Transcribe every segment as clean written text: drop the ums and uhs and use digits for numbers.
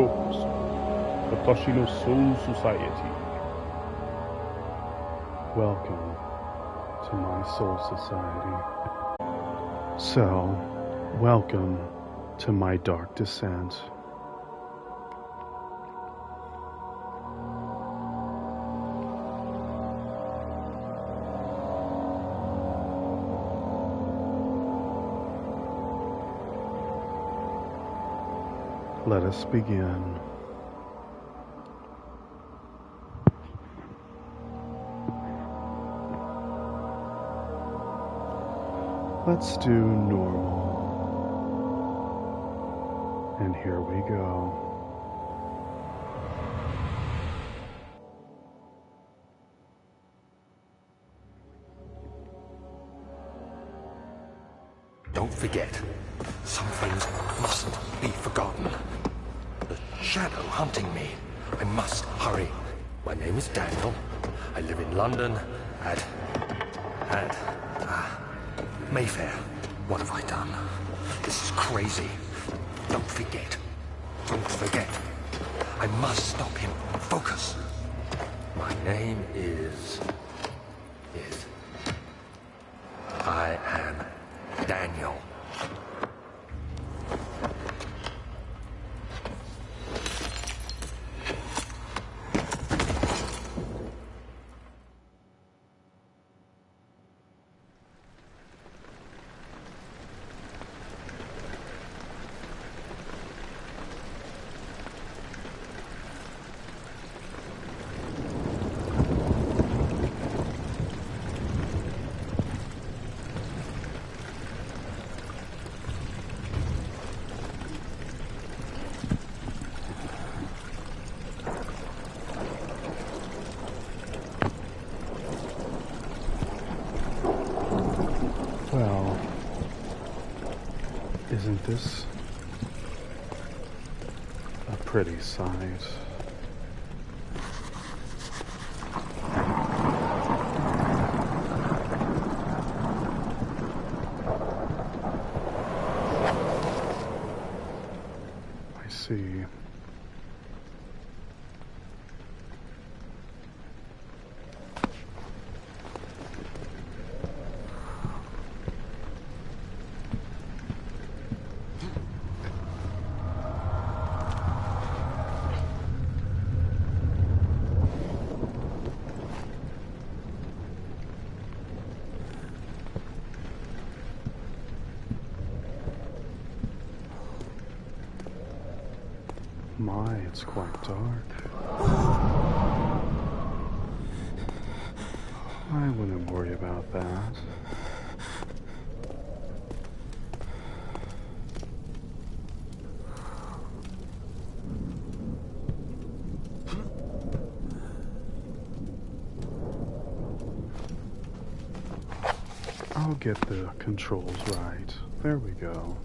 host, the Toshino Soul Society. Welcome to my Soul Society. So, welcome to my dark descent. Let us begin. Let's do normal. And here we go. Don't forget, some things mustn't be forgotten. The shadow hunting me. I must hurry. My name is Daniel. I live in London at Mayfair. What have I done? This is crazy. Don't forget. Don't forget. I must stop him. Focus. My name is... I am Daniel. Well, isn't this a pretty sight? I see. My, it's quite dark. I wouldn't worry about that. I'll get the controls right. There we go.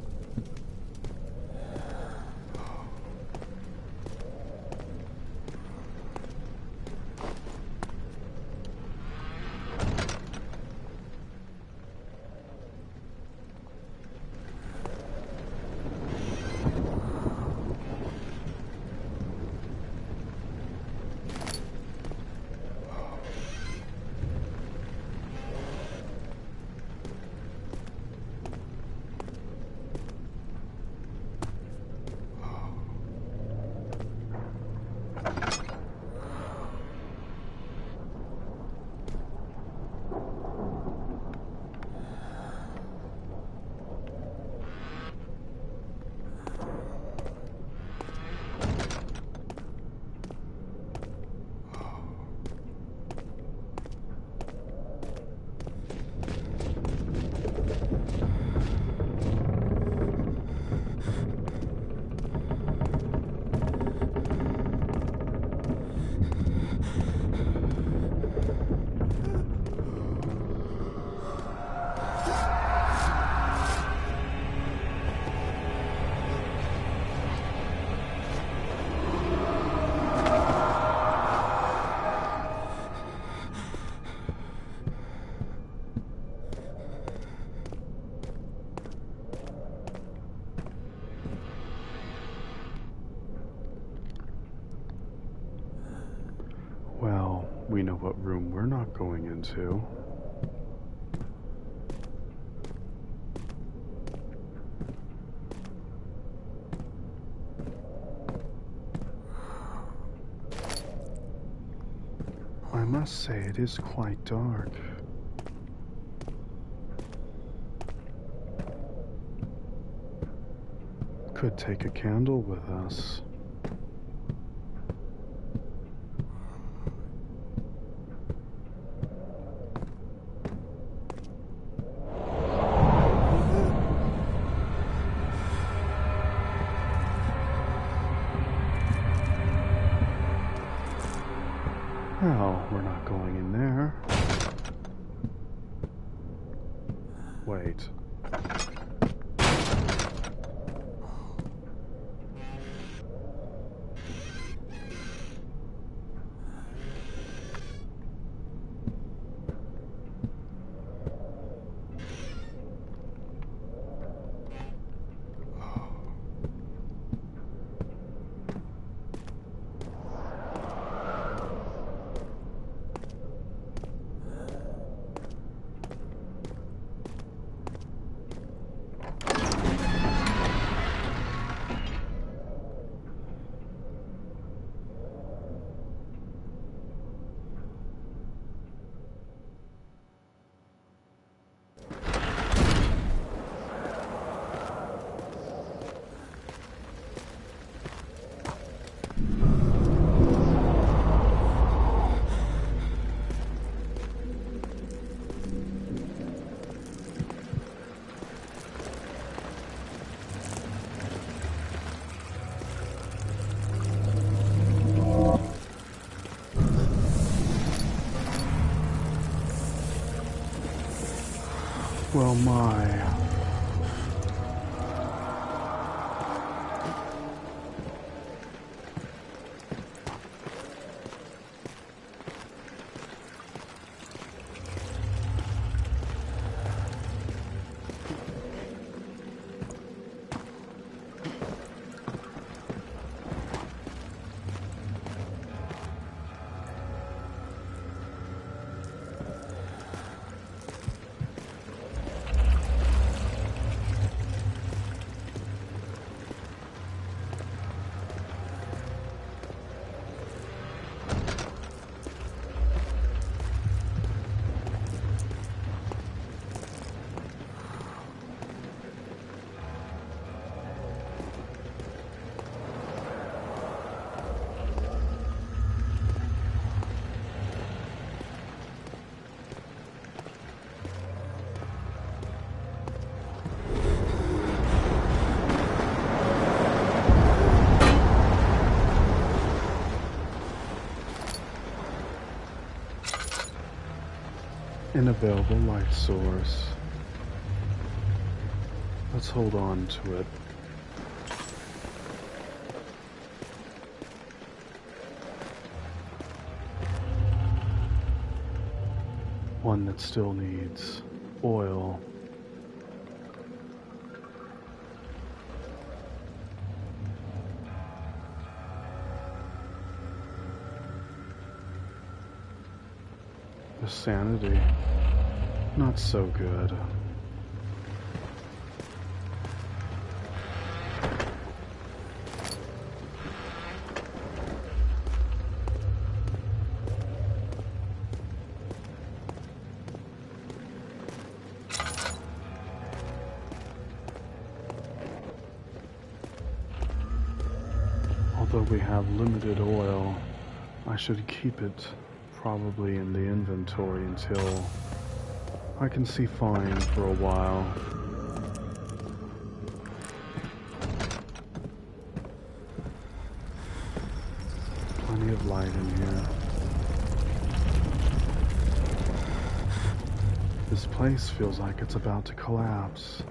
what room we're not going into. I must say it is quite dark. Could take a candle with us. Well, we're not going in there. Wait. Well, my. An available light source. Let's hold on to it. One that still needs oil. The sanity, not so good. Although we have limited oil, I should keep it probably in the inventory until I can see fine for a while. Plenty of light in here. This place feels like it's about to collapse.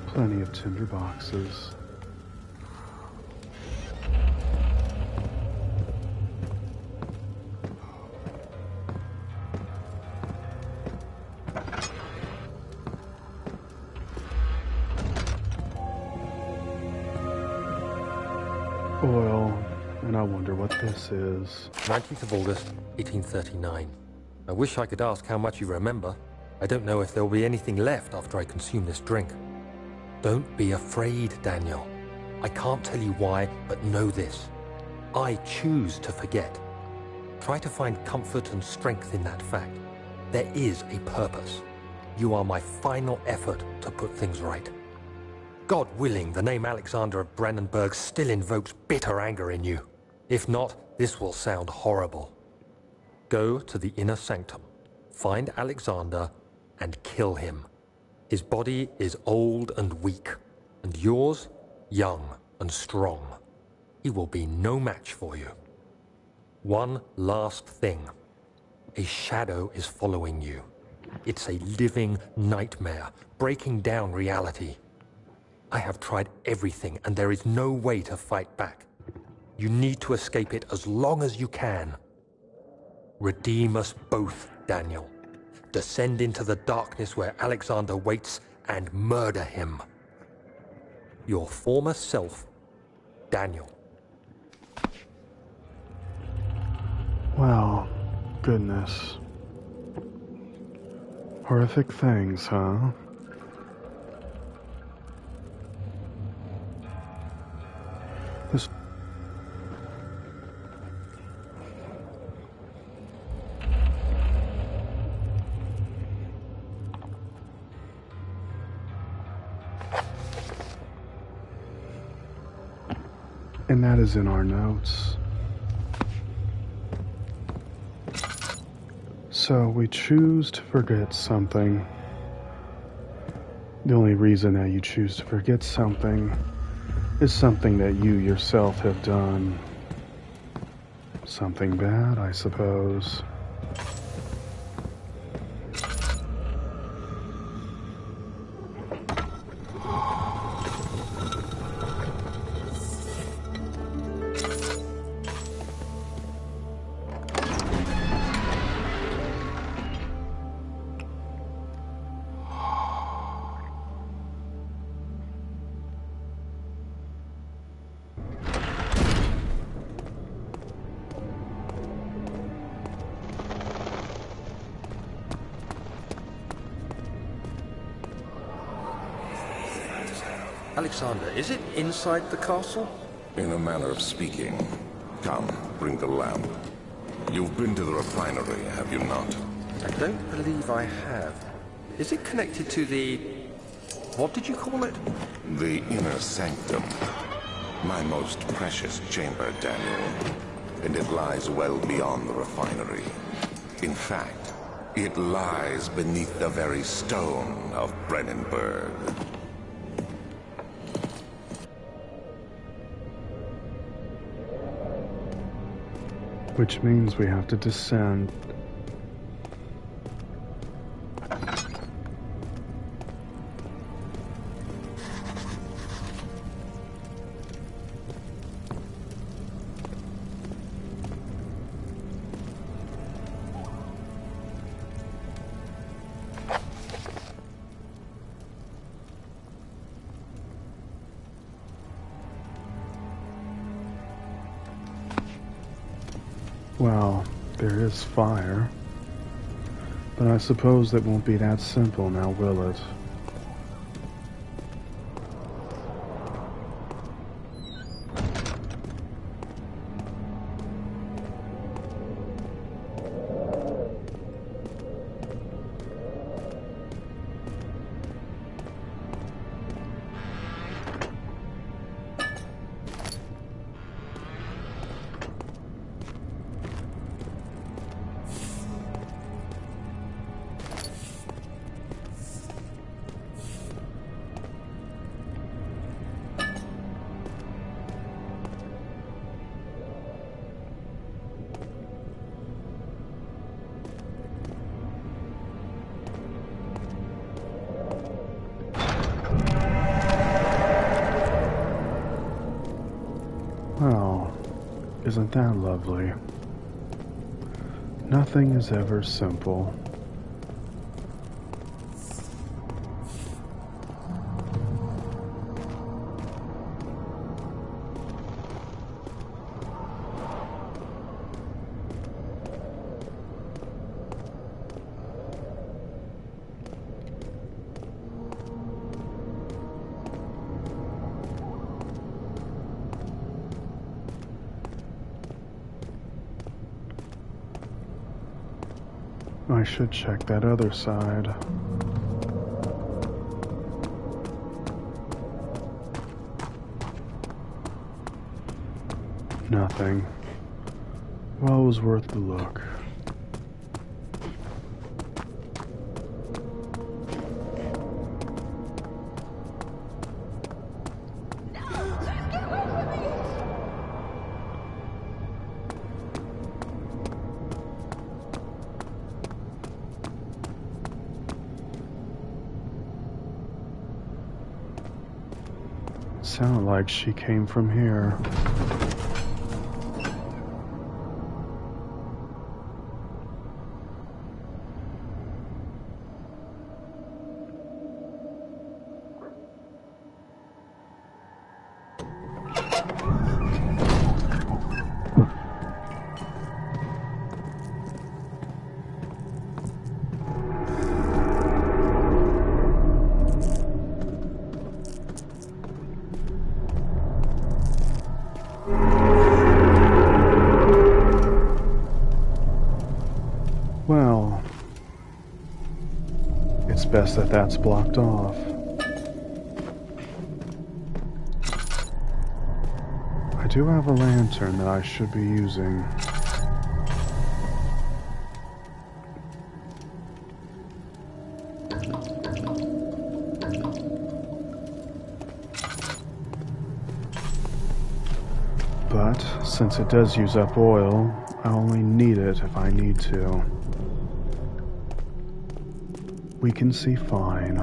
Plenty of tinder boxes. and I wonder what this is. 19th of August, 1839. I wish I could ask how much you remember. I don't know if there will be anything left after I consume this drink. Don't be afraid, Daniel. I can't tell you why, but know this. I choose to forget. Try to find comfort and strength in that fact. There is a purpose. You are my final effort to put things right. God willing, the name Alexander of Brandenburg still invokes bitter anger in you. If not, this will sound horrible. Go to the inner sanctum, find Alexander, and kill him. His body is old and weak, and yours, young and strong. He will be no match for you. One last thing. A shadow is following you. It's a living nightmare, breaking down reality. I have tried everything, and there is no way to fight back. You need to escape it as long as you can. Redeem us both, Daniel. Descend into the darkness where Alexander waits and murder him. Your former self, Daniel. Wow, goodness. Horrific things, huh? This... And that is in our notes. So we choose to forget something. The only reason that you choose to forget something is something that you yourself have done. Something bad, I suppose. Alexander, is it inside the castle? In a manner of speaking. Come, bring the lamp. You've been to the refinery, have you not? I don't believe I have. Is it connected to the... what did you call it? The inner sanctum. My most precious chamber, Daniel. And it lies well beyond the refinery. In fact, it lies beneath the very stone of Brandenburg. Which means we have to descend. Well, there is fire. But I suppose it won't be that simple now, will it? Oh, isn't that lovely? Nothing is ever simple. I should check that other side. Nothing. Well, it was worth the look. Sounded like she came from here. Well, it's best that that's blocked off. I do have a lantern that I should be using. But since it does use up oil, I only need it if I need to. We can see fine.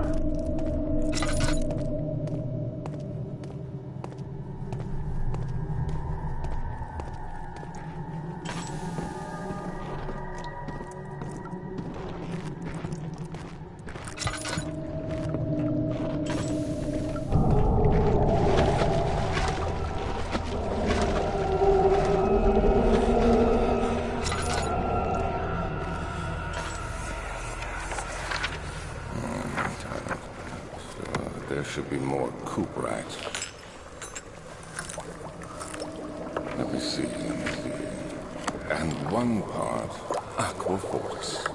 There should be more coop racks. Let me see. And one part aqua force.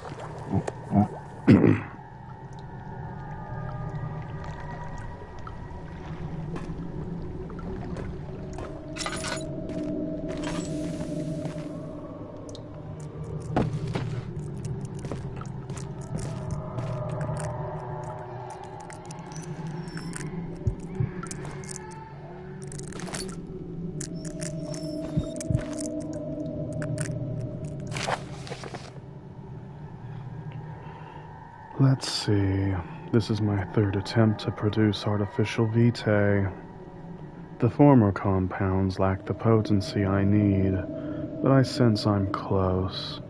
Let's see. This is my third attempt to produce artificial vitae. The former compounds lack the potency I need, but I sense I'm close.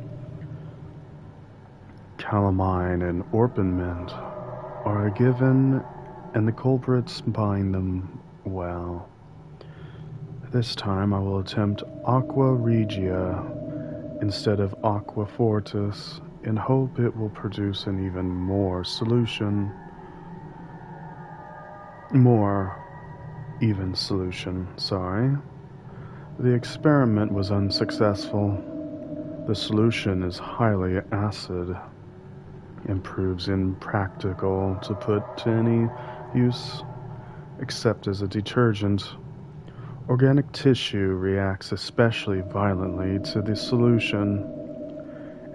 Calamine and orpiment are a given, and the culprits bind them well. This time I will attempt Aqua Regia instead of Aqua Fortis, and hope it will produce an even more even solution, sorry. The experiment was unsuccessful. The solution is highly acid and proves impractical to put to any use except as a detergent. Organic tissue reacts especially violently to the solution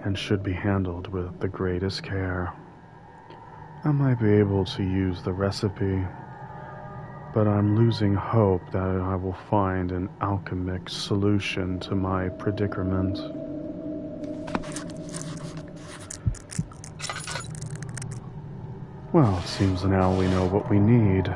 and should be handled with the greatest care. I might be able to use the recipe, but I'm losing hope that I will find an alchemic solution to my predicament. Well, it seems now we know what we need.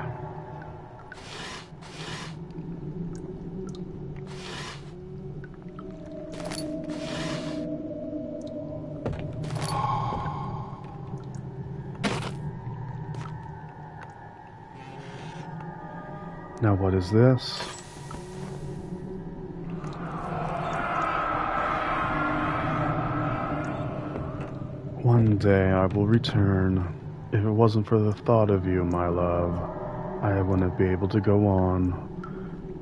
Now what is this? One day I will return. If it wasn't for the thought of you, my love, I wouldn't be able to go on.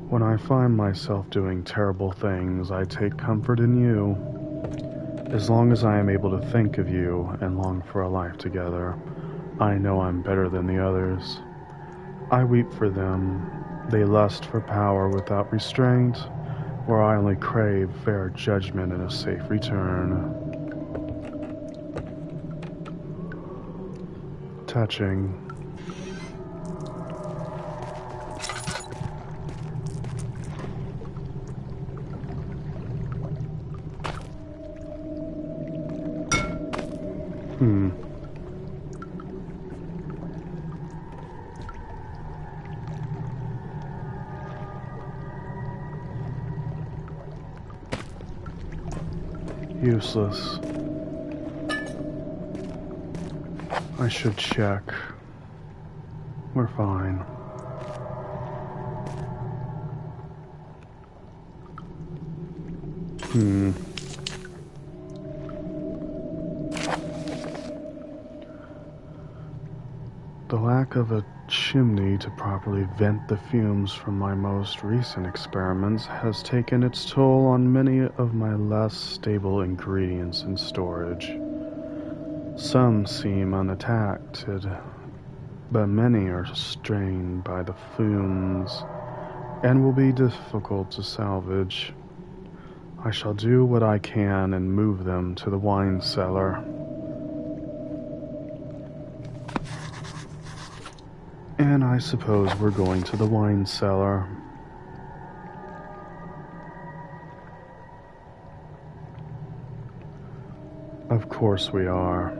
When I find myself doing terrible things, I take comfort in you. As long as I am able to think of you and long for a life together, I know I'm better than the others. I weep for them. They lust for power without restraint, where I only crave fair judgment and a safe return. Touching. Useless. I should check. We're fine. The lack of a chimney to properly vent the fumes from my most recent experiments has taken its toll on many of my less stable ingredients in storage. Some seem unattacked, but many are strained by the fumes and will be difficult to salvage. I shall do what I can and move them to the wine cellar. And I suppose we're going to the wine cellar. Of course we are.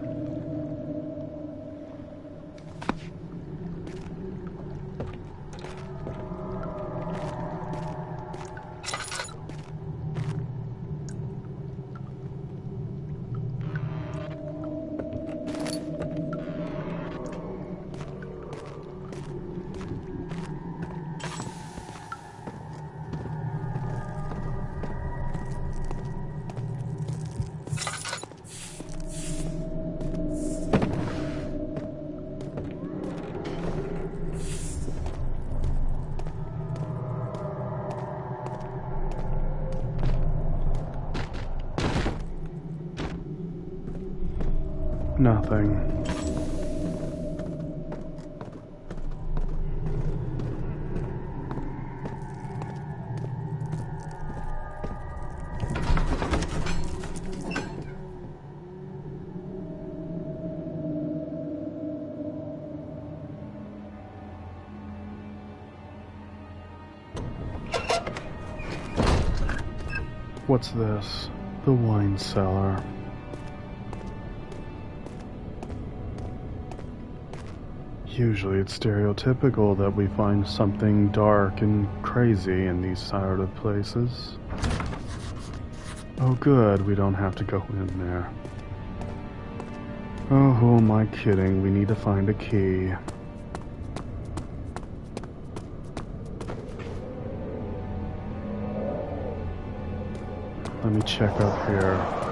Nothing. What's this? The wine cellar. Usually it's stereotypical that we find something dark and crazy in these sort of places. Oh good, we don't have to go in there. Oh, who am I kidding? We need to find a key. Let me check up here.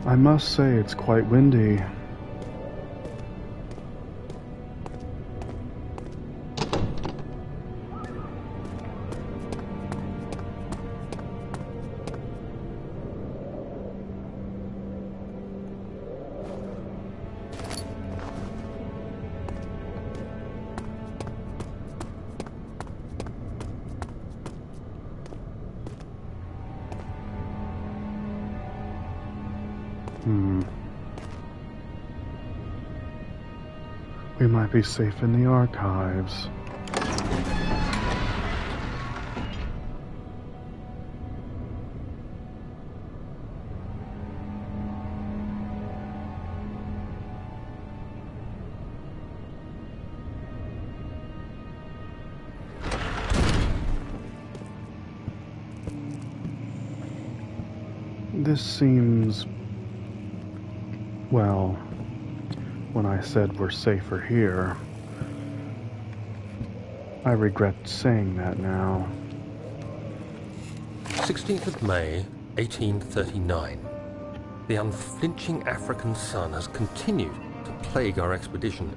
I must say it's quite windy. We might be safe in the archives. This seems... well... when I said we're safer here, I regret saying that now. 16th of May, 1839. The unflinching African sun has continued to plague our expedition,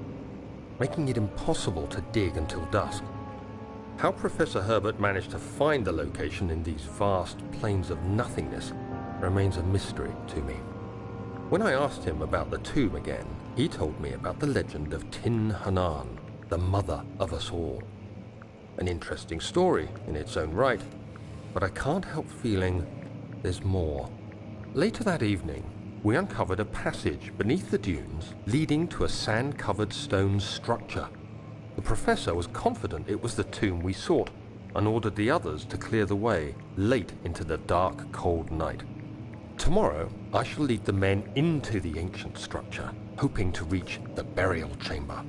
making it impossible to dig until dusk. How Professor Herbert managed to find the location in these vast plains of nothingness remains a mystery to me. When I asked him about the tomb again, he told me about the legend of Tin Hanan, the mother of us all. An interesting story in its own right, but I can't help feeling there's more. Later that evening, we uncovered a passage beneath the dunes leading to a sand-covered stone structure. The professor was confident it was the tomb we sought and ordered the others to clear the way late into the dark, cold night. Tomorrow, I shall lead the men into the ancient structure, hoping to reach the burial chamber.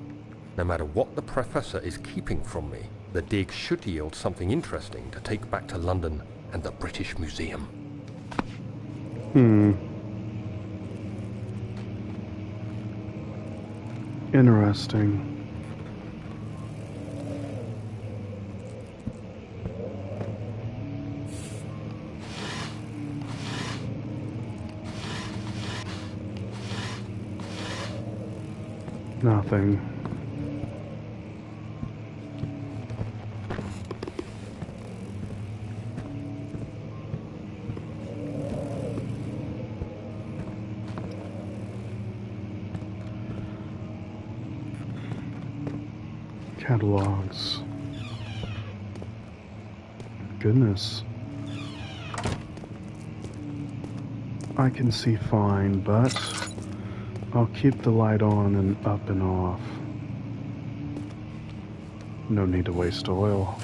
No matter what the professor is keeping from me, the dig should yield something interesting to take back to London and the British Museum. Interesting. Nothing. Catalogs. Goodness. I can see fine, but I'll keep the light on and up and off. No need to waste oil.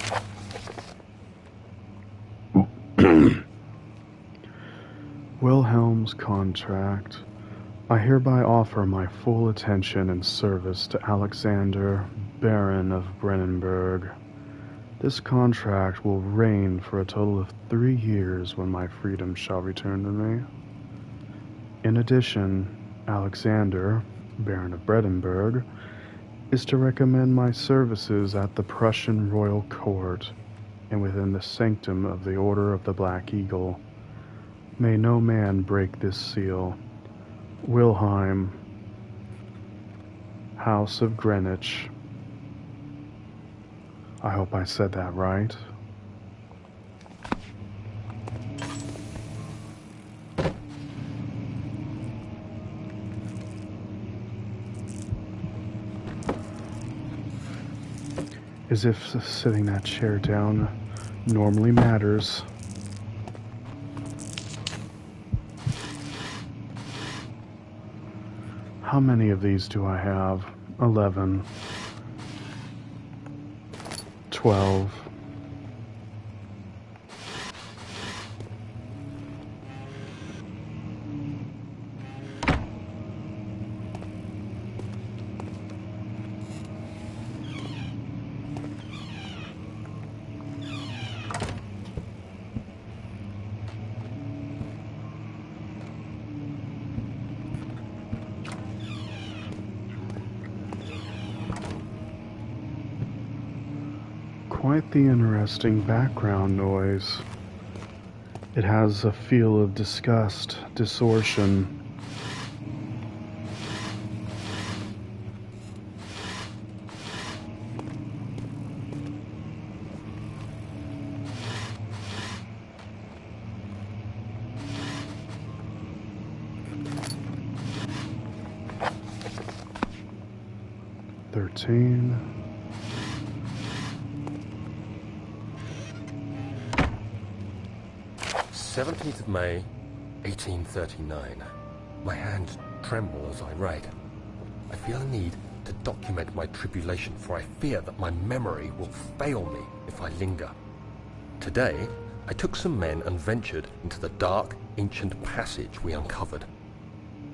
Wilhelm's contract. I hereby offer my full attention and service to Alexander, Baron of Brennenburg. This contract will reign for a total of 3 years when my freedom shall return to me. In addition, Alexander, Baron of Brandenburg, is to recommend my services at the Prussian royal court and within the sanctum of the Order of the Black Eagle. May no man break this seal. Wilhelm, House of Greenwich. I hope I said that right. As if sitting that chair down normally matters. How many of these do I have? 11. 12. Quite the interesting background noise. It has a feel of disgust, distortion. $13. 17th of May, 1839. My hands tremble as I write. I feel a need to document my tribulation, for I fear that my memory will fail me if I linger. Today, I took some men and ventured into the dark, ancient passage we uncovered.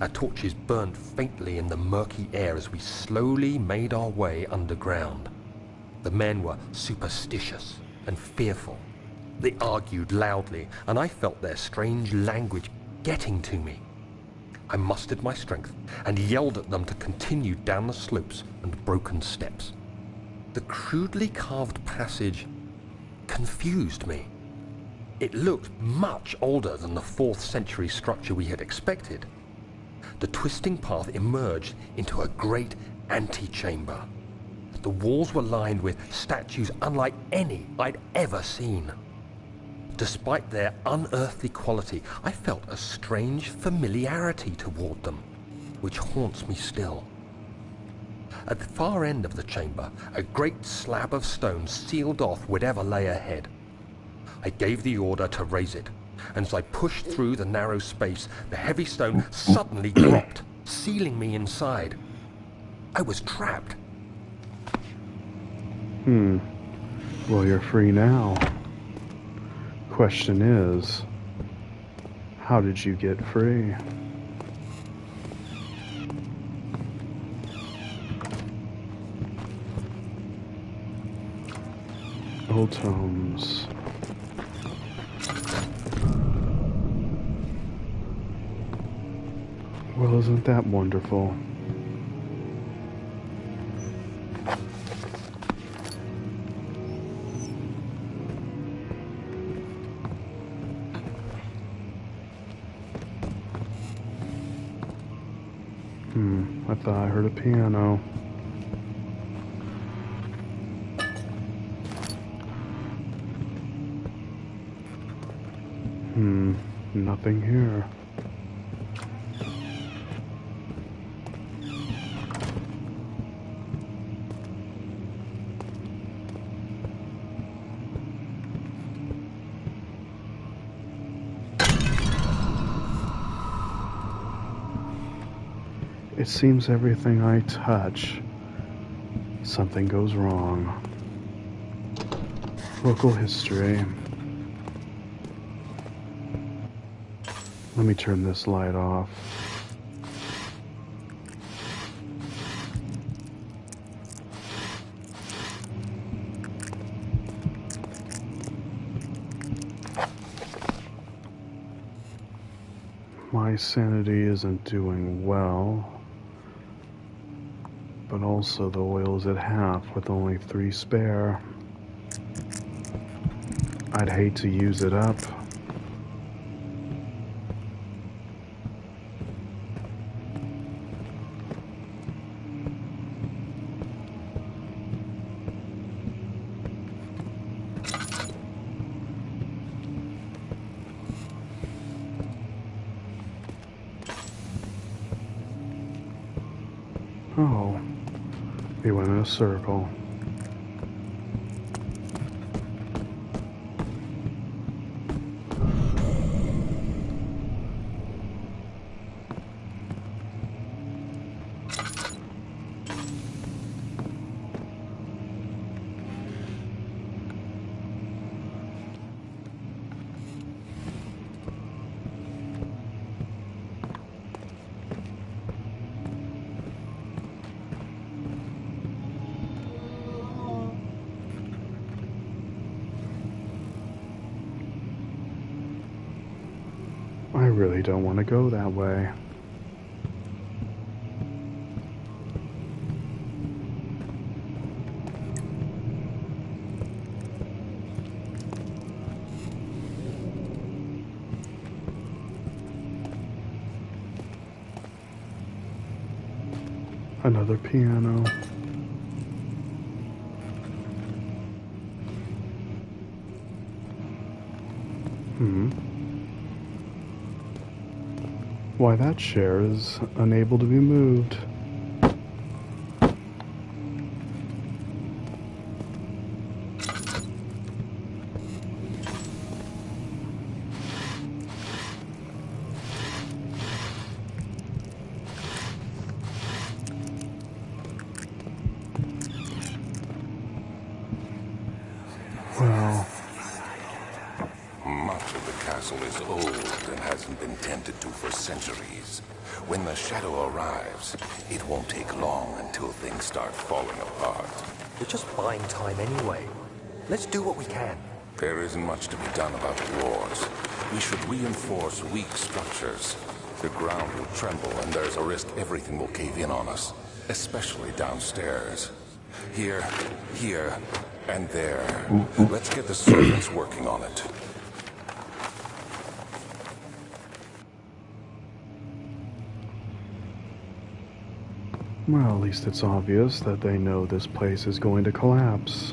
Our torches burned faintly in the murky air as we slowly made our way underground. The men were superstitious and fearful. They argued loudly, and I felt their strange language getting to me. I mustered my strength and yelled at them to continue down the slopes and broken steps. The crudely carved passage confused me. It looked much older than the 4th century structure we had expected. The twisting path emerged into a great antechamber. The walls were lined with statues unlike any I'd ever seen. Despite their unearthly quality, I felt a strange familiarity toward them, which haunts me still. At the far end of the chamber, a great slab of stone sealed off whatever lay ahead. I gave the order to raise it, and as I pushed through the narrow space, the heavy stone suddenly dropped, sealing me inside. I was trapped. Well, you're free now. Question is, how did you get free? Old tomes. Well, isn't that wonderful? I thought I heard a piano. Nothing here. It seems everything I touch, something goes wrong. Local history. Let me turn this light off. My sanity isn't doing well. But also the oil's at half with only 3 spare. I'd hate to use it up. Oh. We went in a circle. I really don't want to go that way. Another piano. Why, that chair is unable to be moved. Well, much of the castle is old and hasn't been tended to for centuries. When the shadow arrives, it won't take long until things start falling apart. We're just buying time anyway. Let's do what we can. There isn't much to be done about the walls. We should reinforce weak structures. The ground will tremble and there's a risk everything will cave in on us, especially downstairs. Here, and there. Let's get the servants working on it. Well, at least it's obvious that they know this place is going to collapse.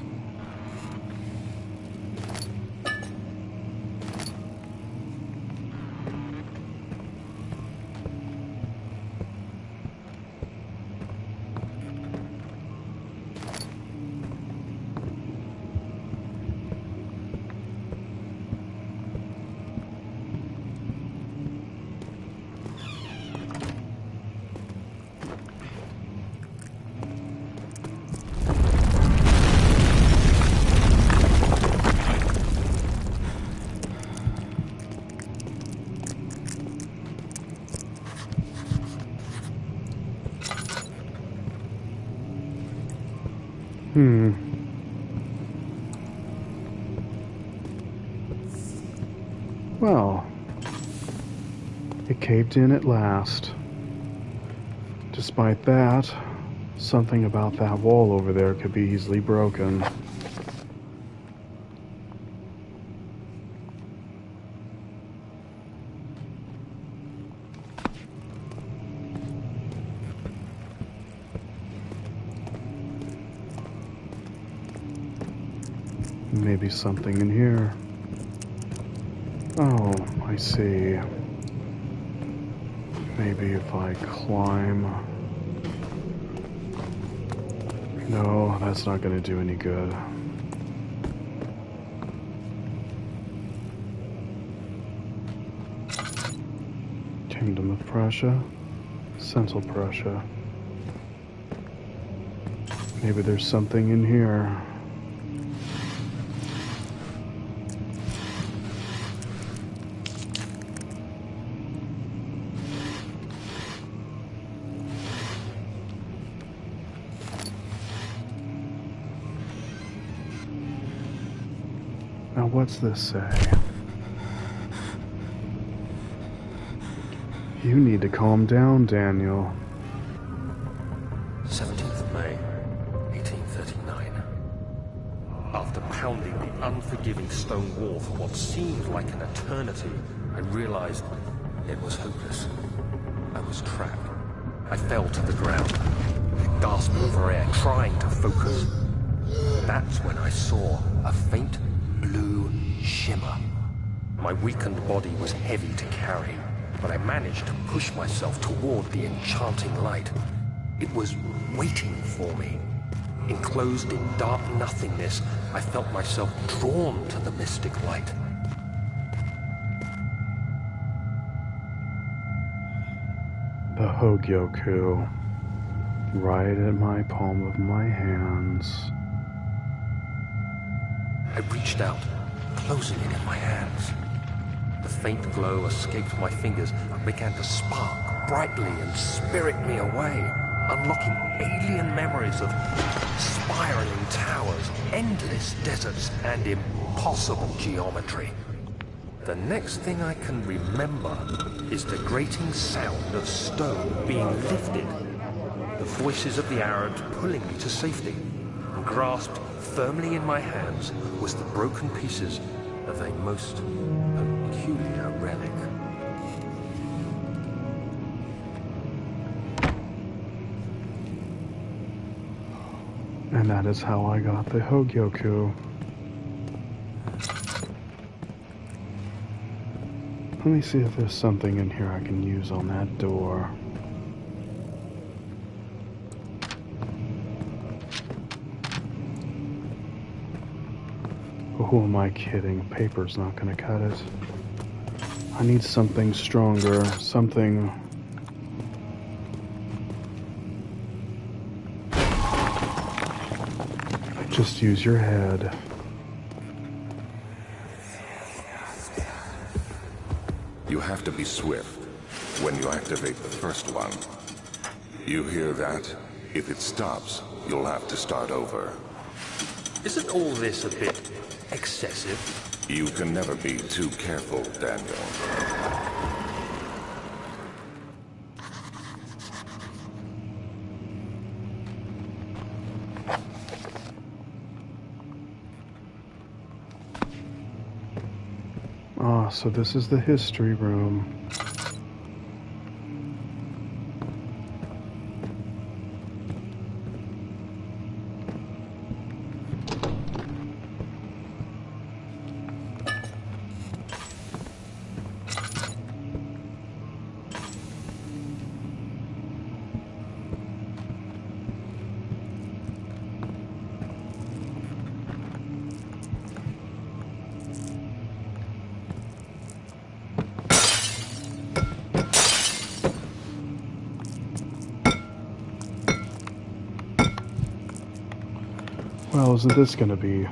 Well, it caved in at last. Despite that, something about that wall over there could be easily broken. Maybe something in here. Oh, I see. Maybe if I climb... No, that's not going to do any good. Kingdom of Prussia, Central Prussia. Maybe there's something in here. Now what's this say? You need to calm down, Daniel. 17th of May, 1839. After pounding the unforgiving stone wall for what seemed like an eternity, I realized it was hopeless. I was trapped. I fell to the ground, gasping for air, trying to focus. That's when I saw a faint blue shimmer. My weakened body was heavy to carry, but I managed to push myself toward the enchanting light. It was waiting for me. Enclosed in dark nothingness, I felt myself drawn to the mystic light. The Hogyoku, right at my palm of my hands. I reached out, closing it in my hands. The faint glow escaped my fingers and began to spark brightly and spirit me away, unlocking alien memories of spiraling towers, endless deserts, and impossible geometry. The next thing I can remember is the grating sound of stone being lifted, the voices of the Arabs pulling me to safety, and grasped firmly in my hands was the broken pieces of a most peculiar relic. And that is how I got the Hogyoku. Let me see if there's something in here I can use on that door. Who am I kidding? Paper's not gonna cut it. I need something stronger, something... Just use your head. You have to be swift when you activate the first one. You hear that? If it stops, you'll have to start over. Isn't all this a bit excessive? You can never be too careful, Daniel. Ah, so this is the history room. Well, isn't this gonna be...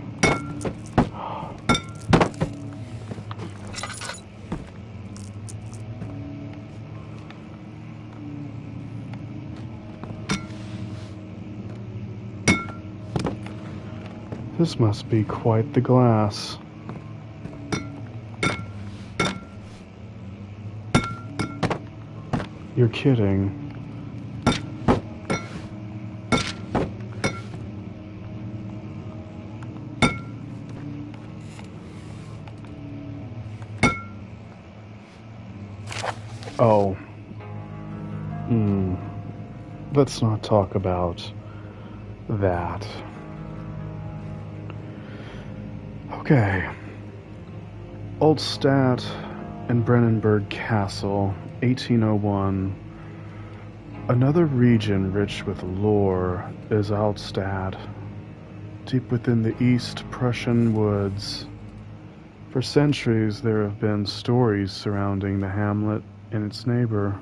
This must be quite the glass. You're kidding. Oh. Let's not talk about that. Okay. Oldstadt and Brennenburg Castle, 1801. Another region rich with lore is Altstadt, deep within the East Prussian woods. For centuries there have been stories surrounding the hamlet and its neighbor,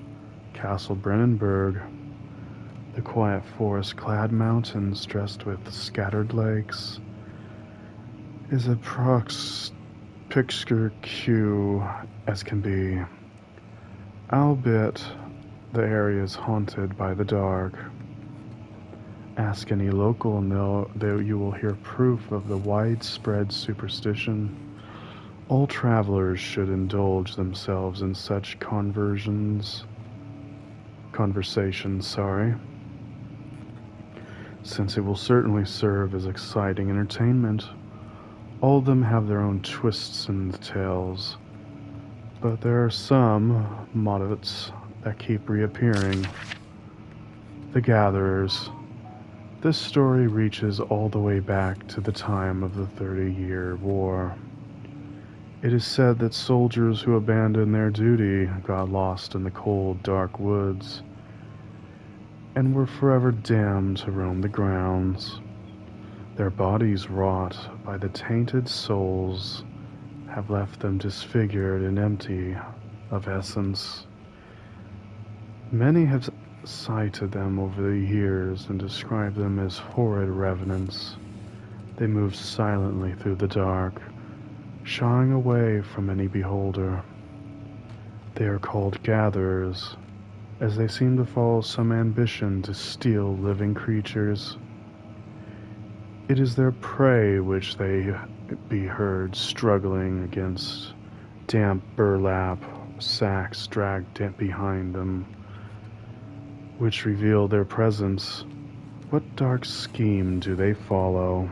Castle Brennenburg. The quiet forest-clad mountains dressed with scattered lakes is a picture as can be, albeit the area is haunted by the dark. Ask any local and you will hear proof of the widespread superstition. All travelers should indulge themselves in such conversations, since it will certainly serve as exciting entertainment. All of them have their own twists in the tales, but there are some motifs that keep reappearing. The Gatherers. This story reaches all the way back to the time of the 30-Year War. It is said that soldiers who abandoned their duty got lost in the cold, dark woods and were forever damned to roam the grounds. Their bodies, wrought by the tainted souls, have left them disfigured and empty of essence. Many have cited them over the years and described them as horrid revenants. They move silently through the dark, shying away from any beholder. They are called gatherers, as they seem to follow some ambition to steal living creatures. It is their prey which they be heard struggling against damp burlap sacks dragged behind them, which reveal their presence. What dark scheme do they follow?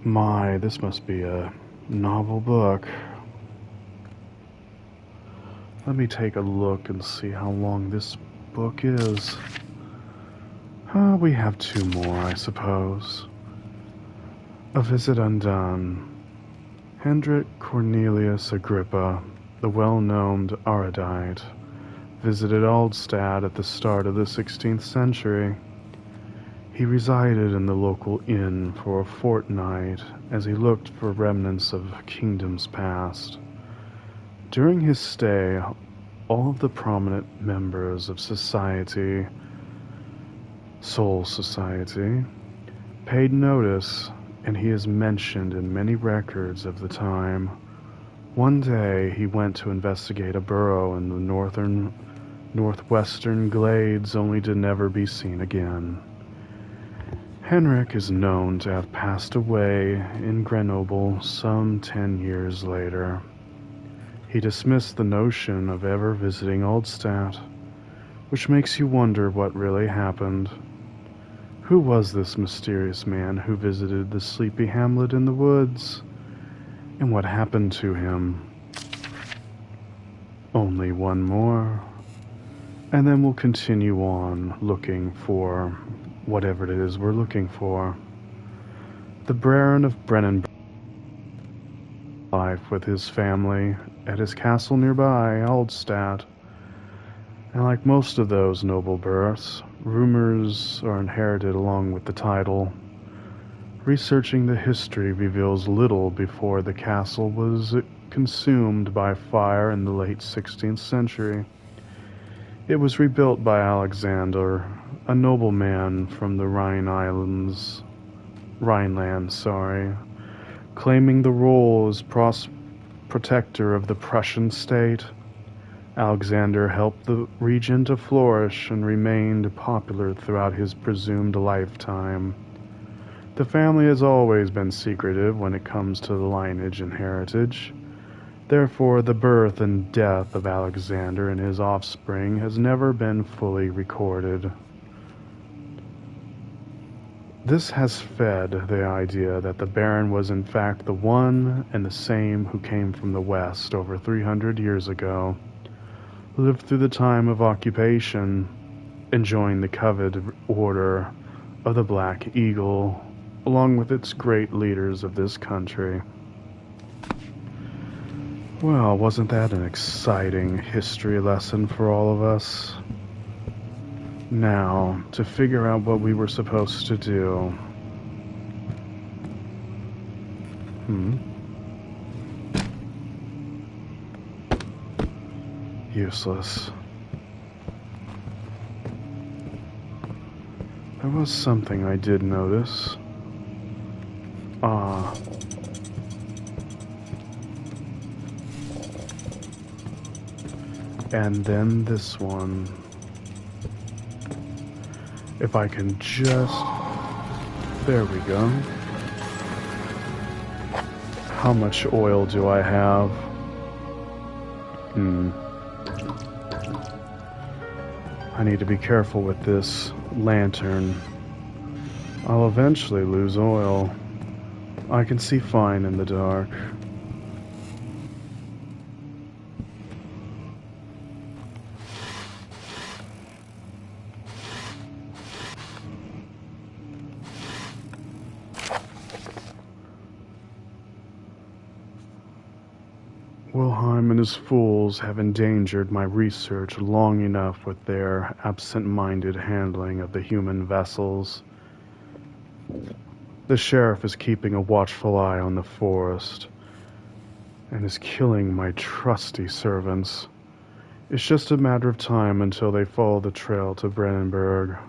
My, this must be a novel book. Let me take a look and see how long this book is. We have 2 more, I suppose. A Visit Undone. Hendrik Cornelius Agrippa, the well-known erudite, visited Aldstadt at the start of the 16th century. He resided in the local inn for a fortnight as he looked for remnants of kingdoms past. During his stay, all of the prominent members of Soul Society, paid notice, and he is mentioned in many records of the time. One day he went to investigate a burrow in the northwestern glades, only to never be seen again. Henrik is known to have passed away in Grenoble some 10 years later. He dismissed the notion of ever visiting Aldstadt, which makes you wonder what really happened. Who was this mysterious man who visited the sleepy hamlet in the woods? And what happened to him? Only one more, and then we'll continue on looking for whatever it is we're looking for. The Baron of Brennenburg life with his family at his castle nearby, Aldstadt. And like most of those noble births, rumors are inherited along with the title. Researching the history reveals little before the castle was consumed by fire in the late 16th century. It was rebuilt by Alexander, a nobleman from the Rhineland, claiming the role as protector of the Prussian state. Alexander helped the region to flourish and remained popular throughout his presumed lifetime. The family has always been secretive when it comes to lineage and heritage. Therefore, the birth and death of Alexander and his offspring has never been fully recorded. This has fed the idea that the Baron was in fact the one and the same who came from the West over 300 years ago, lived through the time of occupation, and joined the coveted Order of the Black Eagle, along with its great leaders of this country. Well, wasn't that an exciting history lesson for all of us? Now, to figure out what we were supposed to do. Useless. There was something I did notice. And then this one. If I can just... There we go. How much oil do I have? I need to be careful with this lantern. I'll eventually lose oil. I can see fine in the dark. Wilhelm and his fools have endangered my research long enough with their absent-minded handling of the human vessels. The sheriff is keeping a watchful eye on the forest and is killing my trusty servants. It's just a matter of time until they follow the trail to Brennenburg.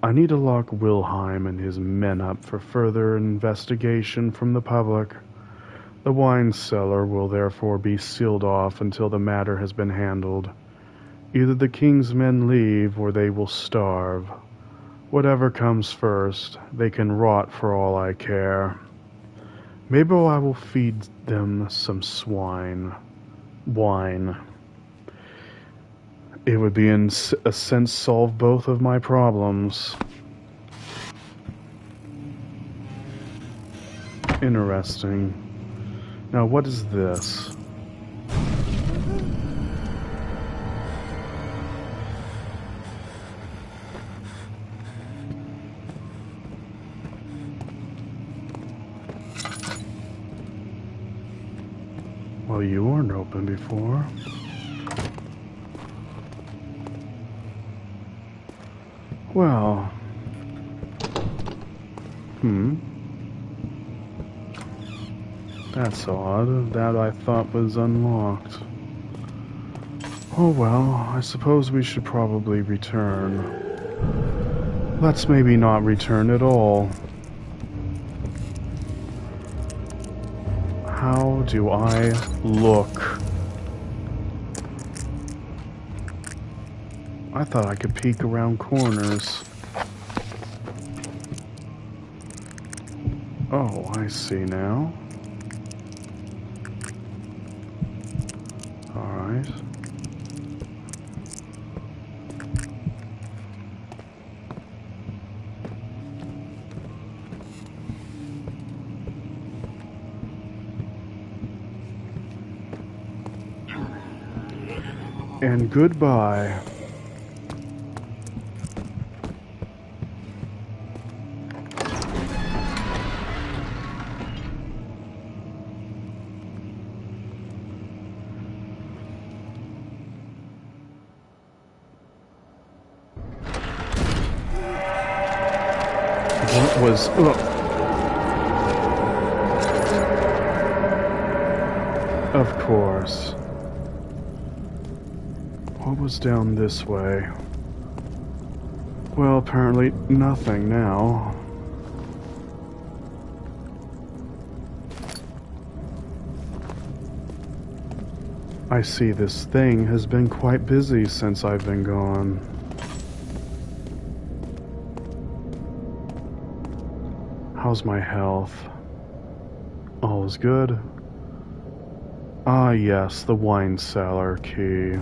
I need to lock Wilhelm and his men up for further investigation from the public. The wine cellar will therefore be sealed off until the matter has been handled. Either the king's men leave or they will starve. Whatever comes first, they can rot for all I care. Maybe I will feed them some wine. It would be in a sense solve both of my problems. Interesting. Now, what is this? Well, you weren't open before. Well. That's odd. That I thought was unlocked. Oh well, I suppose we should probably return. Let's maybe not return at all. How do I look? I thought I could peek around corners. Oh, I see now. Alright. And goodbye. What was... Of course. What was down this way? Well, apparently nothing now. I see this thing has been quite busy since I've been gone. How's my health? All is good? Ah yes, the wine cellar key.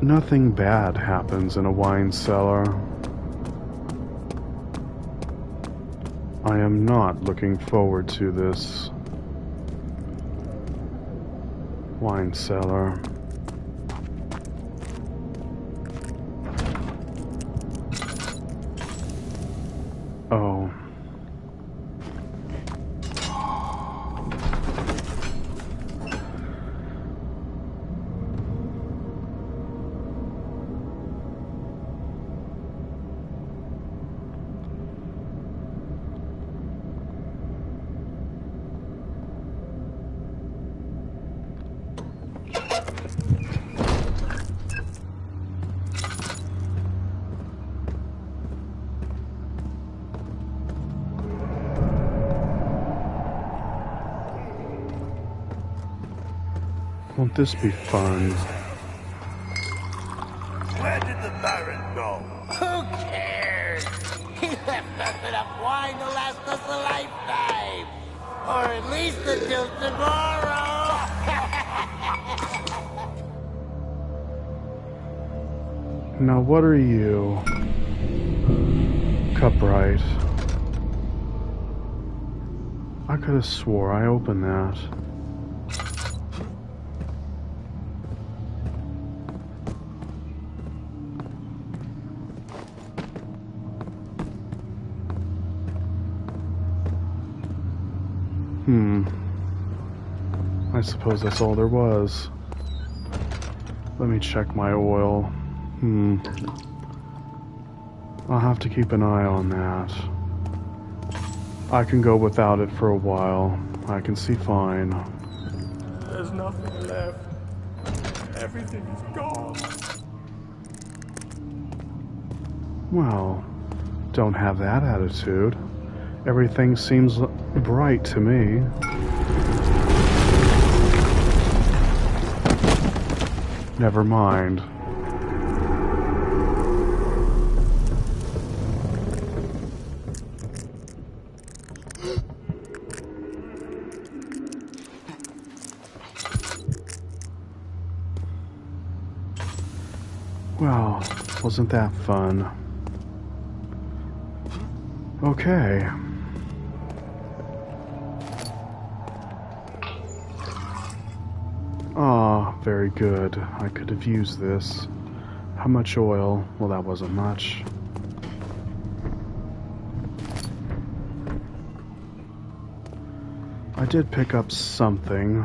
Nothing bad happens in a wine cellar. I am not looking forward to this. Wine cellar. Oh. Won't this be fun? Where did the Baron go? Who cares? He left us enough wine to last us a lifetime. Or at least until tomorrow. Now what are you? Cupright. I could have swore I opened that. I suppose that's all there was. Let me check my oil. I'll have to keep an eye on that. I can go without it for a while. I can see fine. There's nothing left. Everything is gone. Well, don't have that attitude. Everything seems bright to me. Never mind. Well, wasn't that fun? Okay. Ah, very good. I could have used this. How much oil? Well, that wasn't much. I did pick up something.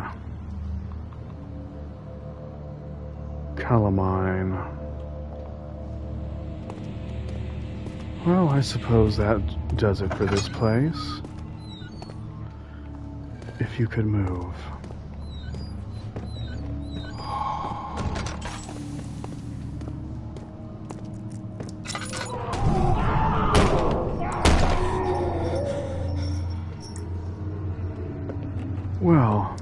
Calamine. Well, I suppose that does it for this place. If you could move. Well,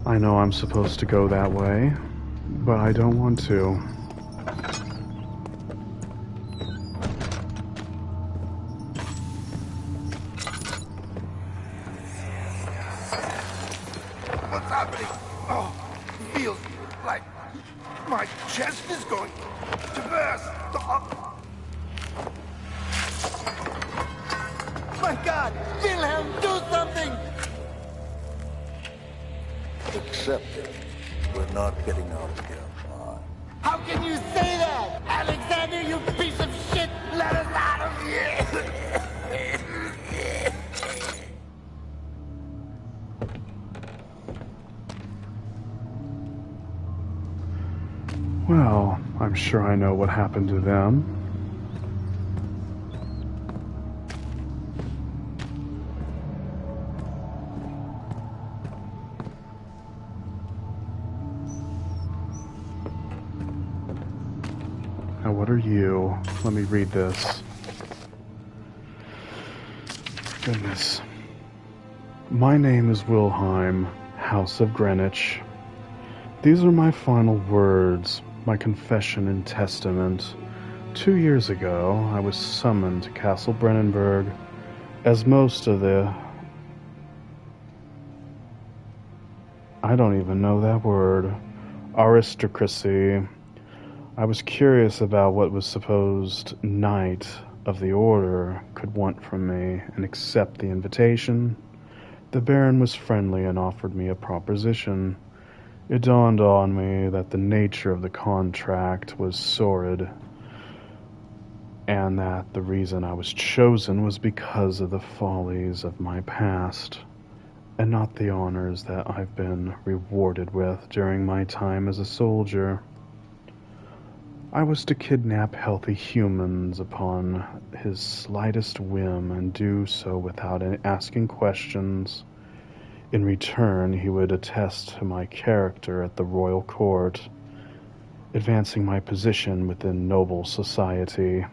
I know I'm supposed to go that way, but I don't want to. What's happening? Oh, feels like my chest is going to burst. Oh. My God! Wilhelm, do something! Accept it. We're not getting out of here alive. How can you say that? Alexander, you piece of shit! Let us out of here! Well, I'm sure I know what happened to them. Now what are you? Let me read this. Goodness. My name is Wilhelm, House of Greenwich. These are my final words, my confession and testament. 2 years ago, I was summoned to Castle Brennenburg, as most of the... I don't even know that word. Aristocracy. I was curious about what was supposed Knight of the Order could want from me, and accept the invitation. The Baron was friendly and offered me a proposition. It dawned on me that the nature of the contract was sordid, and that the reason I was chosen was because of the follies of my past, and not the honors that I've been rewarded with during my time as a soldier. I was to kidnap healthy humans upon his slightest whim and do so without asking questions. In return, he would attest to my character at the royal court, advancing my position within noble society.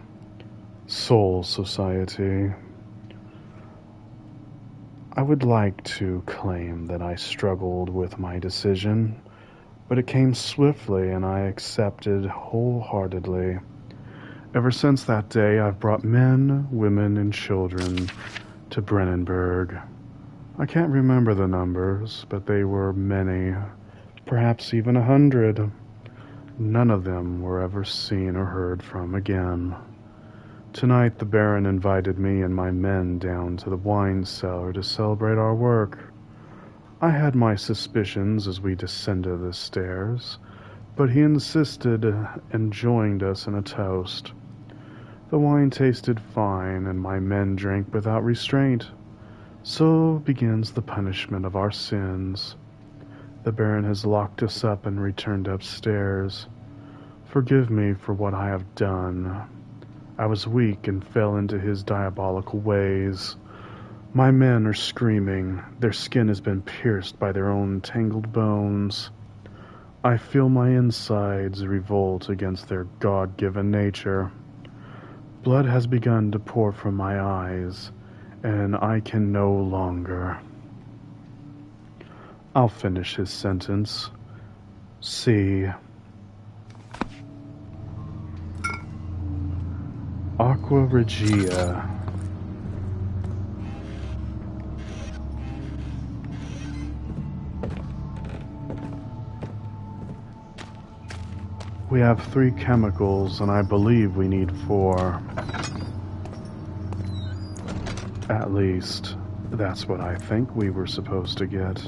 Soul society. I would like to claim that I struggled with my decision, but it came swiftly and I accepted wholeheartedly. Ever since that day, I've brought men, women, and children to Brennenburg. I can't remember the numbers, but they were many, perhaps even 100. None of them were ever seen or heard from again. Tonight the Baron invited me and my men down to the wine cellar to celebrate our work. I had my suspicions as we descended the stairs, but he insisted and joined us in a toast. The wine tasted fine, and my men drank without restraint. So begins the punishment of our sins. The Baron has locked us up and returned upstairs. Forgive me for what I have done. I was weak and fell into his diabolical ways. My men are screaming. Their skin has been pierced by their own tangled bones. I feel my insides revolt against their God-given nature. Blood has begun to pour from my eyes, and I can no longer. I'll finish his sentence. See. Aqua Regia. We have 3 chemicals, and I believe we need 4. At least, that's what I think we were supposed to get.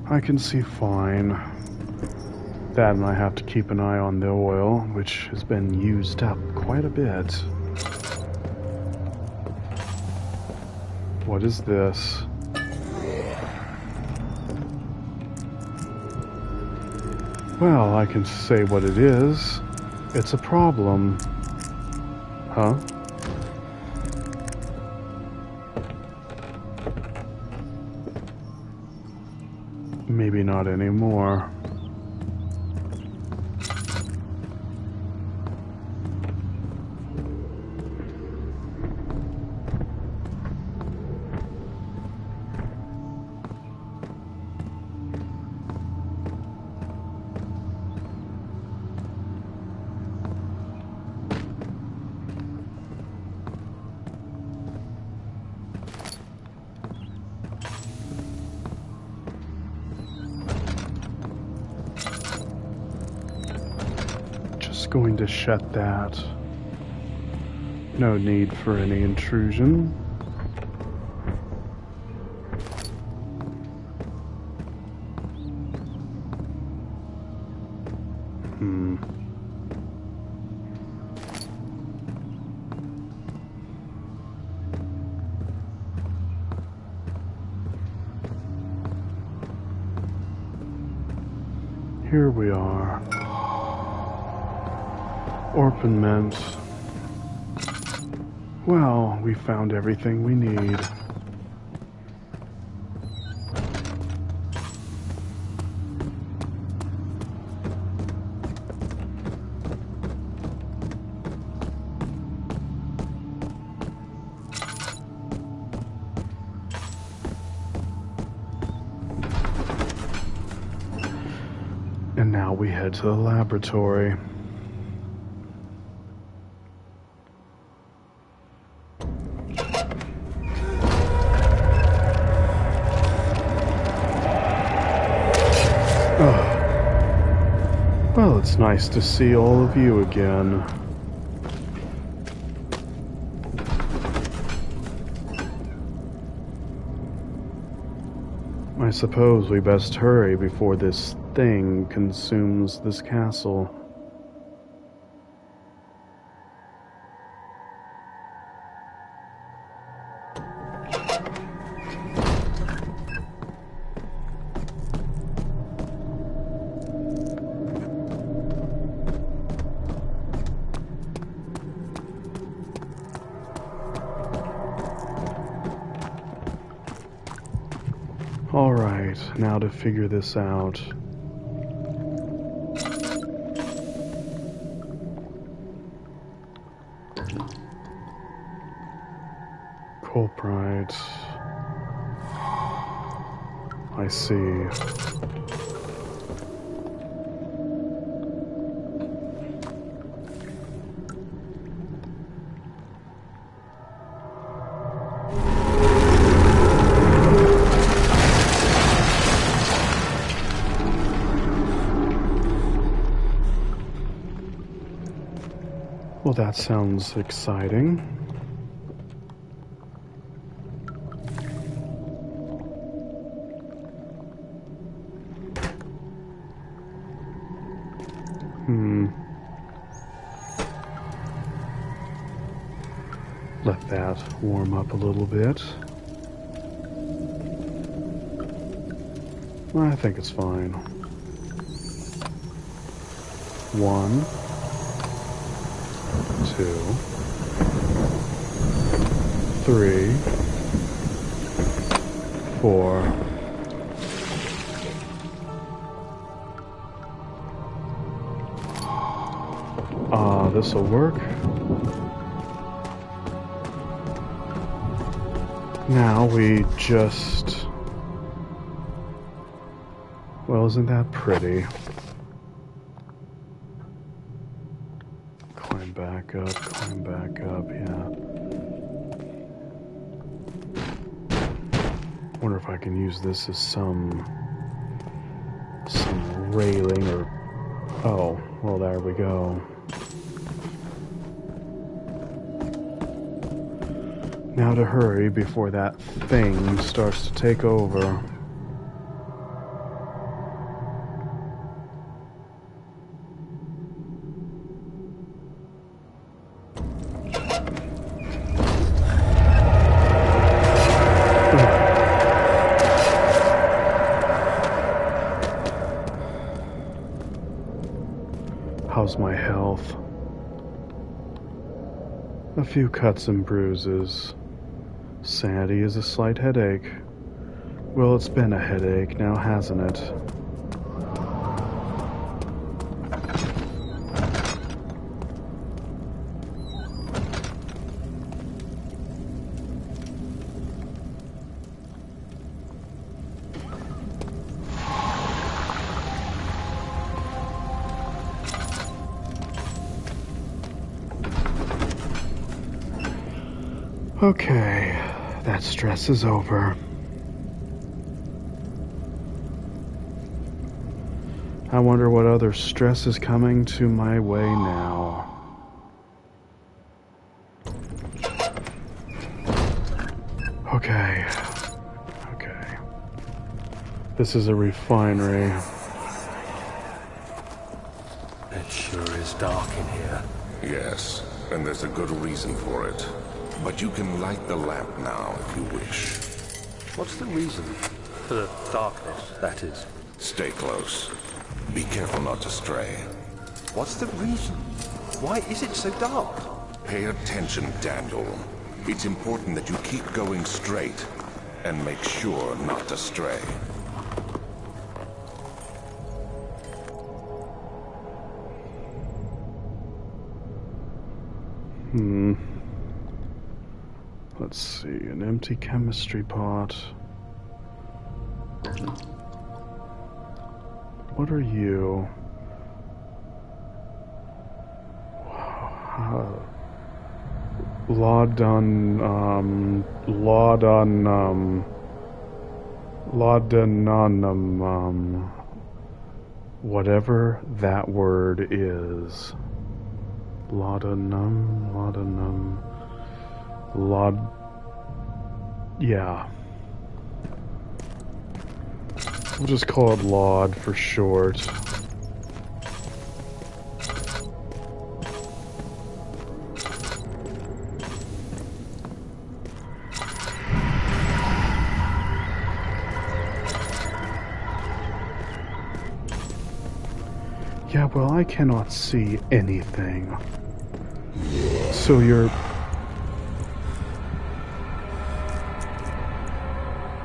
I can see fine. That, and I have to keep an eye on the oil, which has been used up quite a bit. What is this? Well, I can say what it is. It's a problem. Huh? Maybe not anymore. Going to shut that. No need for any intrusion. Here we are. Orpiment. Well, we found everything we need. And now we head to the laboratory. Well, it's nice to see all of you again. I suppose we best hurry before this thing consumes this castle. Alright, now to figure this out. Culprite. I see. Well, that sounds exciting. Let that warm up a little bit. I think it's fine. 1, 2, 3, 4. This'll work. Now we just... Well, isn't that pretty? Climb back up, yeah. Wonder if I can use this as some railing or... Oh, well, there we go. Now to hurry before that thing starts to take over. How's my health? A few cuts and bruises. Sanity is a slight headache. Well, it's been a headache now, hasn't it? Okay, that stress is over. I wonder what other stress is coming to my way now. Okay. This is a refinery. It sure is dark in here. Yes, and there's a good reason for it. But you can light the lamp now if you wish. What's the reason? For the darkness, that is. Stay close. Be careful not to stray. What's the reason? Why is it so dark? Pay attention, Daniel. It's important that you keep going straight and make sure not to stray. Let's see, an empty chemistry pot. What are you? Laudanum, whatever that word is. Laudanum, yeah. We'll just call it Laud for short. Yeah, well, I cannot see anything. So you're...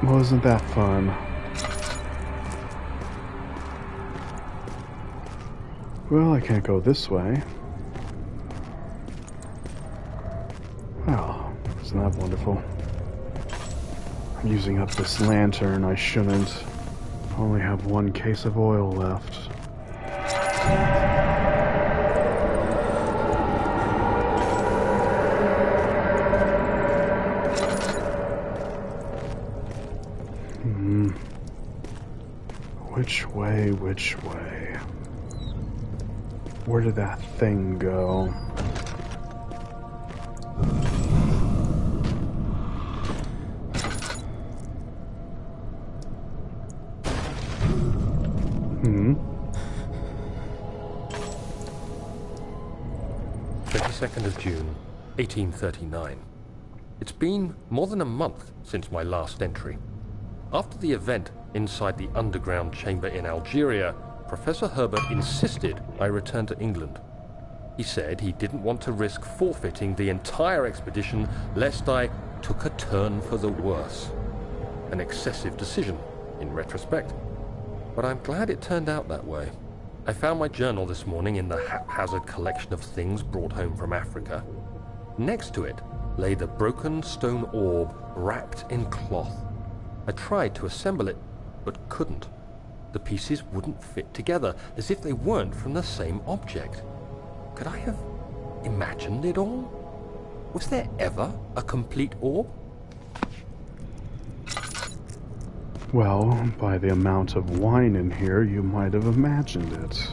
Wasn't that fun? Well, I can't go this way. Well, isn't that wonderful? I'm using up this lantern. I shouldn't. I only have one case of oil left. Which way? Where did that thing go? Hmm? 22nd of June, 1839. It's been more than a month since my last entry. After the event inside the underground chamber in Algeria, Professor Herbert insisted I return to England. He said he didn't want to risk forfeiting the entire expedition lest I took a turn for the worse. An excessive decision, in retrospect. But I'm glad it turned out that way. I found my journal this morning in the haphazard collection of things brought home from Africa. Next to it lay the broken stone orb wrapped in cloth. I tried to assemble it, but couldn't. The pieces wouldn't fit together, as if they weren't from the same object. Could I have imagined it all? Was there ever a complete orb? Well, by the amount of wine in here, you might have imagined it.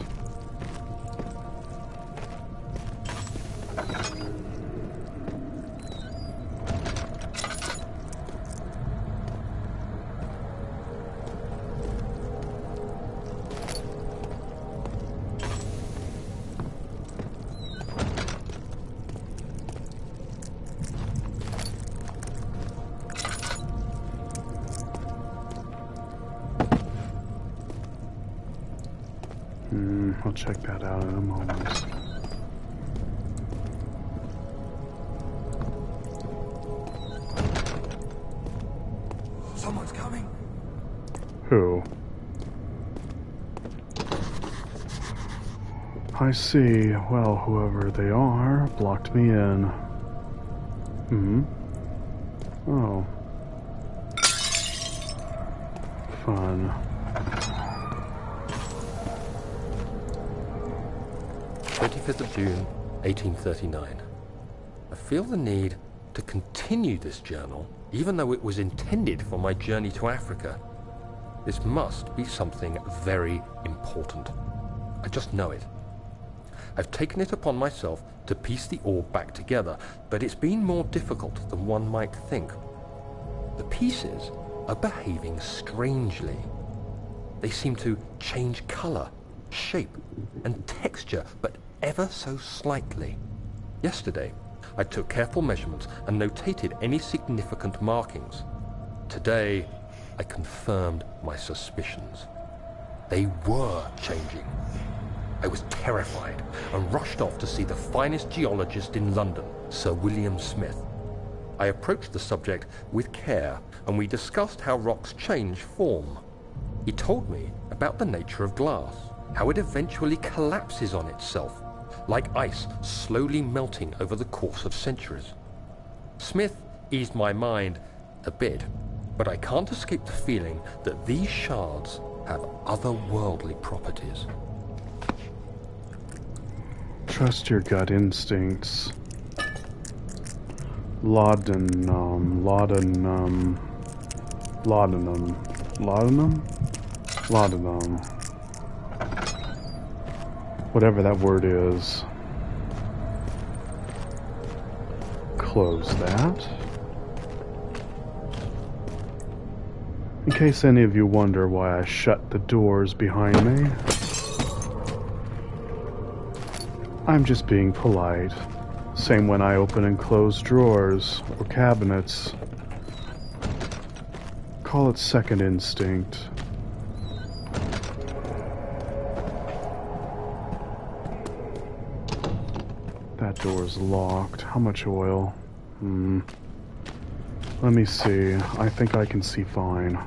I'll check that out in a moment. Someone's coming. Who? I see. Well, whoever they are blocked me in. Oh. Fun. 25th of June, 1839. I feel the need to continue this journal, even though it was intended for my journey to Africa. This must be something very important. I just know it. I've taken it upon myself to piece the orb back together, but it's been more difficult than one might think. The pieces are behaving strangely. They seem to change color, shape, and texture, but ever so slightly. Yesterday, I took careful measurements and notated any significant markings. Today, I confirmed my suspicions. They were changing. I was terrified and rushed off to see the finest geologist in London, Sir William Smith. I approached the subject with care, and we discussed how rocks change form. He told me about the nature of glass, how it eventually collapses on itself, like ice slowly melting over the course of centuries. Smith eased my mind a bit, but I can't escape the feeling that these shards have otherworldly properties. Trust your gut instincts. Laudanum. Whatever that word is. Close that. In case any of you wonder why I shut the doors behind me, I'm just being polite. Same when I open and close drawers or cabinets. Call it second instinct. That door's locked. How much oil? Let me see. I think I can see fine.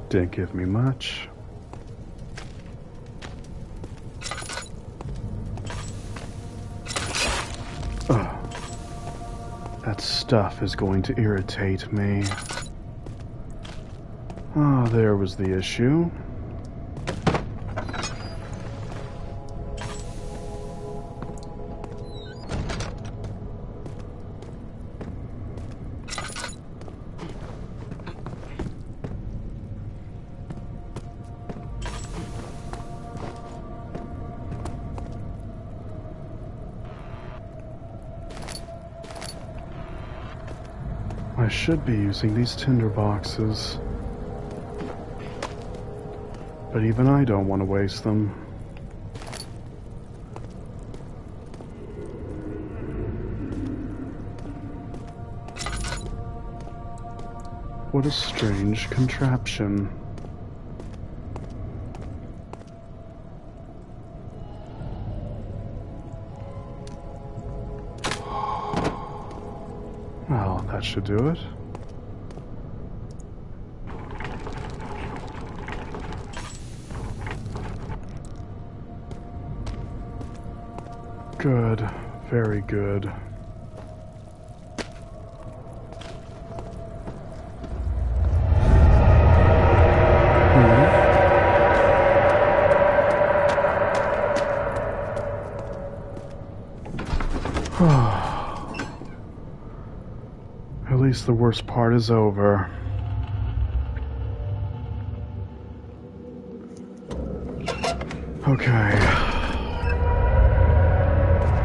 Didn't give me much. That stuff is going to irritate me. Ah, there was the issue. I should be using these tinder boxes, but even I don't want to waste them. What a strange contraption. Well, that should do it. Good. Very good. At least the worst part is over. Okay.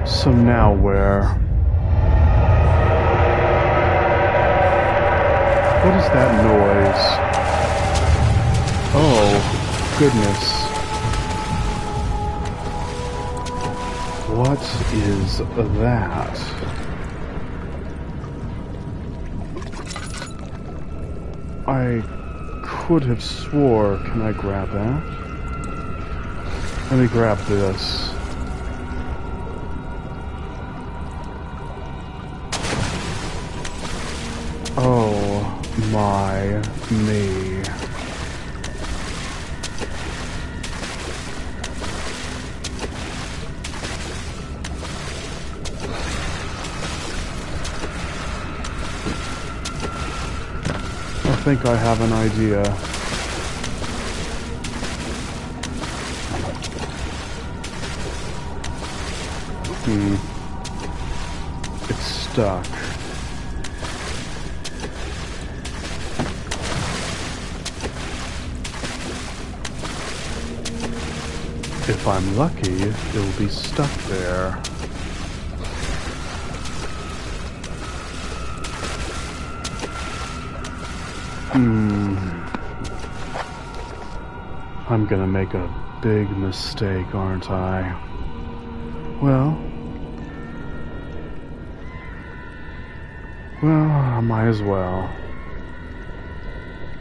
So now where? What is that noise? Oh, goodness. What is that? I could have swore. Can I grab that? Let me grab this. Oh my me. I think I have an idea. It's stuck. If I'm lucky, it'll be stuck there. I'm gonna make a big mistake, aren't I? Well, I might as well.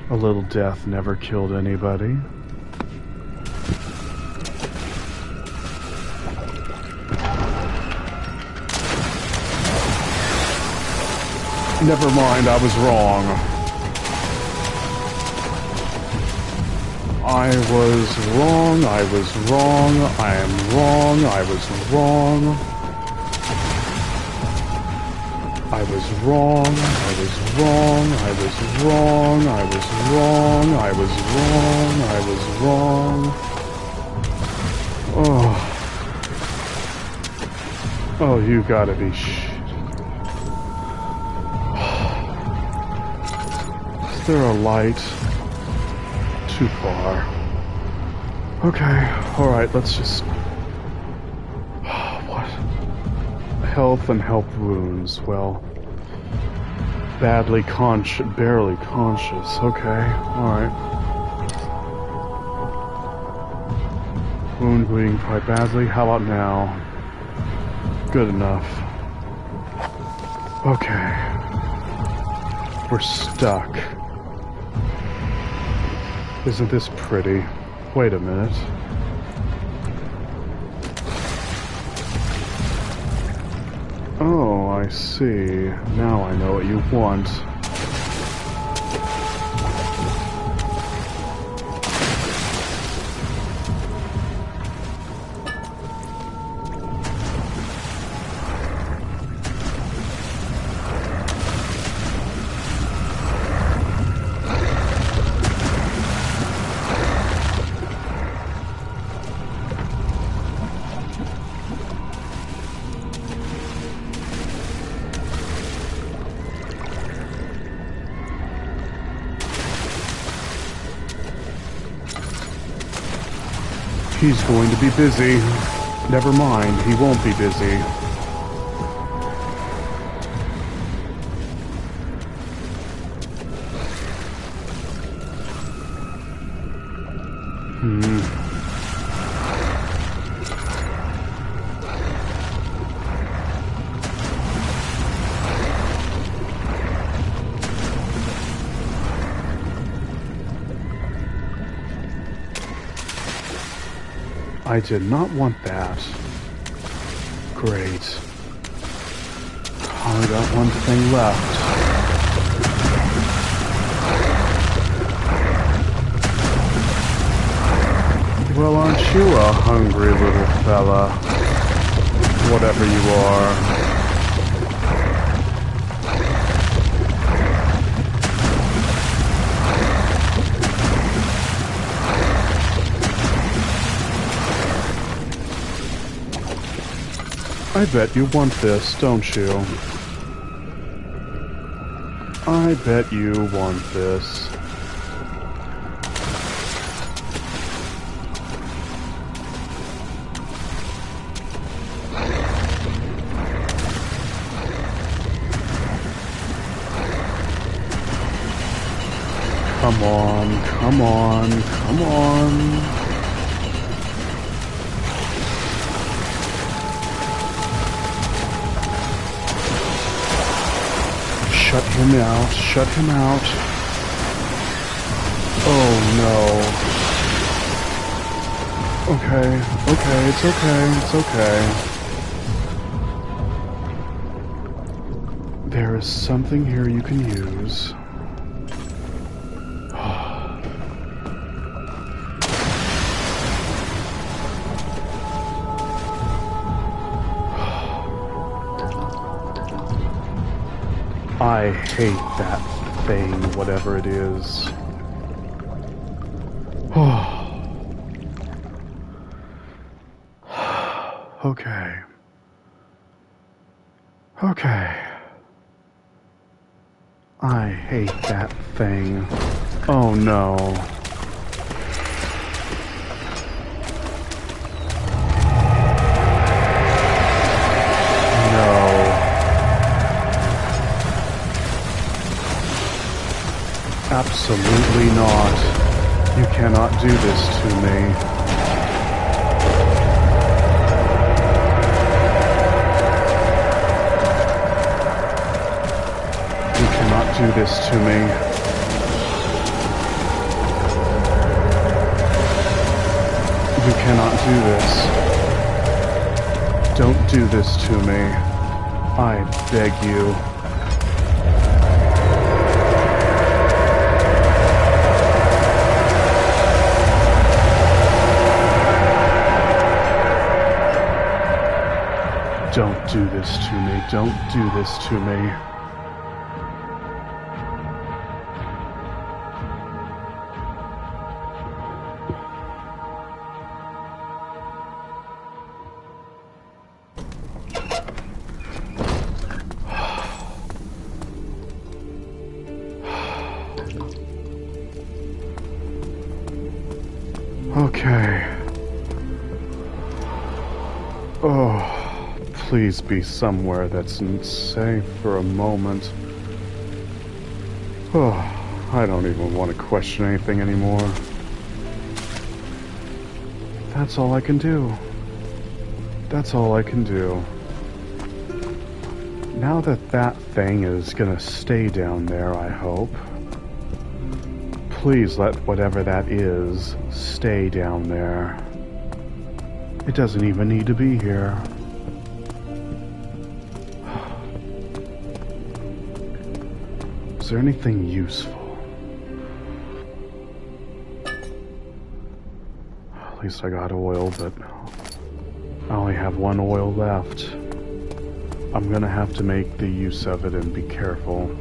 A little death never killed anybody. Never mind, I was wrong. I was wrong, I was wrong, I am wrong, I was wrong. I was wrong, I was wrong, I was wrong, I was wrong, I was wrong, I was wrong. Oh. Oh, you gotta be Is there a light? Too far. Okay, alright, let's just... What? Health and health wounds. Well, barely conscious. Okay, alright. Wound bleeding quite badly. How about now? Good enough. Okay. We're stuck. Isn't this pretty? Wait a minute. Oh, I see. Now I know what you want. He's going to be busy. Never mind, he won't be busy. I did not want that. Great. Only got one thing left. Well, aren't you a hungry little fella? Whatever you are. I bet you want this, don't you? I bet you want this. Come on, come on, come on. Shut him out, shut him out. Oh no. Okay, it's okay. There is something here you can use. I hate that thing, whatever it is. Okay. Okay. I hate that thing. Oh no. Absolutely not. You cannot do this to me. You cannot do this to me. You cannot do this. Don't do this to me. I beg you. Don't do this to me. Don't do this to me. Okay. Oh. Please be somewhere that's safe for a moment. Oh, I don't even want to question anything anymore. That's all I can do. That's all I can do. Now that that thing is gonna stay down there, I hope. Please let whatever that is stay down there. It doesn't even need to be here. Is there anything useful? At least I got oil, but I only have one oil left. I'm gonna have to make the use of it and be careful.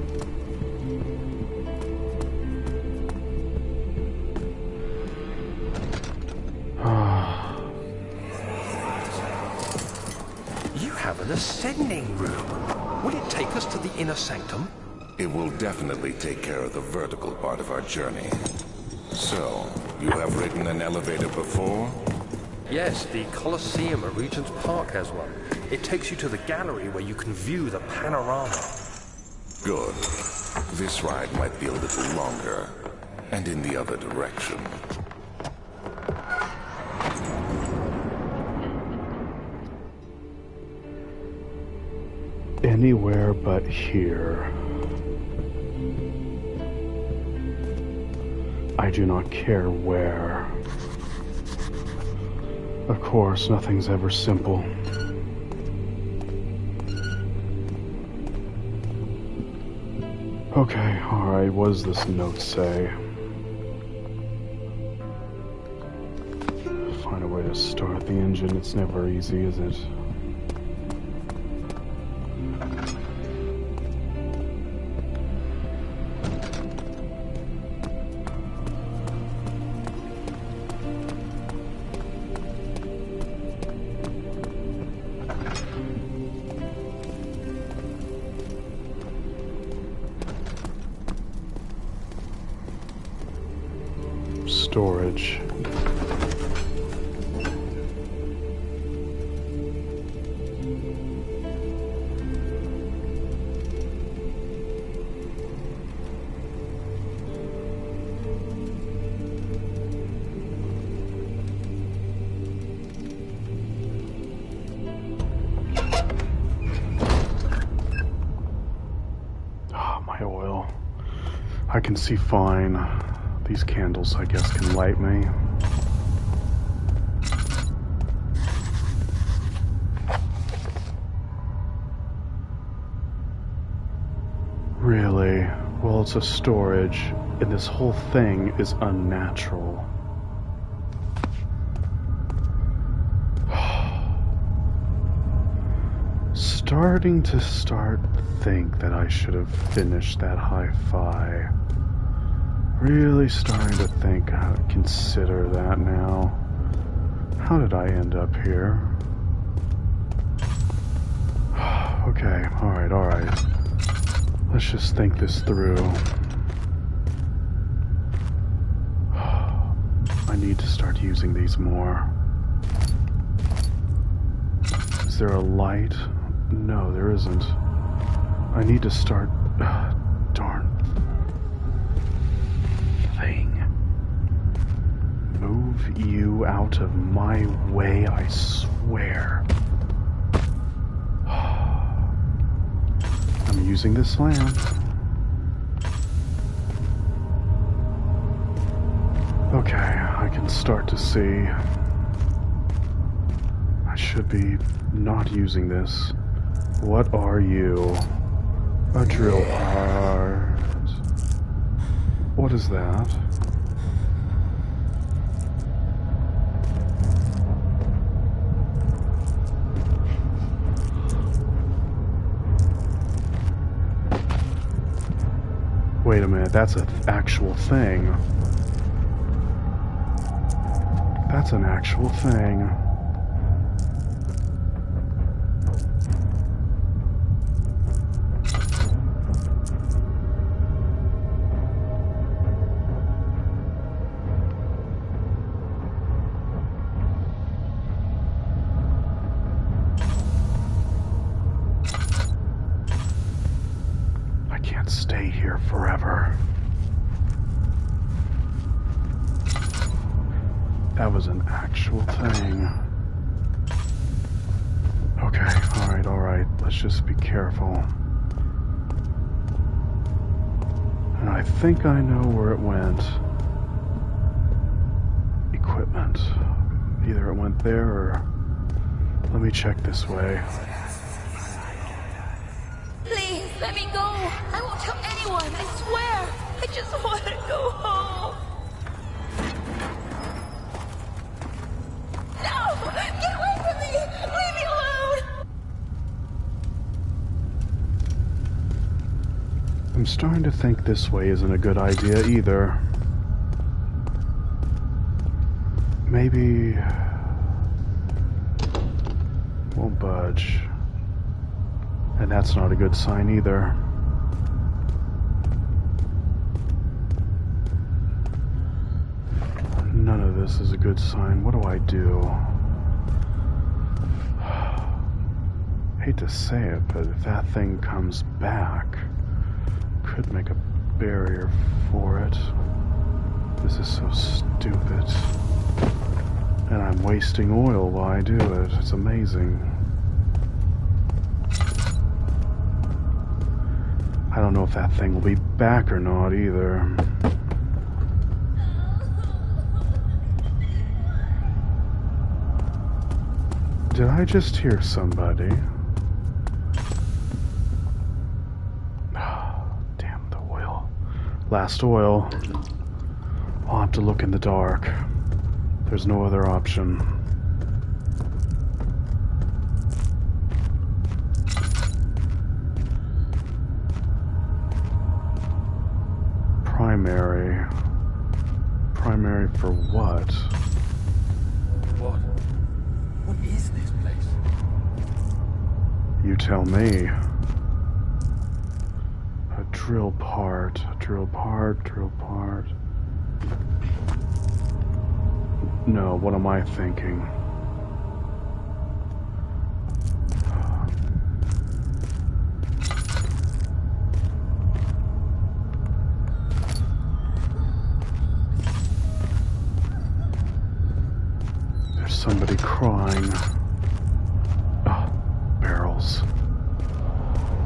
You have an ascending room. Will it take us to the inner sanctum? It will definitely take care of the vertical part of our journey. So, you have ridden an elevator before? Yes, the Colosseum at Regent's Park has one. It takes you to the gallery where you can view the panorama. Good. This ride might be a little longer, and in the other direction. Anywhere but here. I do not care where. Of course, nothing's ever simple. Okay, alright, what does this note say? Find a way to start the engine. It's never easy, is it? Storage. Ah, my oil. I can see fine. These candles, I guess, can light me. Really? Well, it's a storage, and this whole thing is unnatural. Starting to think that I should have finished that hi-fi. Really starting to think, consider that now. How did I end up here? Okay, alright. Let's just think this through. I need to start using these more. Is there a light? No, there isn't. I need to start... darn thing. move you out of my way, I swear. I'm using this lamp. Okay, I can start to see. I should be not using this. What are you? A drill part. What is that? Wait a minute, that's an actual thing. That's an actual thing. I can't stay here forever. That was an actual thing. Okay, alright. Let's just be careful. And I think I know where it went. Equipment. Either it went there or... Let me check this way. Please, let me go. I won't tell anyone, I swear. I just want to go home. No! Get away from me! Leave me alone! I'm starting to think this way isn't a good idea either. Maybe... won't budge. And that's not a good sign either. None of this is a good sign. What do I do? Hate to say it, but if that thing comes back, could make a barrier for it. This is so stupid. And I'm wasting oil while I do it. It's amazing. I don't know if that thing will be back or not either. Did I just hear somebody? Oh, damn the oil. Last oil. I'll have to look in the dark. There's no other option. Primary. Primary for what? What? What is this place? You tell me. A drill part, a drill part, drill part. No, what am I thinking? There's somebody crying. Oh, barrels.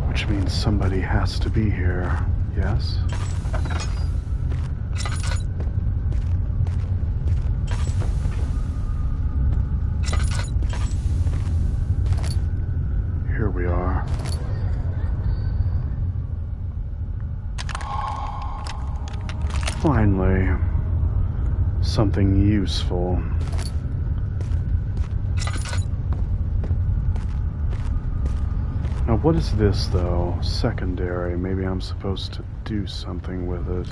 Which means somebody has to be here, yes? Here we are. Finally, something useful. Now what is this though? Secondary. Maybe I'm supposed to do something with it.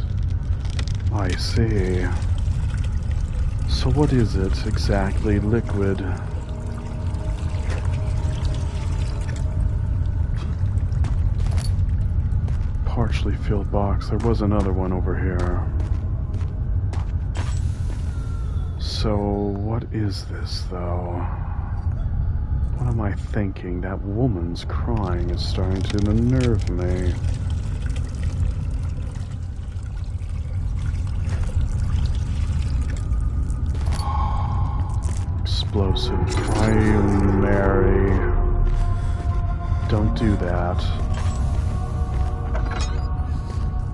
I see. So what is it exactly? Liquid. Partially filled box. There was another one over here. So what is this though? What am I thinking? That woman's crying is starting to unnerve me. explosive primary. Don't do that.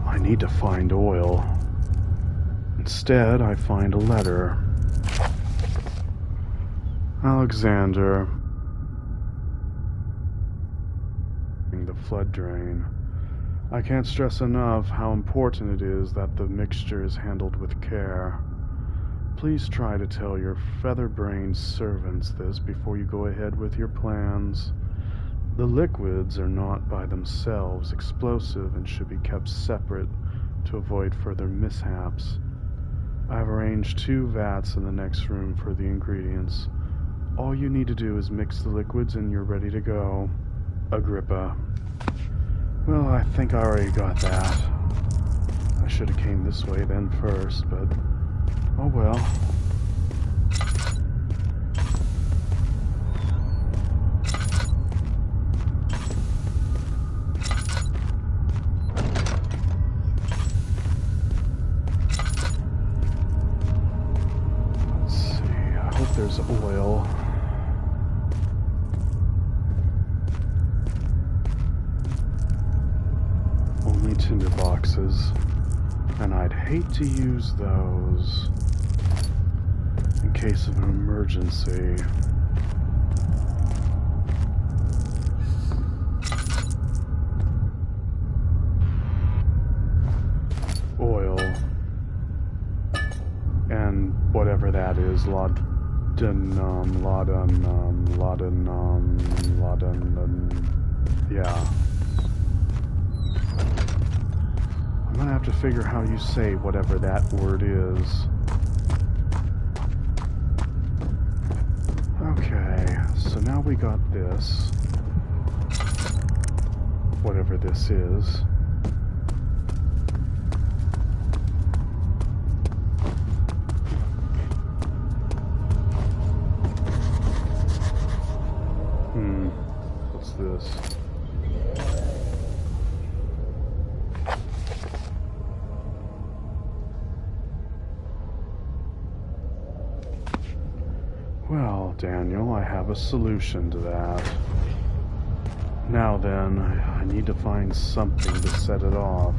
I need to find oil. Instead, I find a letter. Alexander. The flood drain. I can't stress enough how important it is that the mixture is handled with care. Please try to tell your feather-brained servants this before you go ahead with your plans. The liquids are not by themselves explosive and should be kept separate to avoid further mishaps. I have arranged 2 vats in the next room for the ingredients. All you need to do is mix the liquids and you're ready to go. Agrippa. Well, I think I already got that. I should have came this way then first, but oh well. Let's see, I hope there's oil. Only tinder boxes, and I'd hate to use those in case of an emergency. Oil and whatever that is, laudanum, yeah. I'm gonna have to figure how you say whatever that word is. Okay, so now we got this. Whatever this is. What's this? Well, Daniel, I have a solution to that. Now then, I need to find something to set it off.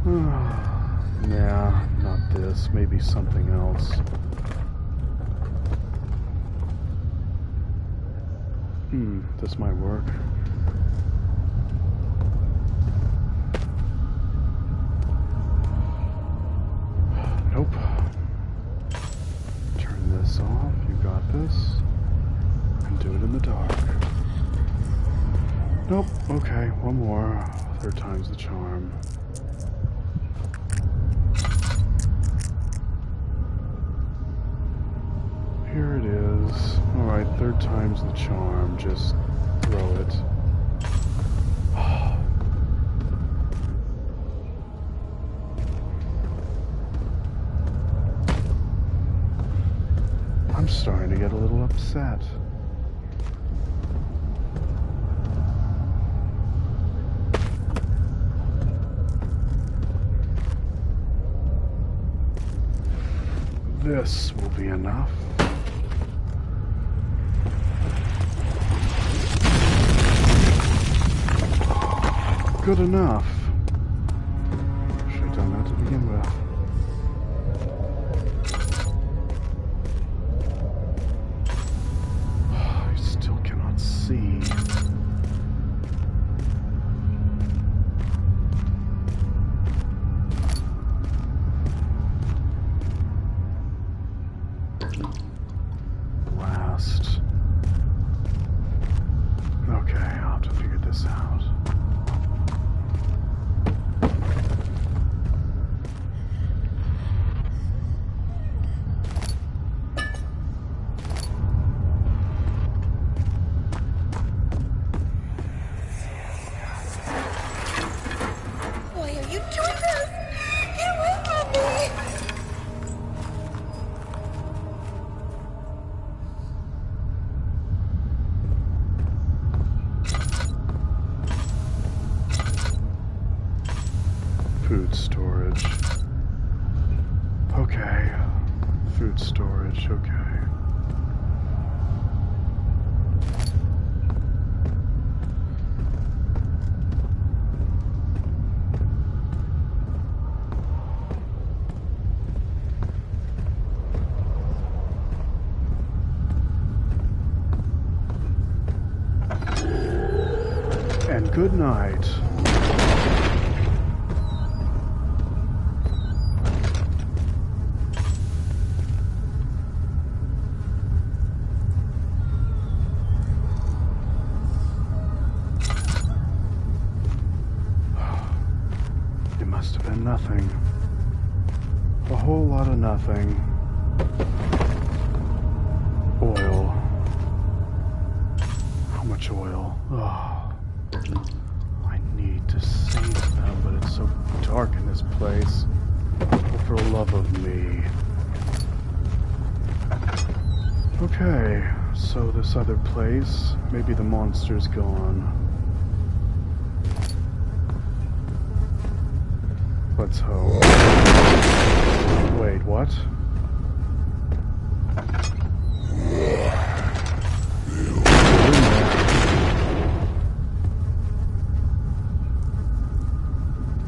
Nah, not this. Maybe something else. This might work. Nope. Turn this off. You got this. And do it in the dark. Nope. Okay, one more. 3rd time's the charm. Here it is. Alright, 3rd time's the charm. Just throw it. I'm starting to get a little upset. This will be enough. Good enough. Should have done that to begin with. I still cannot see. Blast. Okay, I'll have to figure this out. Food storage. Okay. Food storage, okay. And good night. It must have been nothing. A whole lot of nothing. Oil. How much oil? Oh. I need to save them, but it's so dark in this place. Oh, for the love of me. Okay, so this other place, maybe the monster's gone. Let's hope. Wait, what?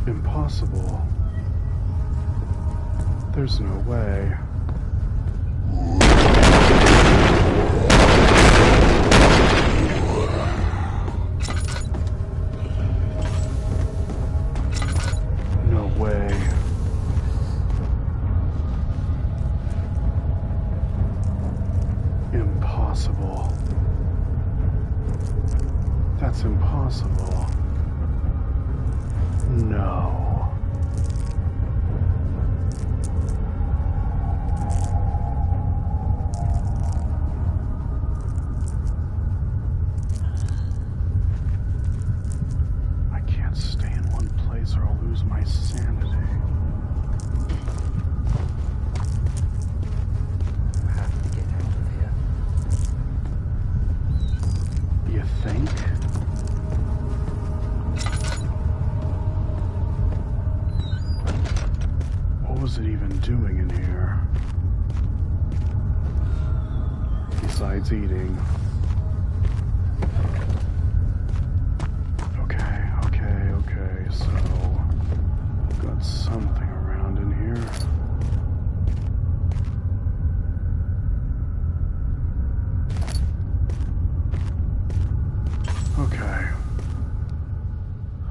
Impossible. There's no way. No way. Impossible. That's impossible. No. I can't stay in one place or I'll lose my sanity. How do we get out of here? You think? What was it even doing in here? Besides eating. Okay, so got something around in here. Okay.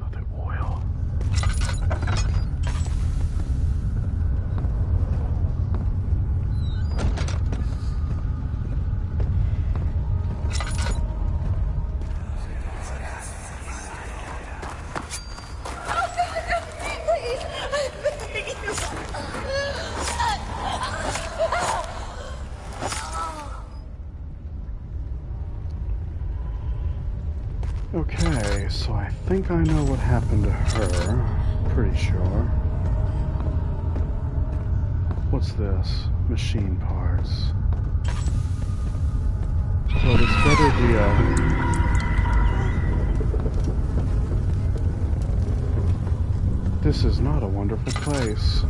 Oh, the oil. Okay, so I think I know what happened to her. Pretty sure. What's this? Machine parts. Well, this better be This is not a wonderful place.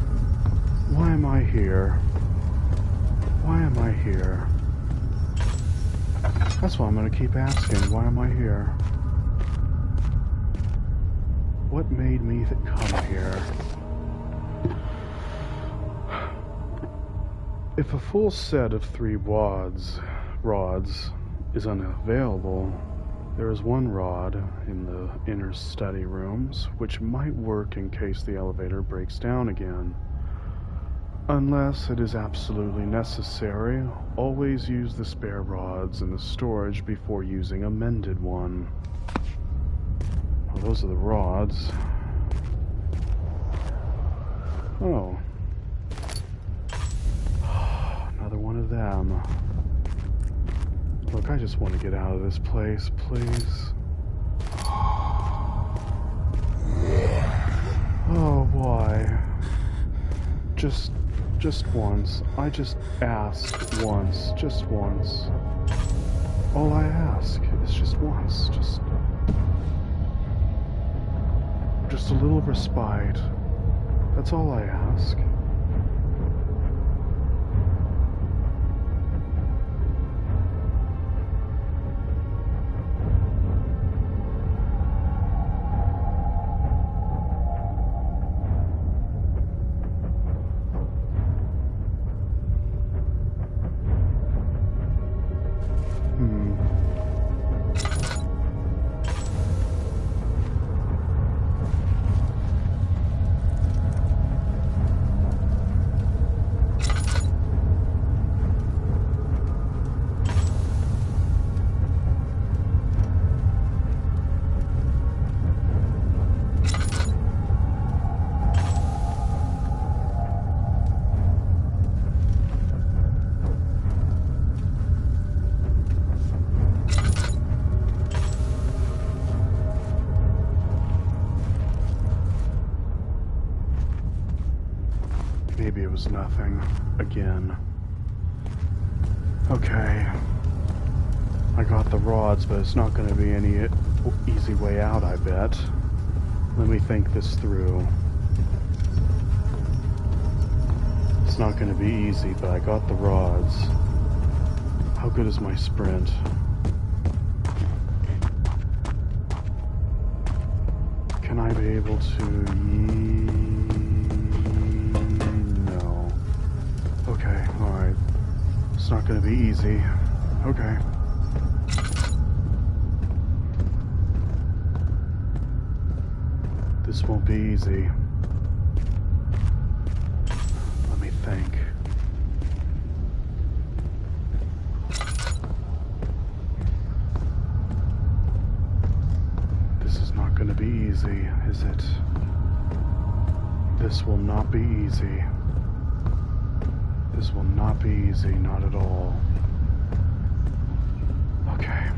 Why am I here? Why am I here? That's why I'm gonna keep asking. Why am I here? What made me come here? If a full set of 3 rods is unavailable, there is one rod in the inner study rooms which might work in case the elevator breaks down again. Unless it is absolutely necessary, always use the spare rods in the storage before using a mended one. Well, those are the rods. Oh. Another one of them. Look, I just want to get out of this place, please. Oh, why? Just once. I just ask once. Just once. All I ask is just once. Just a little respite. That's all I ask. Maybe it was nothing. Again. Okay. I got the rods, but it's not going to be any easy way out, I bet. Let me think this through. It's not going to be easy, but I got the rods. How good is my sprint? Can I be able to... No. Okay, alright. It's not going to be easy. Okay. This won't be easy. Let me think. This is not going to be easy, is it? This will not be easy. This will not be easy, not at all. Okay.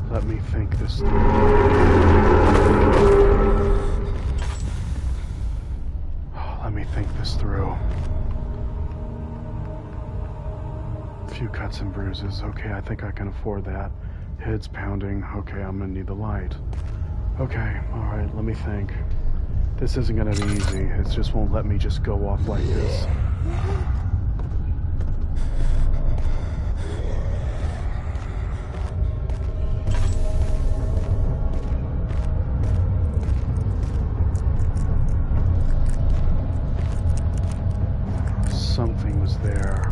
Let me think this through. Let me think this through. A few cuts and bruises. Okay, I think I can afford that. Head's pounding. Okay, I'm gonna need the light. Okay, alright, let me think. This isn't gonna be easy. It just won't let me just go off like this. Something was there.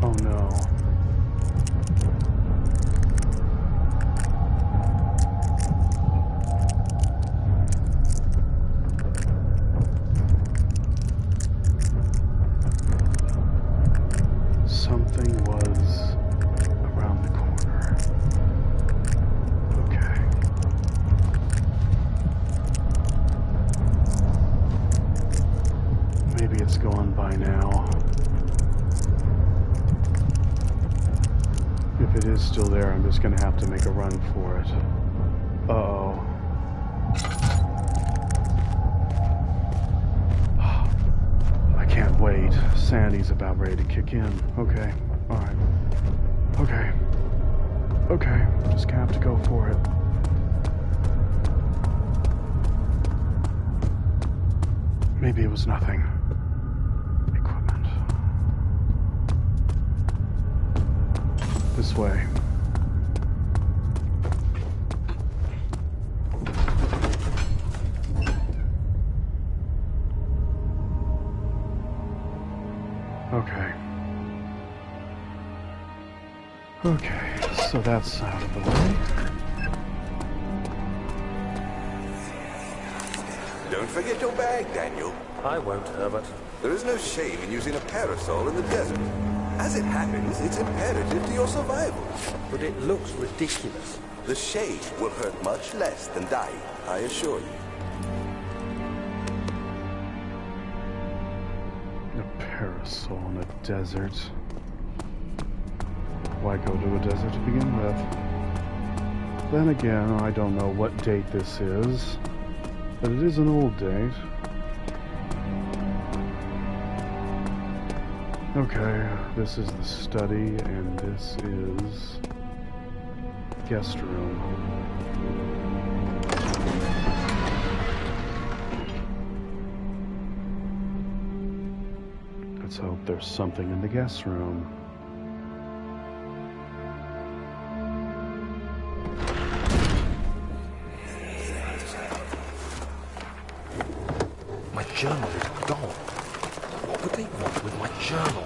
Oh no. Something was around the corner. Okay. Maybe it's gone by now. If it is still there, I'm just gonna have to make a run for it. Uh-oh. I can't wait. Sandy's about ready to kick in. Okay. Alright. Okay. Okay. Just gonna have to go for it. Maybe it was nothing. Equipment. This way. Okay. Okay, so that's out of the way. Don't forget your bag, Daniel. I won't, Herbert. There is no shame in using a parasol in the desert. As it happens, it's imperative to your survival. But it looks ridiculous. The shade will hurt much less than dying, I assure you. A parasol in a desert. Why go to a desert to begin with? Then again, I don't know what date this is, but it is an old date. Okay, this is the study, and this is guest room. Let's hope there's something in the guest room. My journal is gone. What would they want with my journal?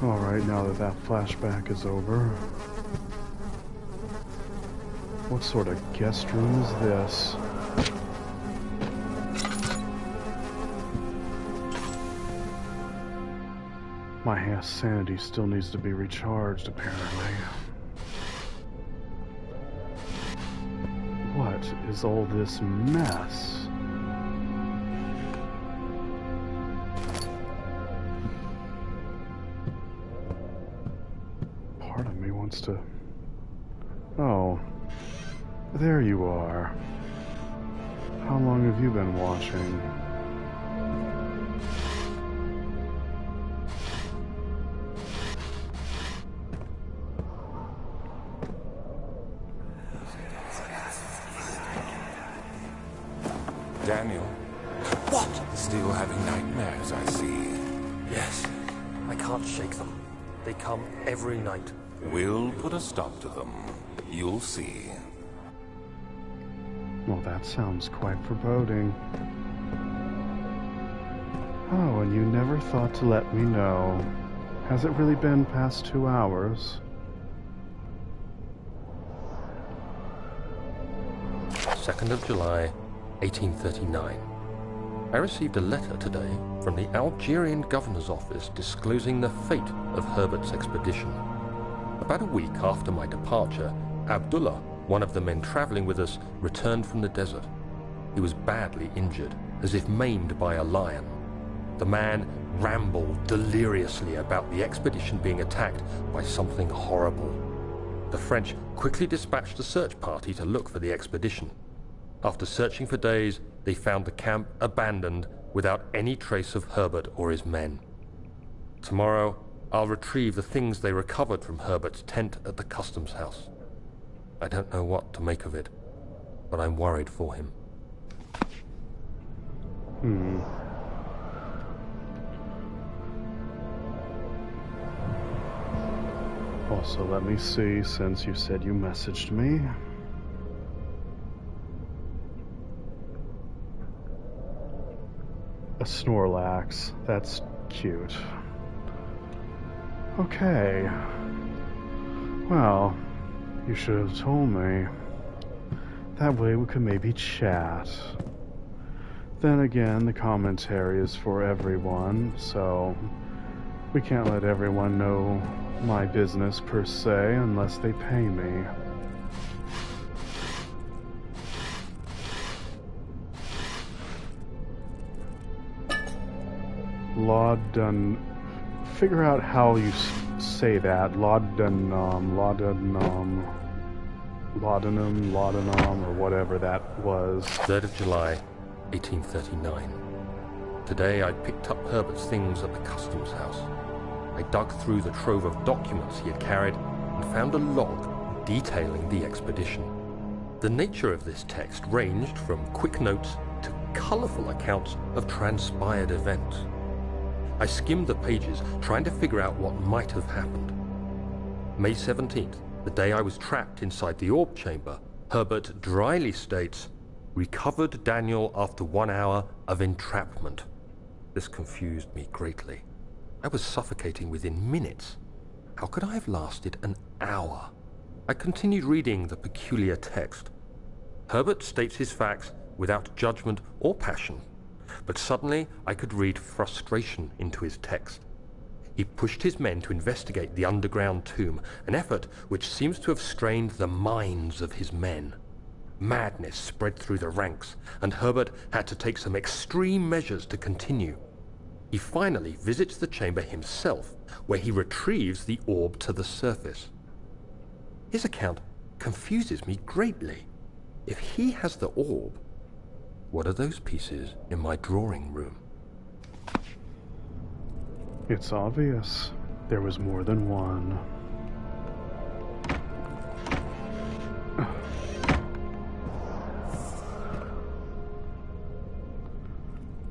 Alright, now that that flashback is over. What sort of guest room is this? My sanity still needs to be recharged, apparently. What is all this mess? There you are. How long have you been watching? Daniel? What? Still having nightmares, I see. Yes. I can't shake them. They come every night. We'll put a stop to them. You'll see. Well, that sounds quite foreboding. Oh, and you never thought to let me know. Has it really been past 2 hours? 2nd of July, 1839. I received a letter today from the Algerian governor's office disclosing the fate of Herbert's expedition. About a week after my departure, Abdullah, one of the men traveling with us, returned from the desert. He was badly injured, as if maimed by a lion. The man rambled deliriously about the expedition being attacked by something horrible. The French quickly dispatched a search party to look for the expedition. After searching for days, they found the camp abandoned without any trace of Herbert or his men. Tomorrow, I'll retrieve the things they recovered from Herbert's tent at the customs house. I don't know what to make of it, but I'm worried for him. Also, let me see, since you said you messaged me. A Snorlax. That's cute. Okay. Well, you should have told me. That way we could maybe chat. Then again, the commentary is for everyone, so we can't let everyone know my business per se unless they pay me. Laudanum. Figure out how you say that. Laudanum, or whatever that was. 3rd of July, 1839. Today I picked up Herbert's things at the customs house. I dug through the trove of documents he had carried and found a log detailing the expedition. The nature of this text ranged from quick notes to colourful accounts of transpired events. I skimmed the pages, trying to figure out what might have happened. May 17th, the day I was trapped inside the orb chamber, Herbert dryly states, "Recovered Daniel after 1 hour of entrapment." This confused me greatly. I was suffocating within minutes. How could I have lasted an hour? I continued reading the peculiar text. Herbert states his facts without judgment or passion. But suddenly I could read frustration into his text. He pushed his men to investigate the underground tomb, an effort which seems to have strained the minds of his men. Madness spread through the ranks, and Herbert had to take some extreme measures to continue. He finally visits the chamber himself, where he retrieves the orb to the surface. His account confuses me greatly. If he has the orb, what are those pieces in my drawing room? It's obvious. There was more than one.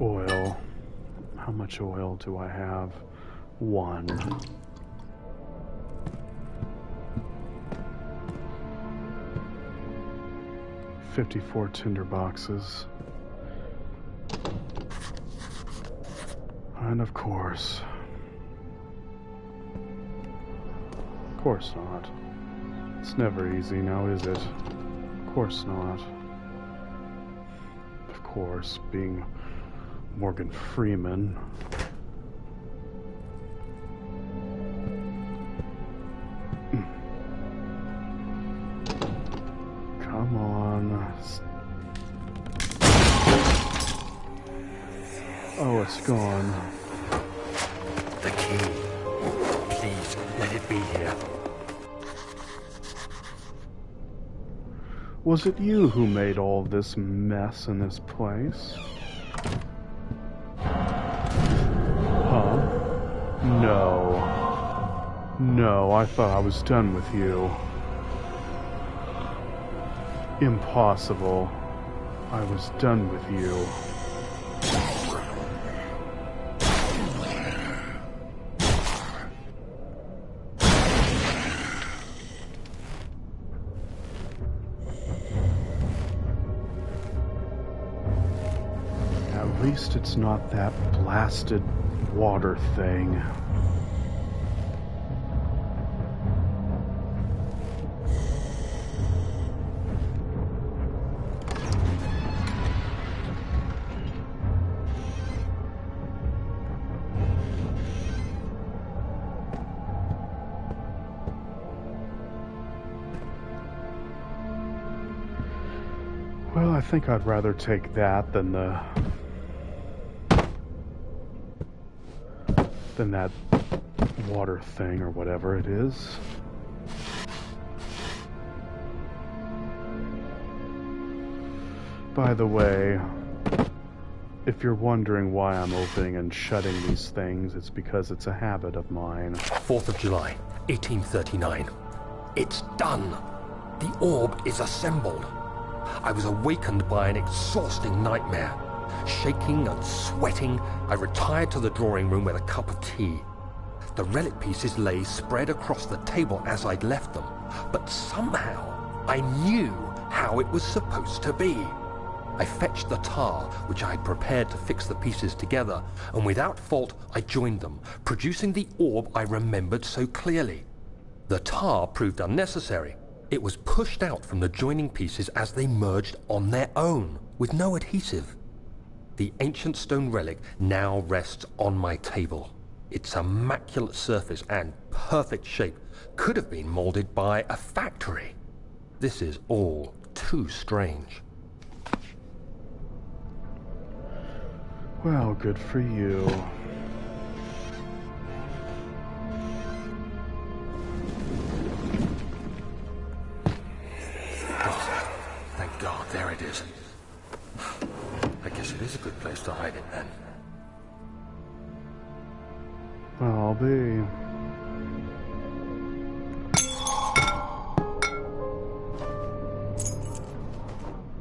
Oil. How much oil do I have? 1. $54 tinder boxes. And of course not. It's never easy now, is it? Of course not. Of course, being Morgan Freeman. Come on. Oh, it's gone. The key. Please, let it be here. Was it you who made all this mess in this place? Huh? No. No, I thought I was done with you. Impossible. I was done with you. At least it's not that blasted water thing. Well, I think I'd rather take that than that water thing or whatever it is. By the way, if you're wondering why I'm opening and shutting these things, it's because it's a habit of mine. 4th of July, 1839. It's done. The orb is assembled. I was awakened by an exhausting nightmare. Shaking and sweating, I retired to the drawing room with a cup of tea. The relic pieces lay spread across the table as I'd left them, but somehow I knew how it was supposed to be. I fetched the tar, which I had prepared to fix the pieces together, and without fault I joined them, producing the orb I remembered so clearly. The tar proved unnecessary. It was pushed out from the joining pieces as they merged on their own, with no adhesive. The ancient stone relic now rests on my table. Its immaculate surface and perfect shape could have been molded by a factory. This is all too strange. Well, good for you. Oh, thank God, there it is. I guess it is a good place to hide it then. I'll be.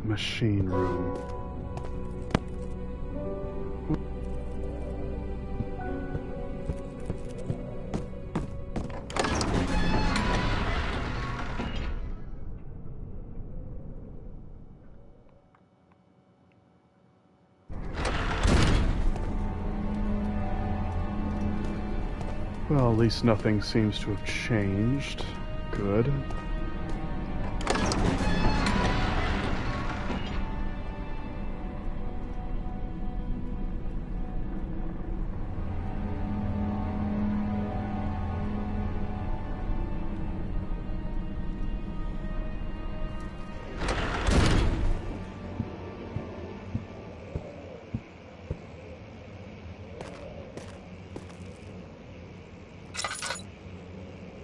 Machine room. Well, at least nothing seems to have changed. Good.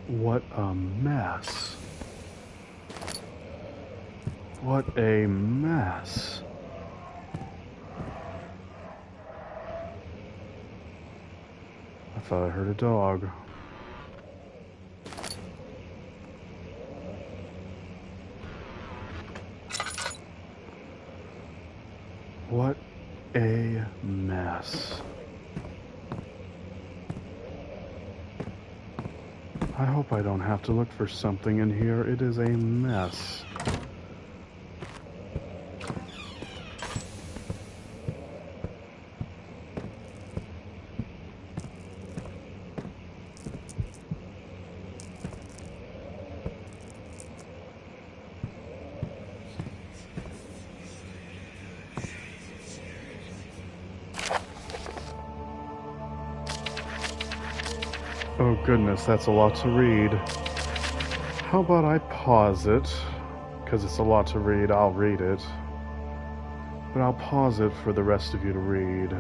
What a mess. What a mess. I thought I heard a dog. What a mess. I hope I don't have to look for something in here. It is a mess. Oh goodness, that's a lot to read. How about I pause it? Because it's a lot to read, I'll read it. But I'll pause it for the rest of you to read.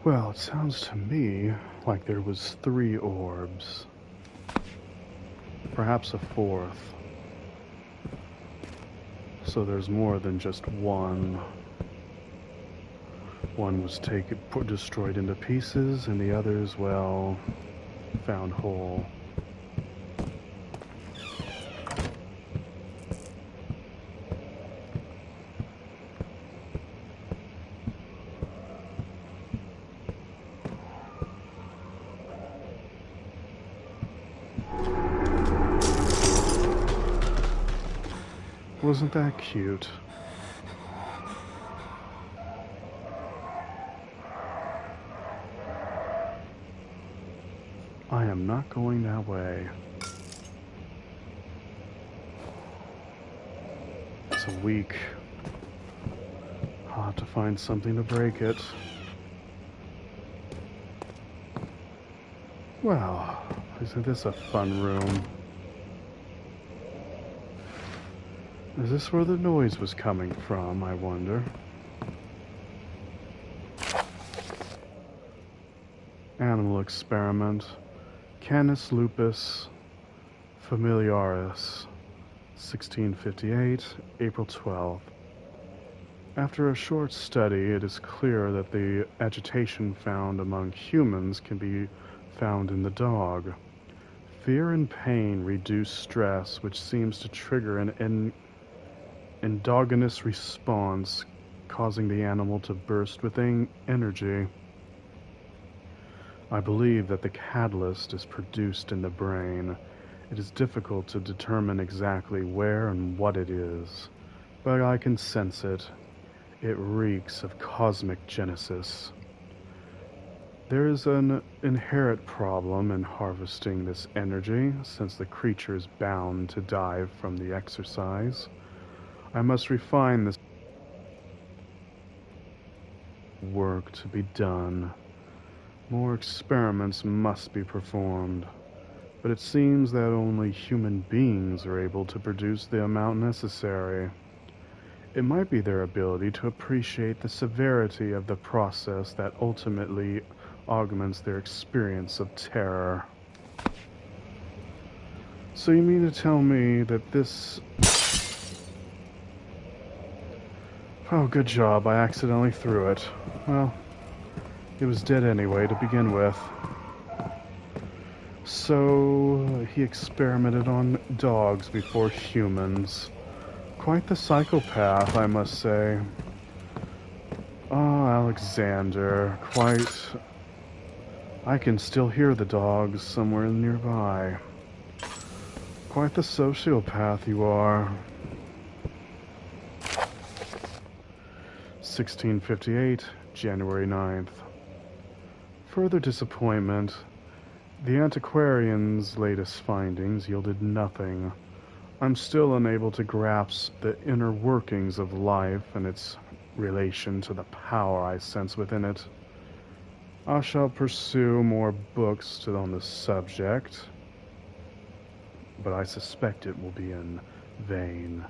Well, it sounds to me like there was 3 orbs. Perhaps a 4th. So there's more than just one. One was destroyed into pieces, and the others, well, found whole. Wasn't that cute? I am not going that way. It's a week. I'll have to find something to break it. Well, isn't this a fun room? Is this where the noise was coming from, I wonder? Animal experiment. Canis lupus familiaris, 1658, April 12th. After a short study, it is clear that the agitation found among humans can be found in the dog. Fear and pain reduce stress, which seems to trigger an endogenous response, causing the animal to burst with energy. I believe that the catalyst is produced in the brain. It is difficult to determine exactly where and what it is, but I can sense it. It reeks of cosmic genesis. There is an inherent problem in harvesting this energy, since the creature is bound to die from the exercise. I must refine this work to be done. More experiments must be performed, but it seems that only human beings are able to produce the amount necessary. It might be their ability to appreciate the severity of the process that ultimately augments their experience of terror. So you mean to tell me that this... Oh, good job, I accidentally threw it. Well, it was dead anyway to begin with. So, he experimented on dogs before humans. Quite the psychopath, I must say. Oh, Alexander, quite... I can still hear the dogs somewhere nearby. Quite the sociopath you are. 1658, January 9th. Further disappointment. The antiquarian's latest findings yielded nothing. I'm still unable to grasp the inner workings of life and its relation to the power I sense within it. I shall pursue more books on the subject, but I suspect it will be in vain.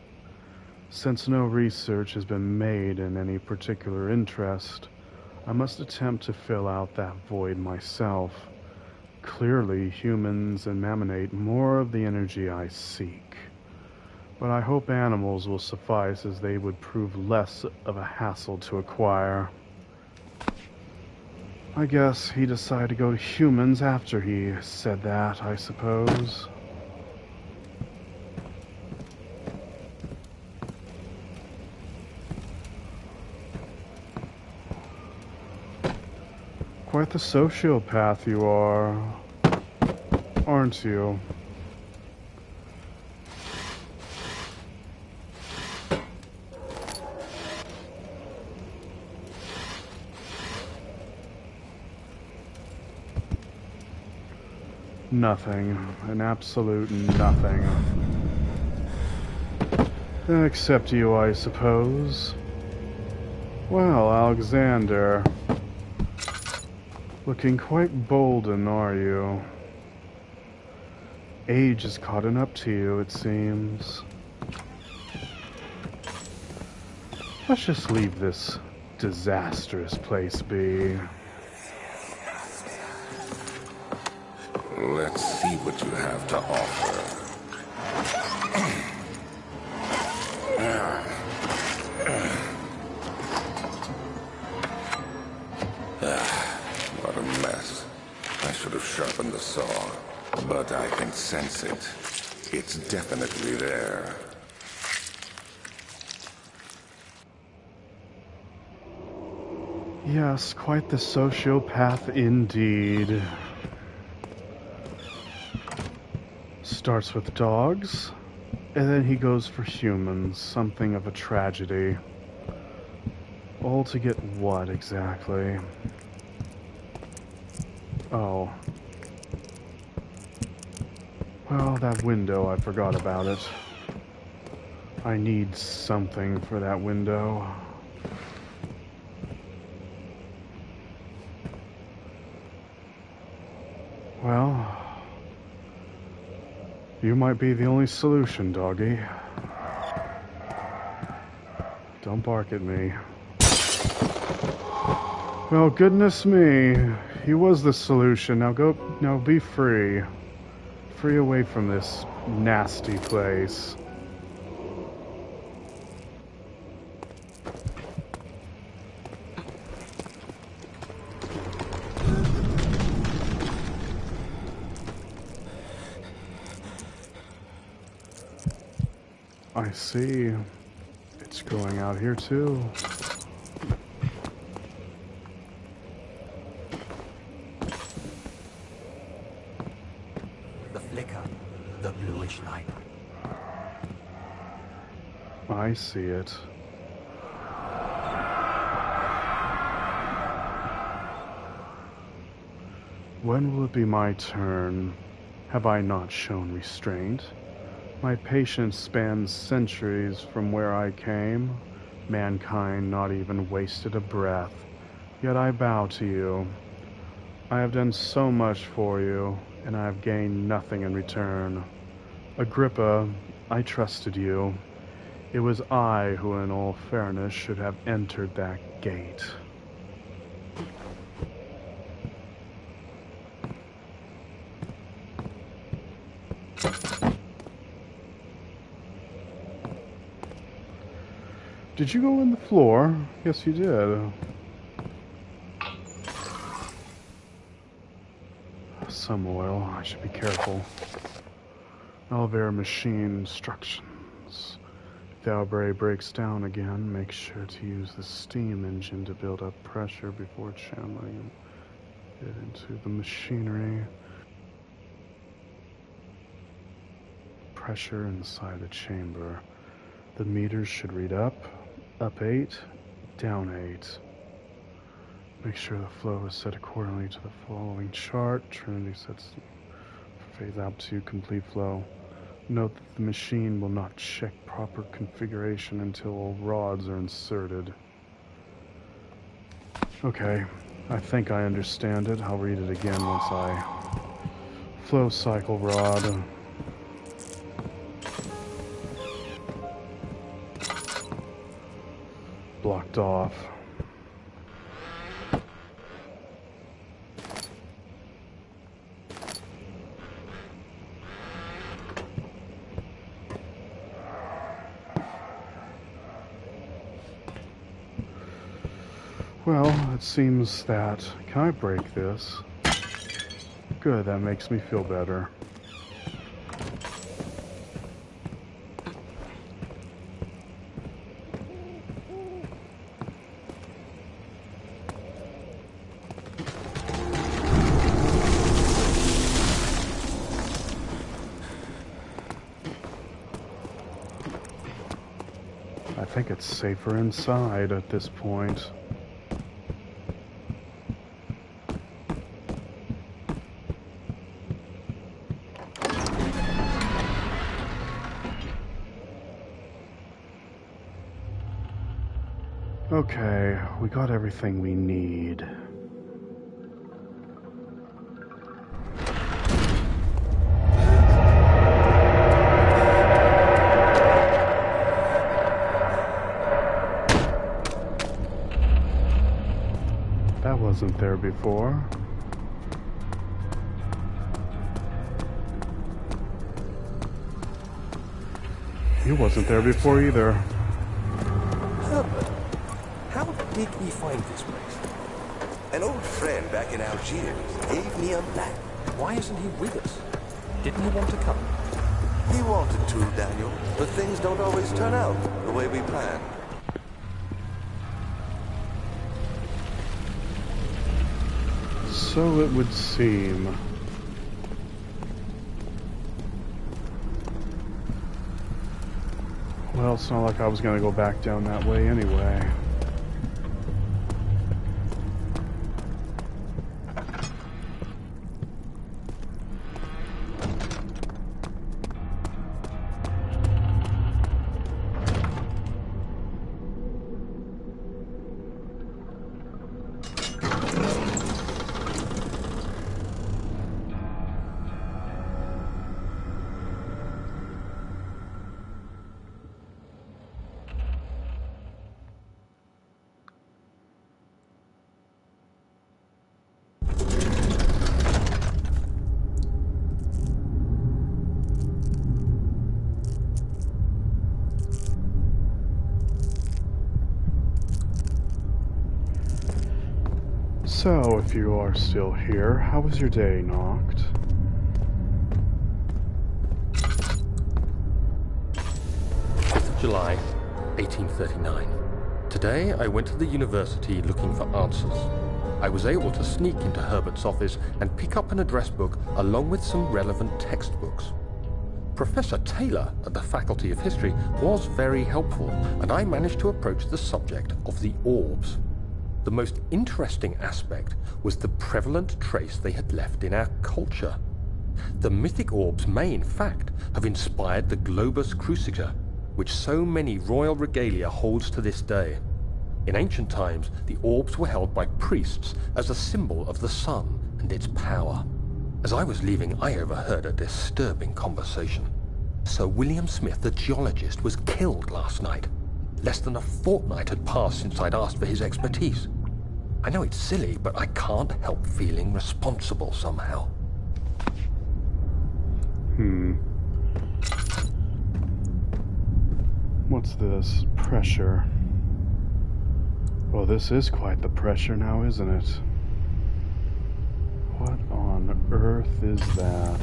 Since no research has been made in any particular interest, I must attempt to fill out that void myself. Clearly, humans emanate more of the energy I seek, but I hope animals will suffice, as they would prove less of a hassle to acquire. I guess he decided to go to humans after he said that, I suppose. Quite the sociopath you are, aren't you? Nothing. An absolute nothing. Except you, I suppose. Well, Alexander. Looking quite bolden, are you? Age has caught up to you, it seems. Let's just leave this disastrous place be. Let's see what you have to offer. What a mess. I should have sharpened the saw, but I can sense it. It's definitely there. Yes, quite the sociopath indeed. Starts with dogs, and then he goes for humans. Something of a tragedy. All to get what exactly? Oh. Well, that window, I forgot about it. I need something for that window. Well, you might be the only solution, doggy. Don't bark at me. Well, goodness me. He was the solution. Now be free. Free away from this nasty place. I see. It's going out here too. The flicker, the bluish light. I see it. When will it be my turn? Have I not shown restraint? My patience spans centuries from where I came. Mankind not even wasted a breath. Yet I bow to you. I have done so much for you, and I have gained nothing in return. Agrippa, I trusted you. It was I who, in all fairness, should have entered that gate. Did you go in the floor? Yes, you did. Some oil. I should be careful. Elevator machine instructions. If the elevator breaks down again, make sure to use the steam engine to build up pressure before channeling it into the machinery. Pressure inside the chamber. The meters should read up 8, down 8. Make sure the flow is set accordingly to the following chart. Trinity sets phase out to complete flow. Note that the machine will not check proper configuration until all rods are inserted. Okay, I think I understand it. I'll read it again once I... Flow cycle rod. Blocked off. Well, it seems that... Can I break this? Good, that makes me feel better. I think it's safer inside at this point. Okay, we got everything we need. That wasn't there before. He wasn't there before either. Herbert, how did we find this place? An old friend back in Algiers gave me a map. Why isn't he with us? Didn't he want to come? He wanted to, Daniel, but things don't always turn out the way we planned. So it would seem. Well, it's not like I was going to go back down that way anyway. So, if you are still here, how was your day, Noct? July, 1839. Today, I went to the university looking for answers. I was able to sneak into Herbert's office and pick up an address book along with some relevant textbooks. Professor Taylor at the Faculty of History was very helpful, and I managed to approach the subject of the orbs. The most interesting aspect was the prevalent trace they had left in our culture. The mythic orbs may, in fact, have inspired the globus cruciger, which so many royal regalia holds to this day. In ancient times, the orbs were held by priests as a symbol of the sun and its power. As I was leaving, I overheard a disturbing conversation. Sir William Smith, the geologist, was killed last night. Less than a fortnight had passed since I'd asked for his expertise. I know it's silly, but I can't help feeling responsible somehow. What's this? Pressure. Well, this is quite the pressure now, isn't it? What on earth is that?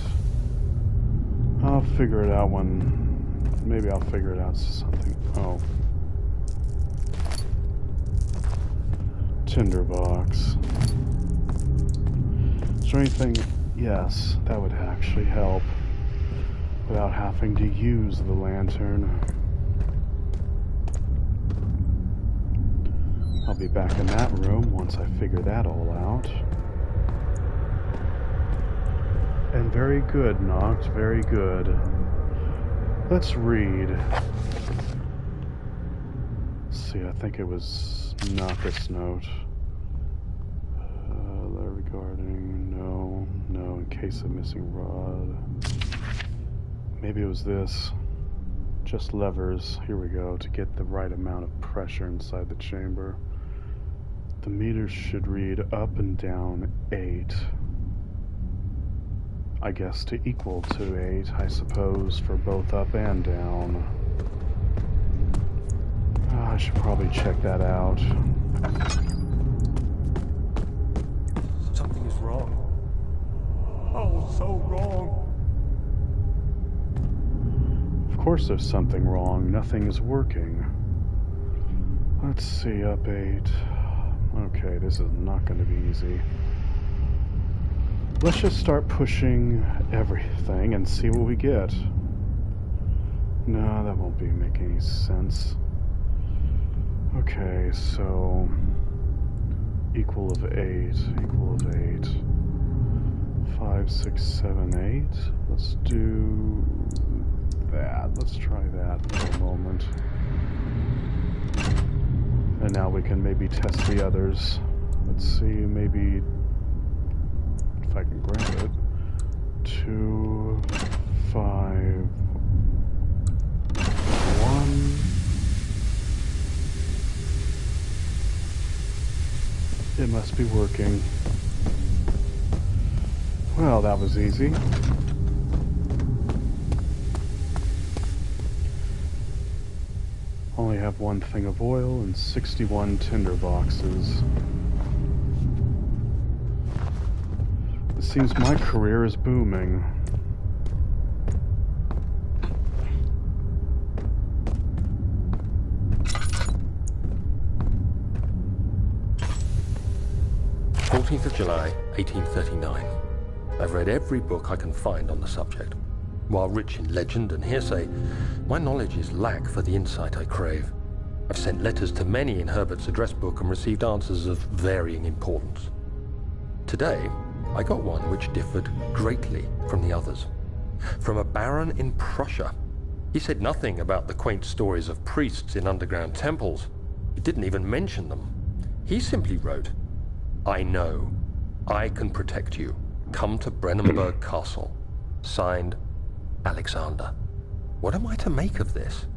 I'll figure it out when... Maybe I'll figure it out something. Oh. Tinderbox. Is there anything? Yes, that would actually help. Without having to use the lantern. I'll be back in that room once I figure that all out. And very good, Noct, very good. Let's read. Let's see, I think it was not this note. Regarding, no, in case of missing rod. Maybe it was this. Just levers, here we go, to get the right amount of pressure inside the chamber. The meters should read up and down 8. I guess to equal to 8, I suppose, for both up and down. I should probably check that out. Something is wrong. Oh, so wrong. Of course there's something wrong. Nothing is working. Let's see, up 8. Okay, this is not going to be easy. Let's just start pushing everything and see what we get. No, that won't be making any sense. Okay, so... equal of 8, equal of 8. 5, 6, 7, 8. Let's do that. Let's try that for a moment. And now we can maybe test the others. Let's see, maybe if I can grab it. 2, 5, 1. It must be working. Well, that was easy. Only have one thing of oil and 61 tinder boxes. It seems my career is booming. July 1839. I've read every book I can find on the subject. While rich in legend and hearsay, my knowledge is lack for the insight I crave. I've sent letters to many in Herbert's address book and received answers of varying importance. Today, I got one which differed greatly from the others. From a baron in Prussia. He said nothing about the quaint stories of priests in underground temples. He didn't even mention them. He simply wrote, "I know. I can protect you. Come to Brennenburg Castle. Signed, Alexander." What am I to make of this?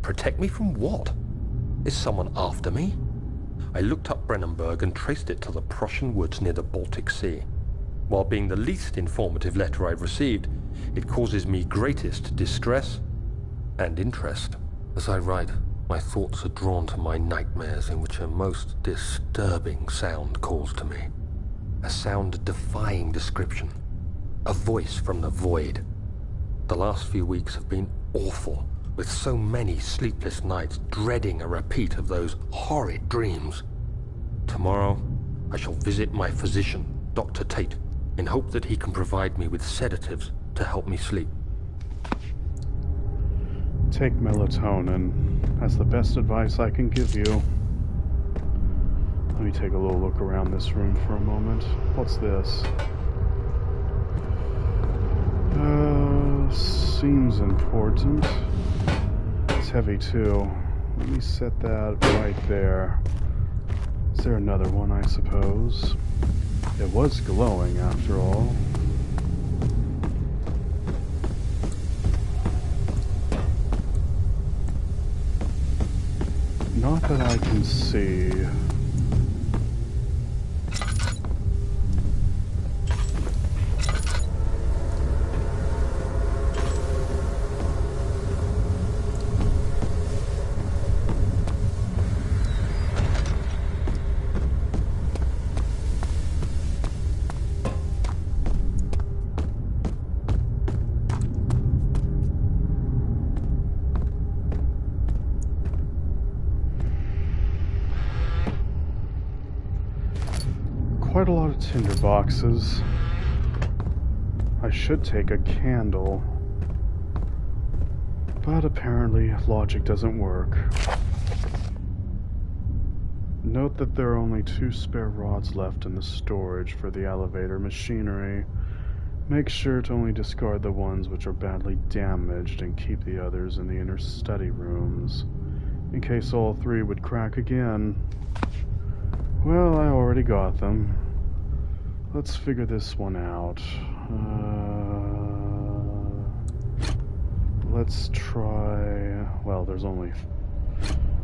Protect me from what? Is someone after me? I looked up Brennenburg and traced it to the Prussian woods near the Baltic Sea. While being the least informative letter I've received, it causes me greatest distress and interest. As I write, my thoughts are drawn to my nightmares in which a most disturbing sound calls to me. A sound defying description. A voice from the void. The last few weeks have been awful, with so many sleepless nights dreading a repeat of those horrid dreams. Tomorrow, I shall visit my physician, Dr. Tate, in hope that he can provide me with sedatives to help me sleep. Take melatonin. That's the best advice I can give you. Let me take a little look around this room for a moment. What's this? Seems important. It's heavy too. Let me set that right there. Is there another one, I suppose? It was glowing after all. Not that I can see. Quite a lot of tinder boxes. I should take a candle. But apparently logic doesn't work. Note that there are only 2 spare rods left in the storage for the elevator machinery. Make sure to only discard the ones which are badly damaged and keep the others in the inner study rooms, in case all 3 would crack again. Well, I already got them. Let's figure this one out. Let's try... Well, there's only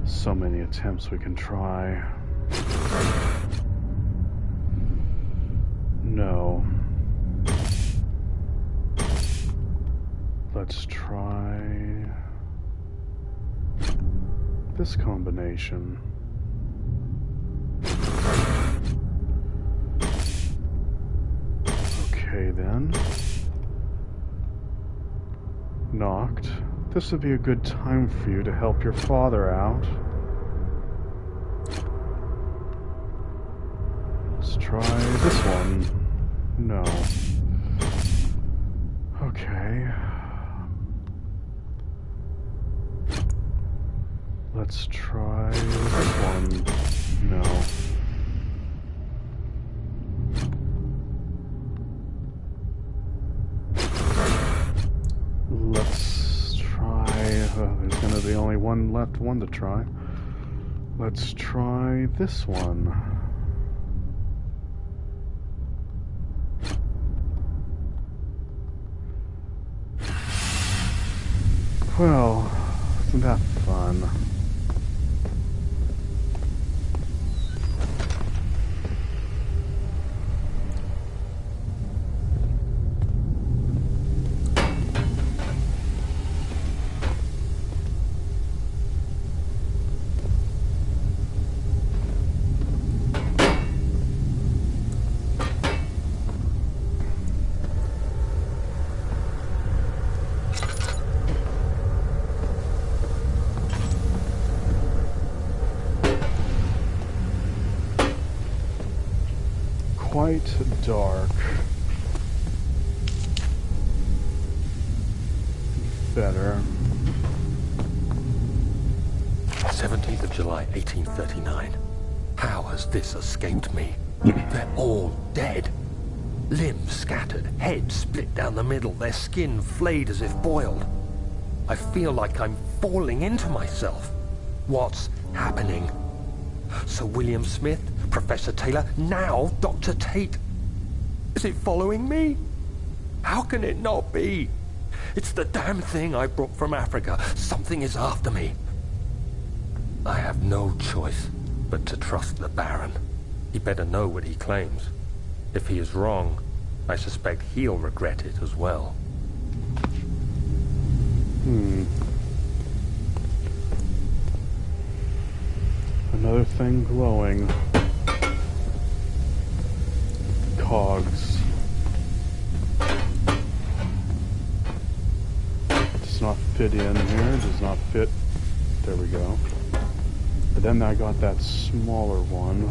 so many attempts we can try. No. Let's try this combination. Okay then. Knocked. This would be a good time for you to help your father out. Let's try this one. No. Okay. Let's try this one. No. Let's try... there's gonna be only one left one to try. Let's try this one. Well, isn't that fun? quite dark. Better. 17th of July, 1839. How has this escaped me? They're all dead. Limbs scattered, heads split down the middle, their skin flayed as if boiled. I feel like I'm falling into myself. What's happening? Sir William Smith, Professor Taylor, now Dr. Tate. Is it following me? How can it not be? It's the damn thing I brought from Africa. Something is after me. I have no choice but to trust the Baron. He better know what he claims. If he is wrong, I suspect he'll regret it as well. Another thing glowing. Cogs. Does not fit in here. Does not fit. There we go. But then I got that smaller one.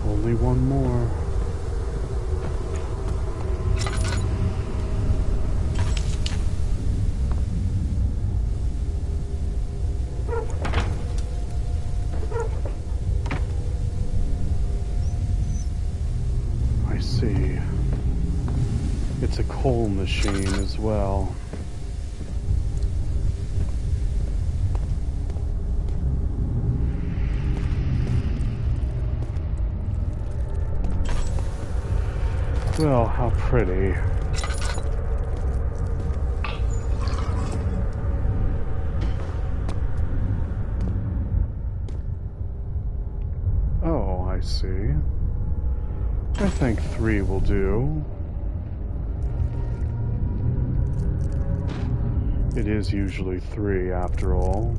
Only one more. I see. It's a coal machine as well. Well, how pretty. Oh, I see. I think 3 will do. It is usually 3 after all.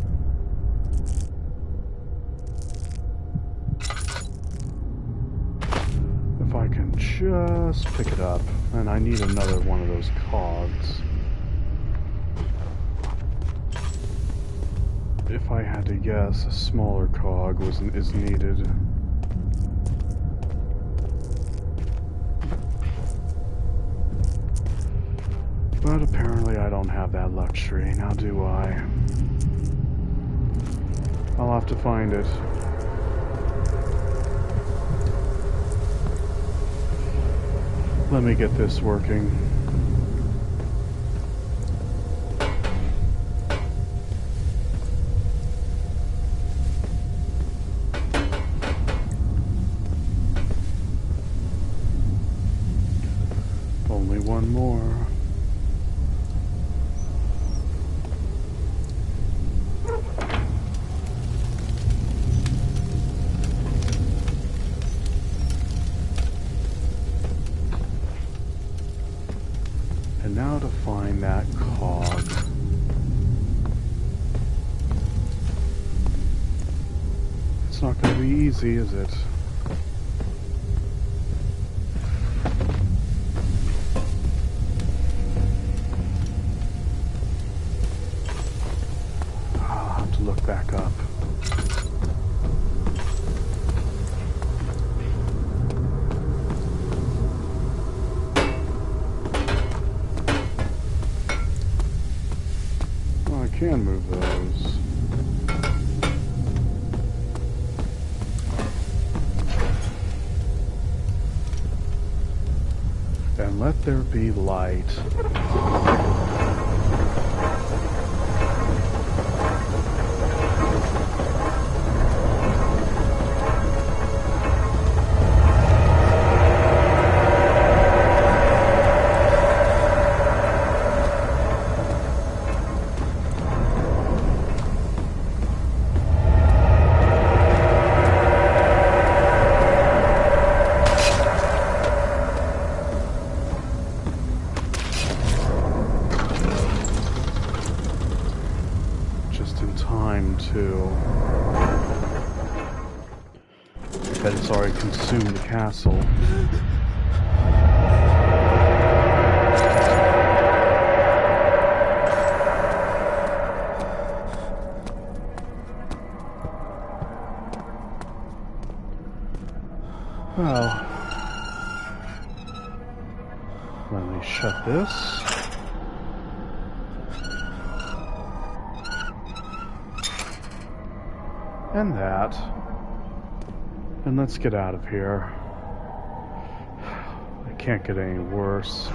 If I can just pick it up, and I need another one of those cogs. If I had to guess, a smaller cog is needed. But apparently I don't have that luxury, now do I? I'll have to find it. Let me get this working. Only one more. And now to find that cog. It's not going to be easy, is it? I'll have to look back up. Can move those. And let there be light. bet it's already consumed the castle. Well, let me shut this. And that. And let's get out of here. It can't get any worse.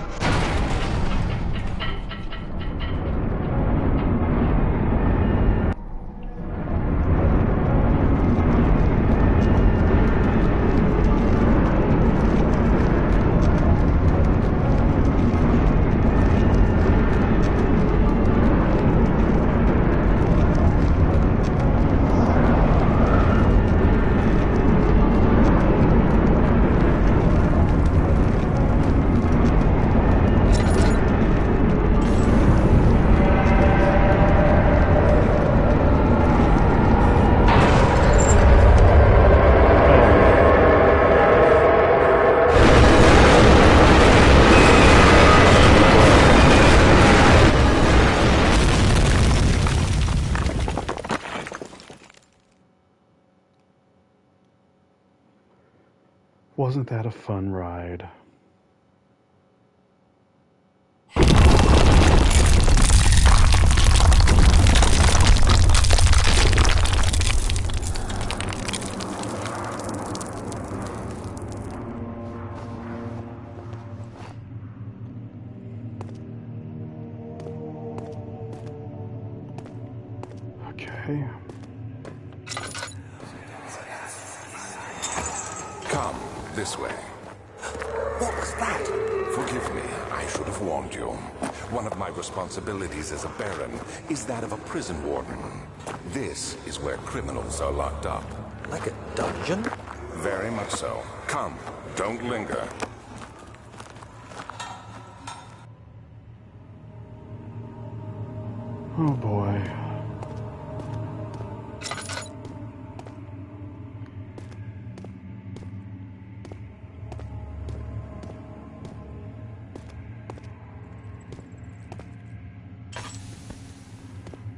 Wasn't that a fun ride? Okay. Come, this way. What was that? Forgive me, I should have warned you. One of my responsibilities as a Baron is that of a prison warden. This is where criminals are locked up. Like a dungeon? Very much so. Come, don't linger. Oh boy.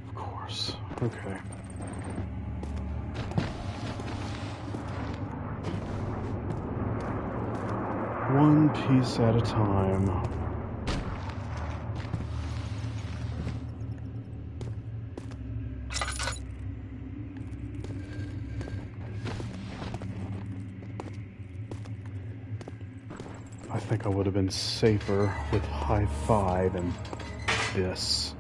Of course. Okay. One piece at a time. I think I would have been safer with high five than this.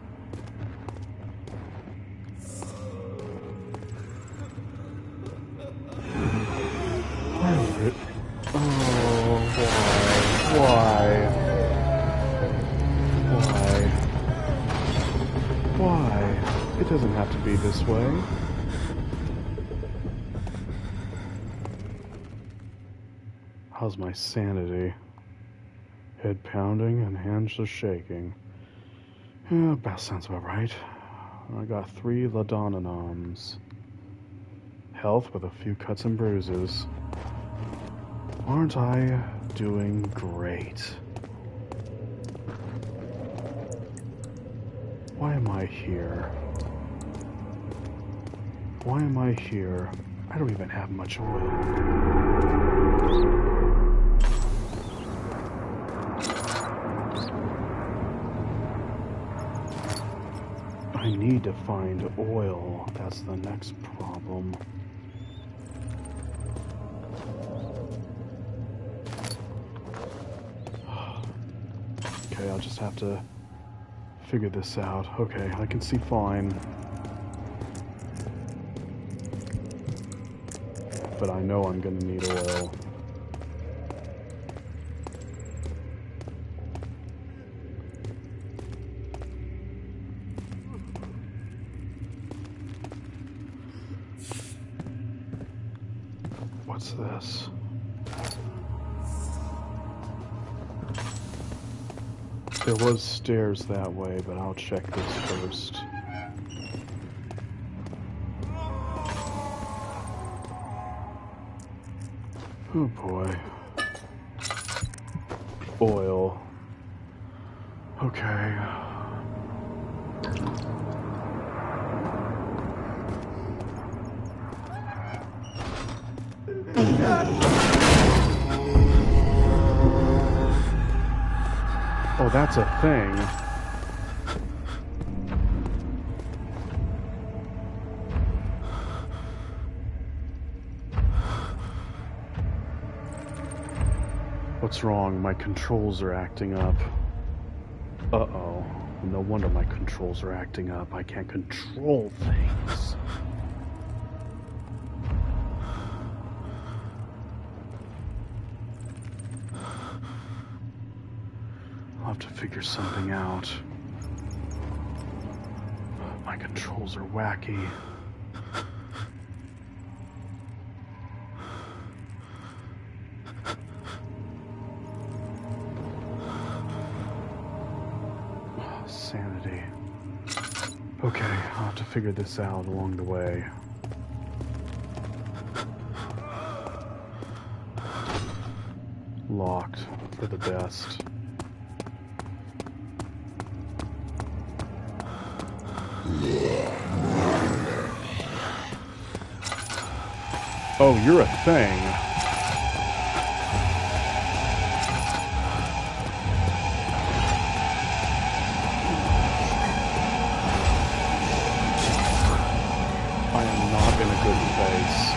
Why? It doesn't have to be this way. How's my sanity? Head pounding and hands are shaking. Yeah, that sounds about right. I got 3 Ladoninoms. Health with a few cuts and bruises. Aren't I doing great? Why am I here? Why am I here? I don't even have much oil. I need to find oil. That's the next problem. Okay, I'll just have to figure this out. Okay, I can see fine. But I know I'm gonna need oil. What's this? There was stairs that way, but I'll check this first. Oh boy. Oil. Okay. Oh, that's a thing. What's wrong? My controls are acting up. Uh-oh. No wonder my controls are acting up. I can't control things. I'll have to figure something out. My controls are wacky. Sanity. Okay, I'll have to figure this out along the way. Locked for the best. Oh, you're a thing. I am not in a good place.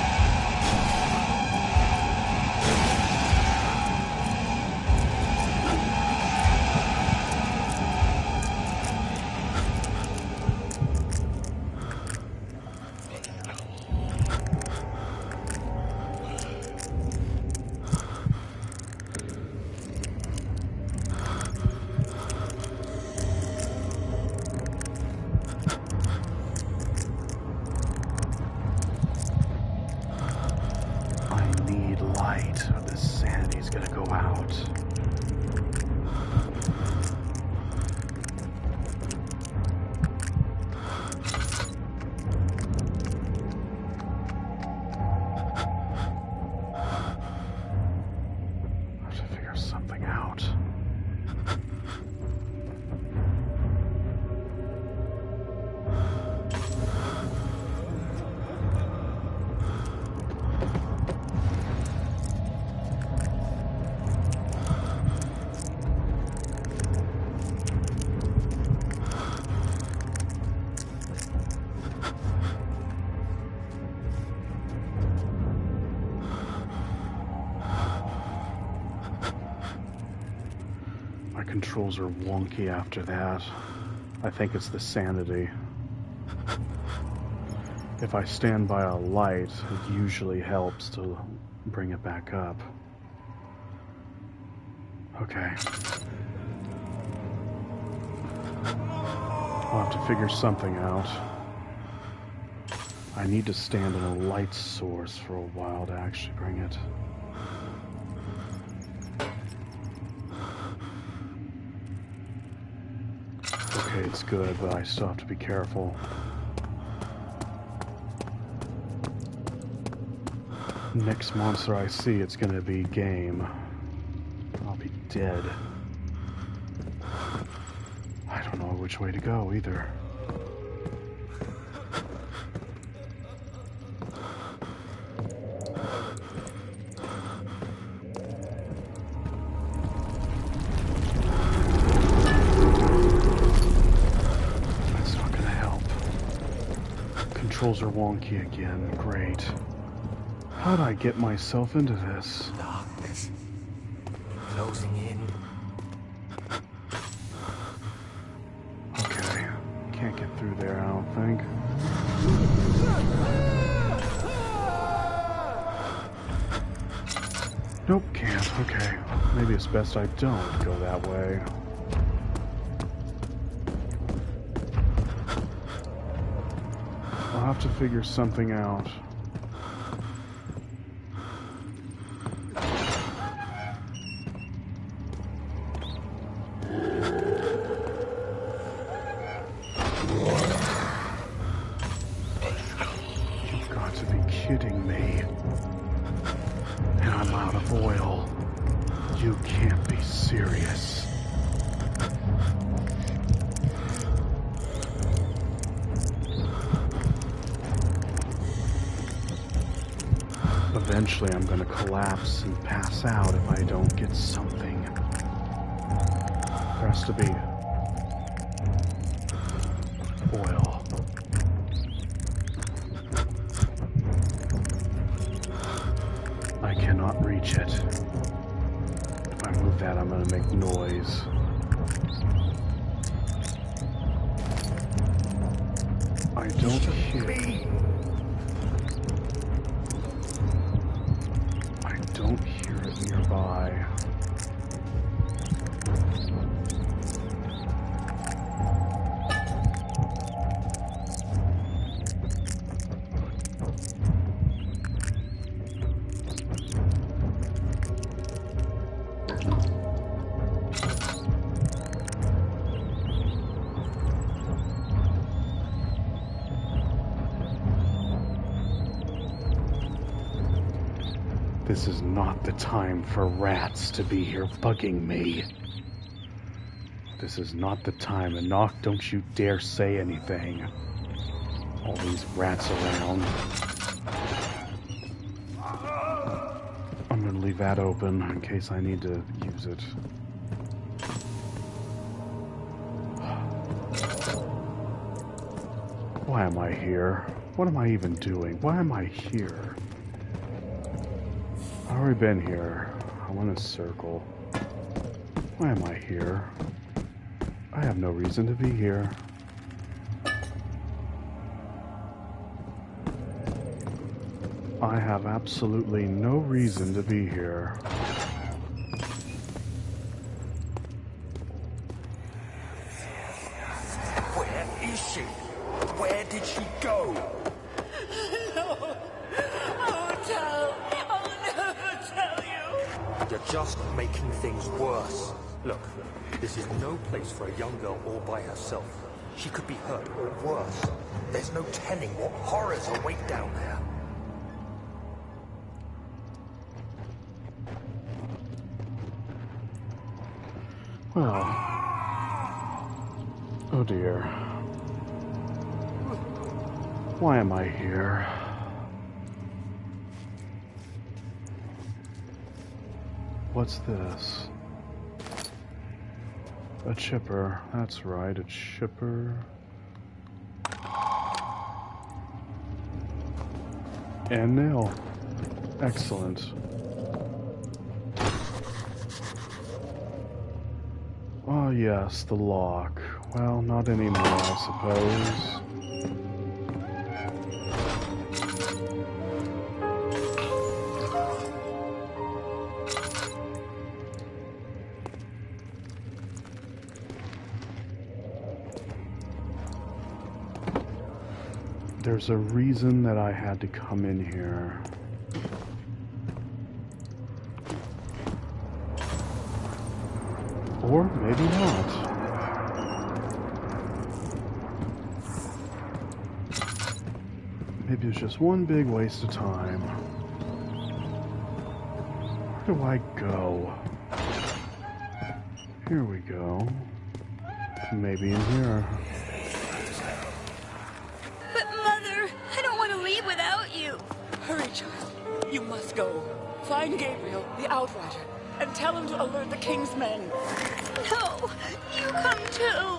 Controls are wonky after that. I think it's the sanity. If I stand by a light, it usually helps to bring it back up. Okay. I'll have to figure something out. I need to stand in a light source for a while to actually bring it. Okay, it's good, but I still have to be careful. Next monster I see, it's gonna be game. I'll be dead. I don't know which way to go either. Controls are wonky again. Great. How'd I get myself into this? Darkness. Closing in. Okay. Can't get through there, I don't think. Nope, can't. Okay. Maybe it's best I don't go that way. I'll have to figure something out. You've got to be kidding me. And I'm I'm out of oil. You can't be serious. Eventually I'm gonna collapse and pass out if I don't get something. There has to be oil. I cannot reach it. If I move that, I'm gonna make noise. I don't hear it. I don't hear it nearby. This is not the time for rats to be here bugging me. This is not the time. Enoch, don't you dare say anything. All these rats around. I'm gonna leave that open in case I need to use it. Why am I here? What am I even doing? Why am I here? I've already been here. I want to circle. Why am I here? I have no reason to be here. I have absolutely no reason to be here. Where is she? Where did she go? No. I won't tell. I'll never tell you. You're just making things worse. Look, this is no place for a young girl all by herself. She could be hurt or worse. There's no telling what horrors await down there. Well. Oh dear. Why am I here? What's this? A chipper. That's right, a chipper. And nail. Excellent. Oh yes, the lock. Well, not anymore, I suppose. There's a reason that I had to come in here. Or maybe not. Maybe it's just one big waste of time. Where do I go? Here we go. Maybe in here. But Mother, I don't want to leave without you. Hurry, child. You must go. Find Gabriel, the Outrider, and tell him to alert the King's men. No, you come too.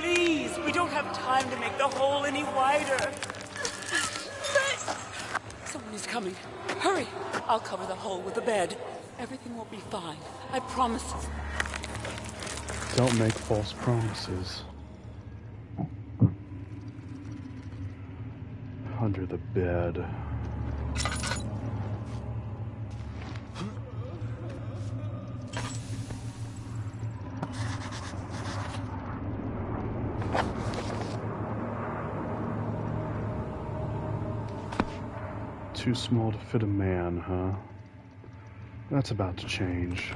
Please, we don't have time to make the hole any wider. But... Someone is coming. Hurry. I'll cover the hole with the bed. Everything will be fine. I promise. Don't make false promises. Under the bed. Too small to fit a man, huh? That's about to change.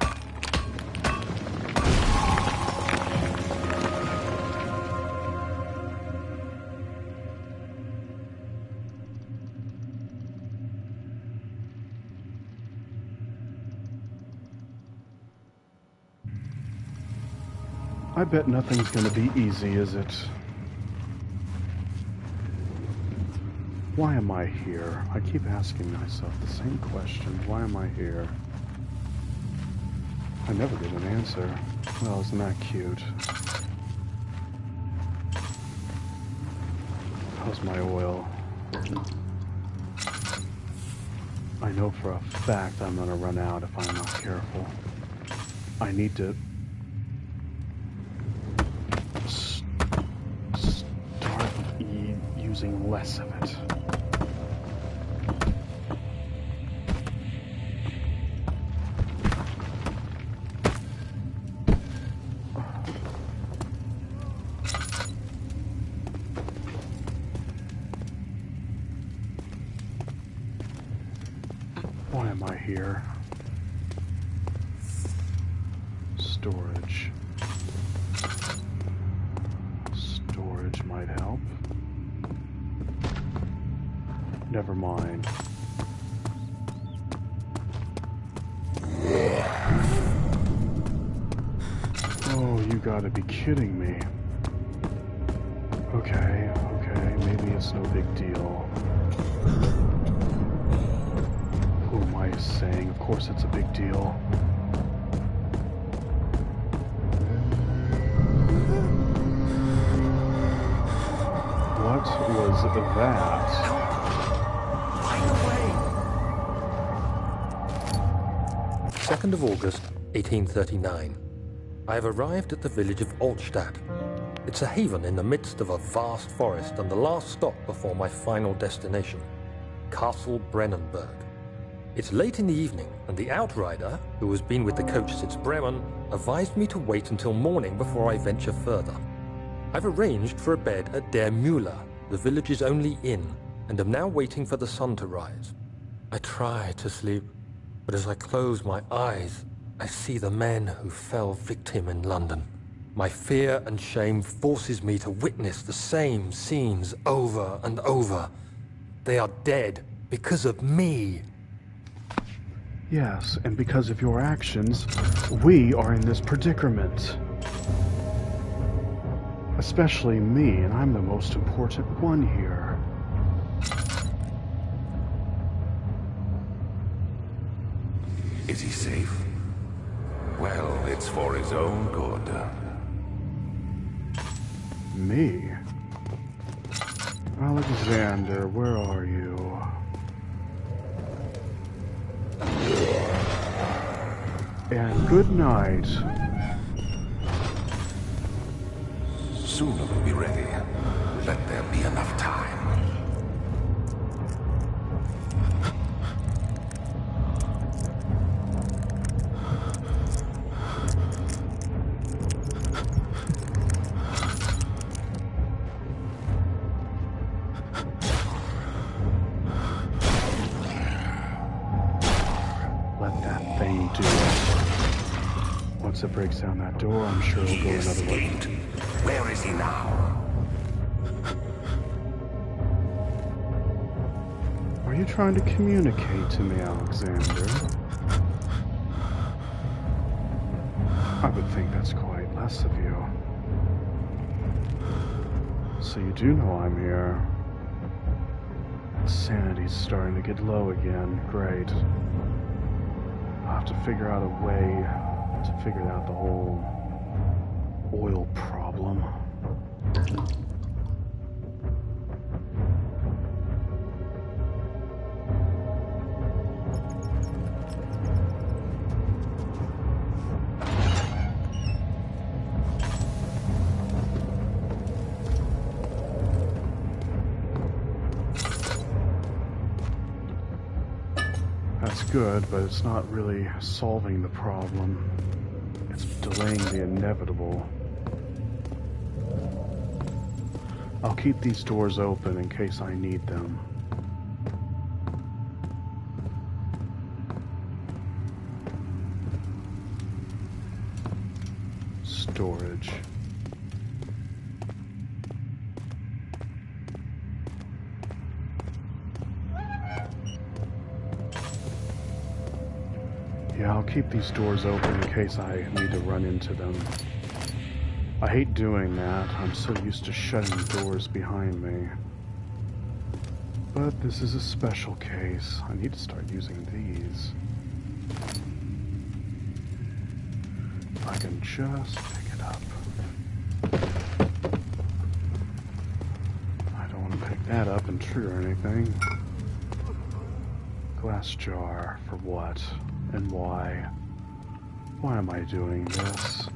I bet nothing's gonna be easy, is it? Why am I here? I keep asking myself the same question. Why am I here? I never get an answer. Well, isn't that cute? How's my oil? I know for a fact I'm gonna run out if I'm not careful. I need to start using less of it. Why am I here? Storage. Storage might help. Never mind. Oh, you gotta be kidding me. Okay, maybe it's no big deal. Who am I saying? Of course it's a big deal. What was that? 2nd of August, 1839. I have arrived at the village of Altstadt. It's a haven in the midst of a vast forest and the last stop before my final destination, Castle Brennenburg. It's late in the evening, and the outrider, who has been with the coach since Bremen, advised me to wait until morning before I venture further. I've arranged for a bed at Der Müller, the village's only inn, and am now waiting for the sun to rise. I try to sleep, but as I close my eyes, I see the men who fell victim in London. My fear and shame forces me to witness the same scenes over and over. They are dead because of me. Yes, and because of your actions, we are in this predicament. Especially me, and I'm the most important one here. Is he safe? Well, it's for his own good. Me? Alexander, where are you? And good night. Soon we'll be ready. Let there be enough time. Let that thing do it. Once it breaks down that door, I'm sure it'll go another way. Where is he now? Are you trying to communicate to me, Alexander? I would think that's quite less of you. So you do know I'm here. Sanity's starting to get low again. Great. I'll have to figure out a way to figure out the whole oil problem. That's good, but it's not really solving the problem. It's delaying the inevitable. I'll keep these doors open in case I need them. Storage. Yeah, I'll keep these doors open in case I need to run into them. I hate doing that. I'm so used to shutting doors behind me. But this is a special case. I need to start using these. If I can just pick it up. I don't want to pick that up and trigger anything. Glass jar. For what? And why? Why am I doing this?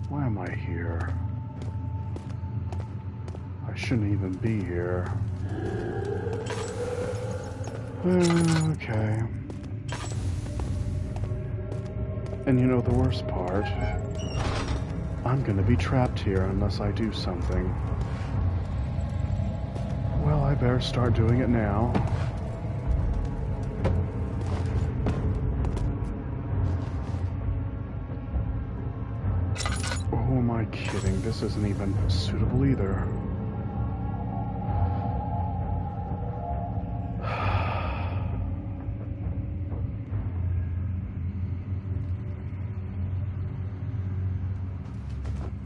Why am I here? I shouldn't even be here. Okay. And you know the worst part? I'm gonna be trapped here unless I do something. Well, I better start doing it now. Oh, am I kidding? This isn't even suitable either.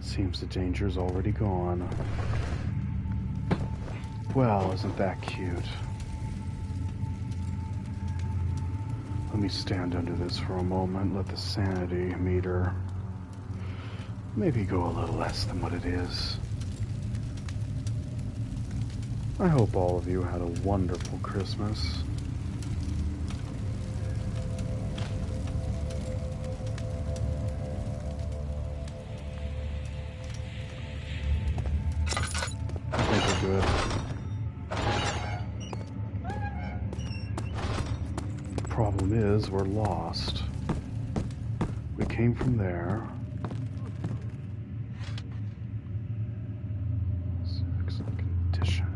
Seems the danger's already gone. Well, isn't that cute? Let me stand under this for a moment, let the sanity meter maybe go a little less than what it is. I hope all of you had a wonderful Christmas. I think we're good. The problem is, we're lost. We came from there. Condition.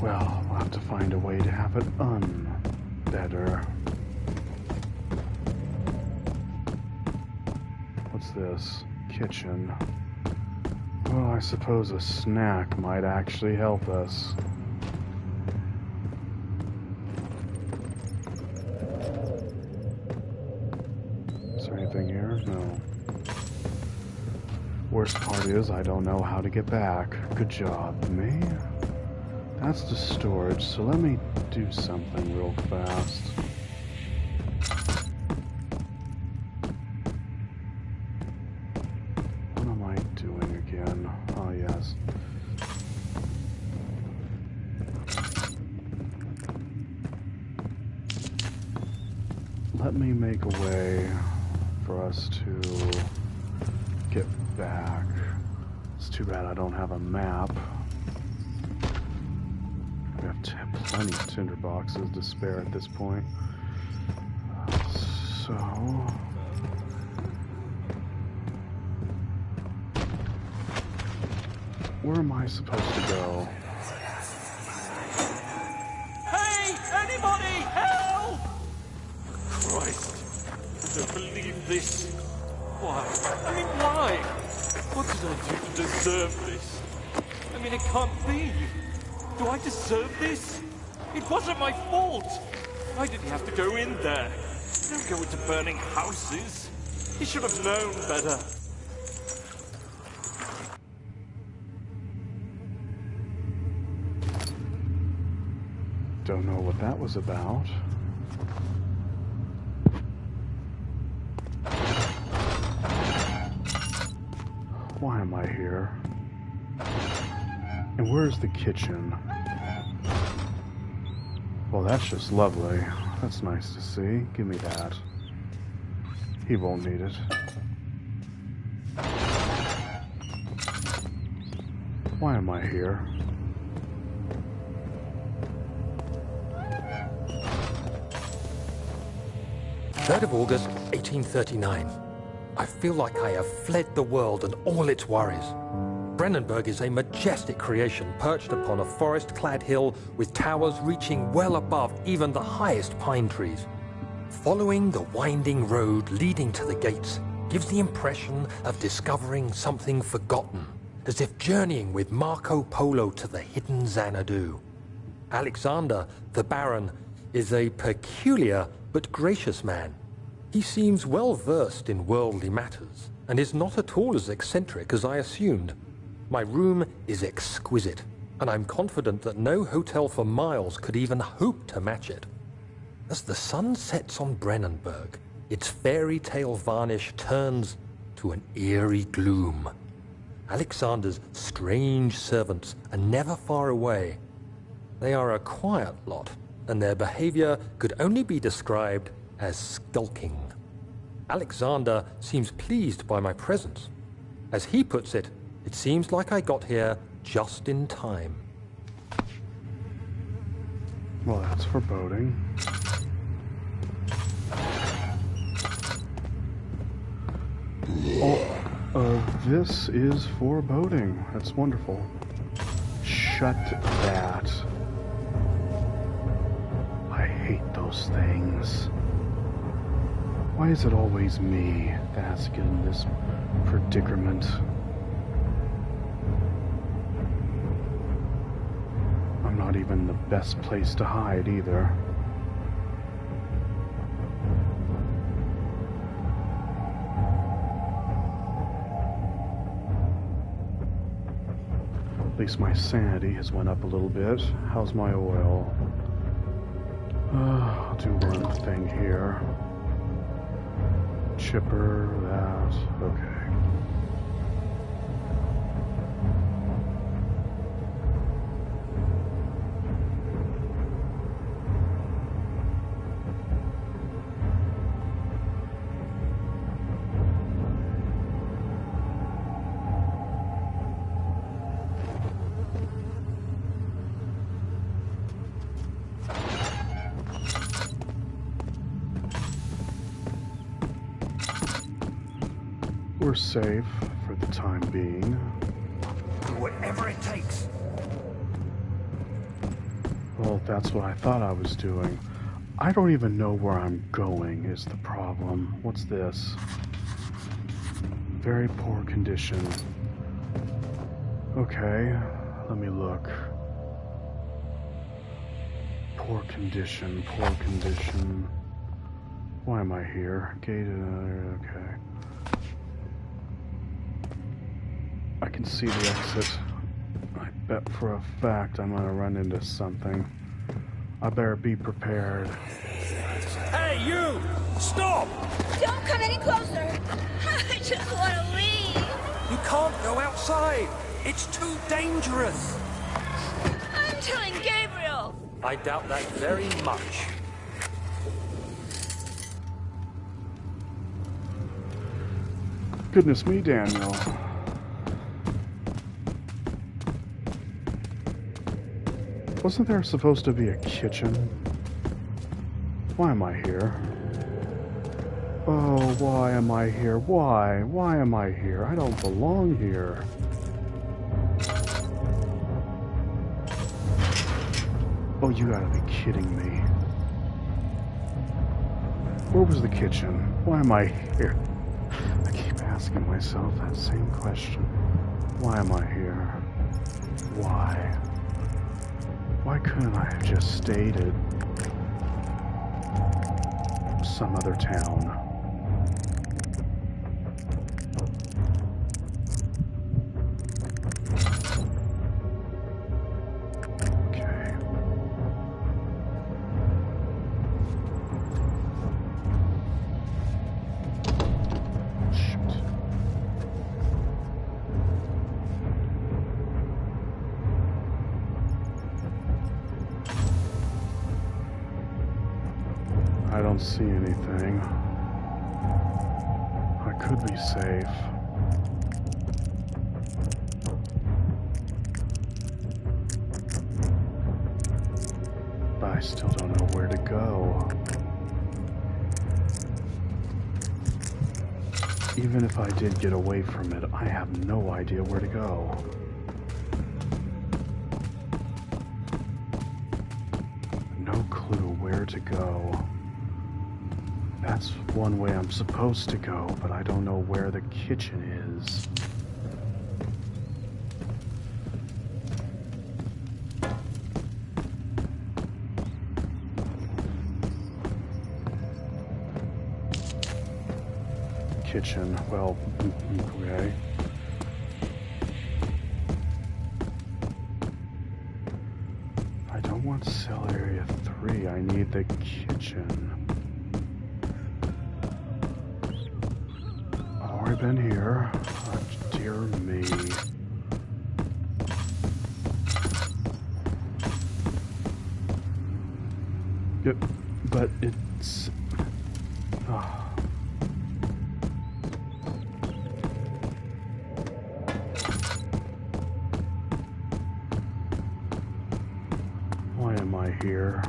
Well, we'll have to find a way to have it better. What's this? Kitchen. Well, I suppose a snack might actually help us. Is there anything here? No. Worst part is I don't know how to get back. Good job, me. That's the storage, so let me do something real fast. What am I doing again? Oh, yes. Let me make a way for us to get back. It's too bad I don't have a map. We have plenty of tinder boxes to spare at this point. So... where am I supposed to go? Hey! Anybody! Help! Christ! I don't believe this. Why? I mean, why? What did I do to deserve this? I mean, it can't be. Do I deserve this? It wasn't my fault. Why did he have to go in there? Don't go into burning houses. He should have known better. Don't know what that was about. Why am I here? And where's the kitchen? Well, that's just lovely. That's nice to see. Give me that. He won't need it. Why am I here? 3rd of August, 1839. I feel like I have fled the world and all its worries. Brennenburg is a majestic creation perched upon a forest-clad hill with towers reaching well above even the highest pine trees. Following the winding road leading to the gates gives the impression of discovering something forgotten, as if journeying with Marco Polo to the hidden Xanadu. Alexander, the Baron, is a peculiar but gracious man. He seems well versed in worldly matters, and is not at all as eccentric as I assumed. My room is exquisite, and I'm confident that no hotel for miles could even hope to match it. As the sun sets on Brennenburg, its fairy tale varnish turns to an eerie gloom. Alexander's strange servants are never far away. They are a quiet lot, and their behavior could only be described as skulking. Alexander seems pleased by my presence. As he puts it, it seems like I got here just in time. Well, that's foreboding. This is foreboding. That's wonderful. Shut that. I hate those things. Why is it always me that's in this predicament? I'm not even the best place to hide either. At least my sanity has went up a little bit. How's my oil? I'll do one thing here. Chipper, that, okay. We're safe for the time being. Do whatever it takes. Well, that's what I thought I was doing. I don't even know where I'm going is the problem. What's this? Very poor condition. Okay, let me look. Poor condition, poor condition. Why am I here? Gated, okay. I can see the exit. I bet for a fact I'm gonna run into something. I better be prepared. Hey, you! Stop! Don't come any closer. I just want to leave. You can't go outside. It's too dangerous. I'm telling Gabriel. I doubt that very much. Goodness me, Daniel. Wasn't there supposed to be a kitchen? Why am I here? Oh, why am I here? Why? Why am I here? I don't belong here. Oh, you gotta be kidding me. Where was the kitchen? Why am I here? I keep asking myself that same question. Why am I here? Why? Why couldn't I have just stayed at some other town? Okay. Shoot. I don't see anything. I could be safe. But I still don't know where to go. Even if I did get away from it, I have no idea where to go. No clue where to go. That's one way I'm supposed to go, but I don't know where the kitchen is. kitchen. Well, okay. I don't want cell area 3. I need the kitchen. I've already been here. Oh, dear me. Yep, but it's... Why am I here?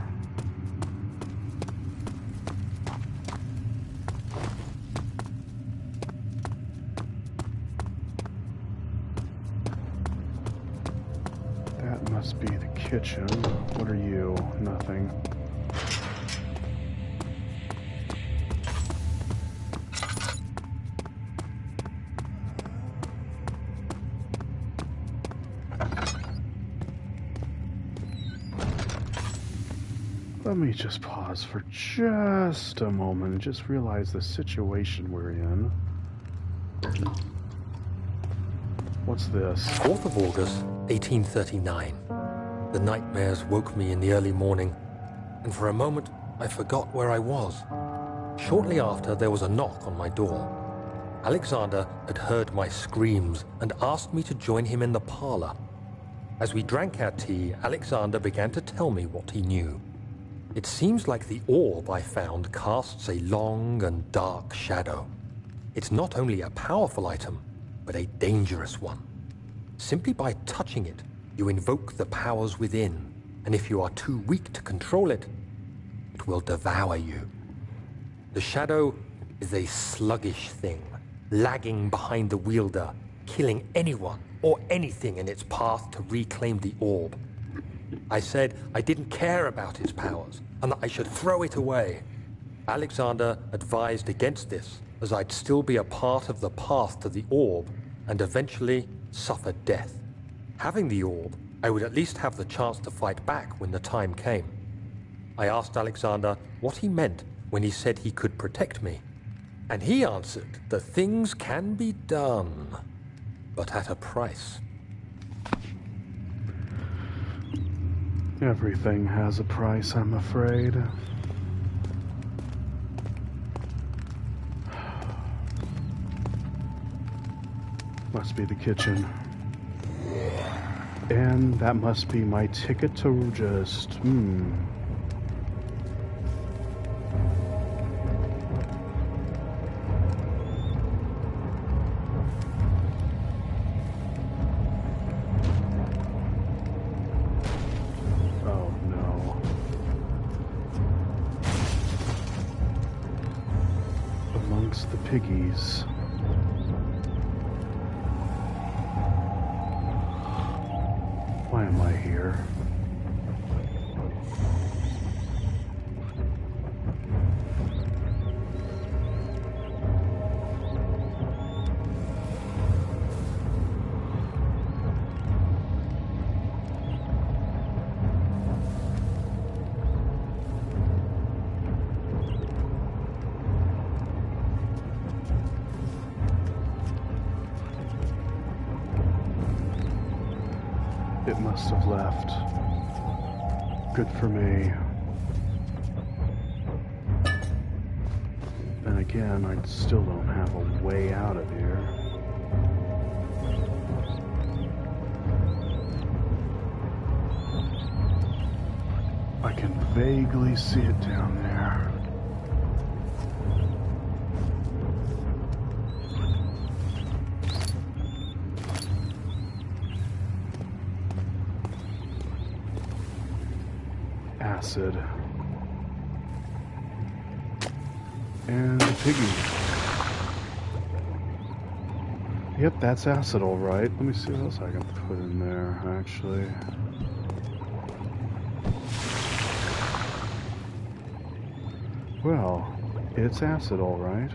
That must be the kitchen. What are you? Nothing. Let me just pause for just a moment and just realize the situation we're in. What's this? 4th of August, 1839. The nightmares woke me in the early morning, and for a moment I forgot where I was. Shortly after, there was a knock on my door. Alexander had heard my screams and asked me to join him in the parlor. As we drank our tea, Alexander began to tell me what he knew. It seems like the orb I found casts a long and dark shadow. It's not only a powerful item, but a dangerous one. Simply by touching it, you invoke the powers within, and if you are too weak to control it, it will devour you. The shadow is a sluggish thing, lagging behind the wielder, killing anyone or anything in its path to reclaim the orb. I said I didn't care about its powers, and that I should throw it away. Alexander advised against this, as I'd still be a part of the path to the orb, and eventually suffer death. Having the orb, I would at least have the chance to fight back when the time came. I asked Alexander what he meant when he said he could protect me, and he answered that things can be done, but at a price. Everything has a price, I'm afraid. Must be the kitchen. And that must be my ticket to just... The piggies. Why am I here? It must have left. Good for me. Then again, I still don't have a way out of here. I can vaguely see it down there. Acid. And a piggy. Yep, that's acid all right. Let me see what else I can put in there, actually. Well, it's acid all right.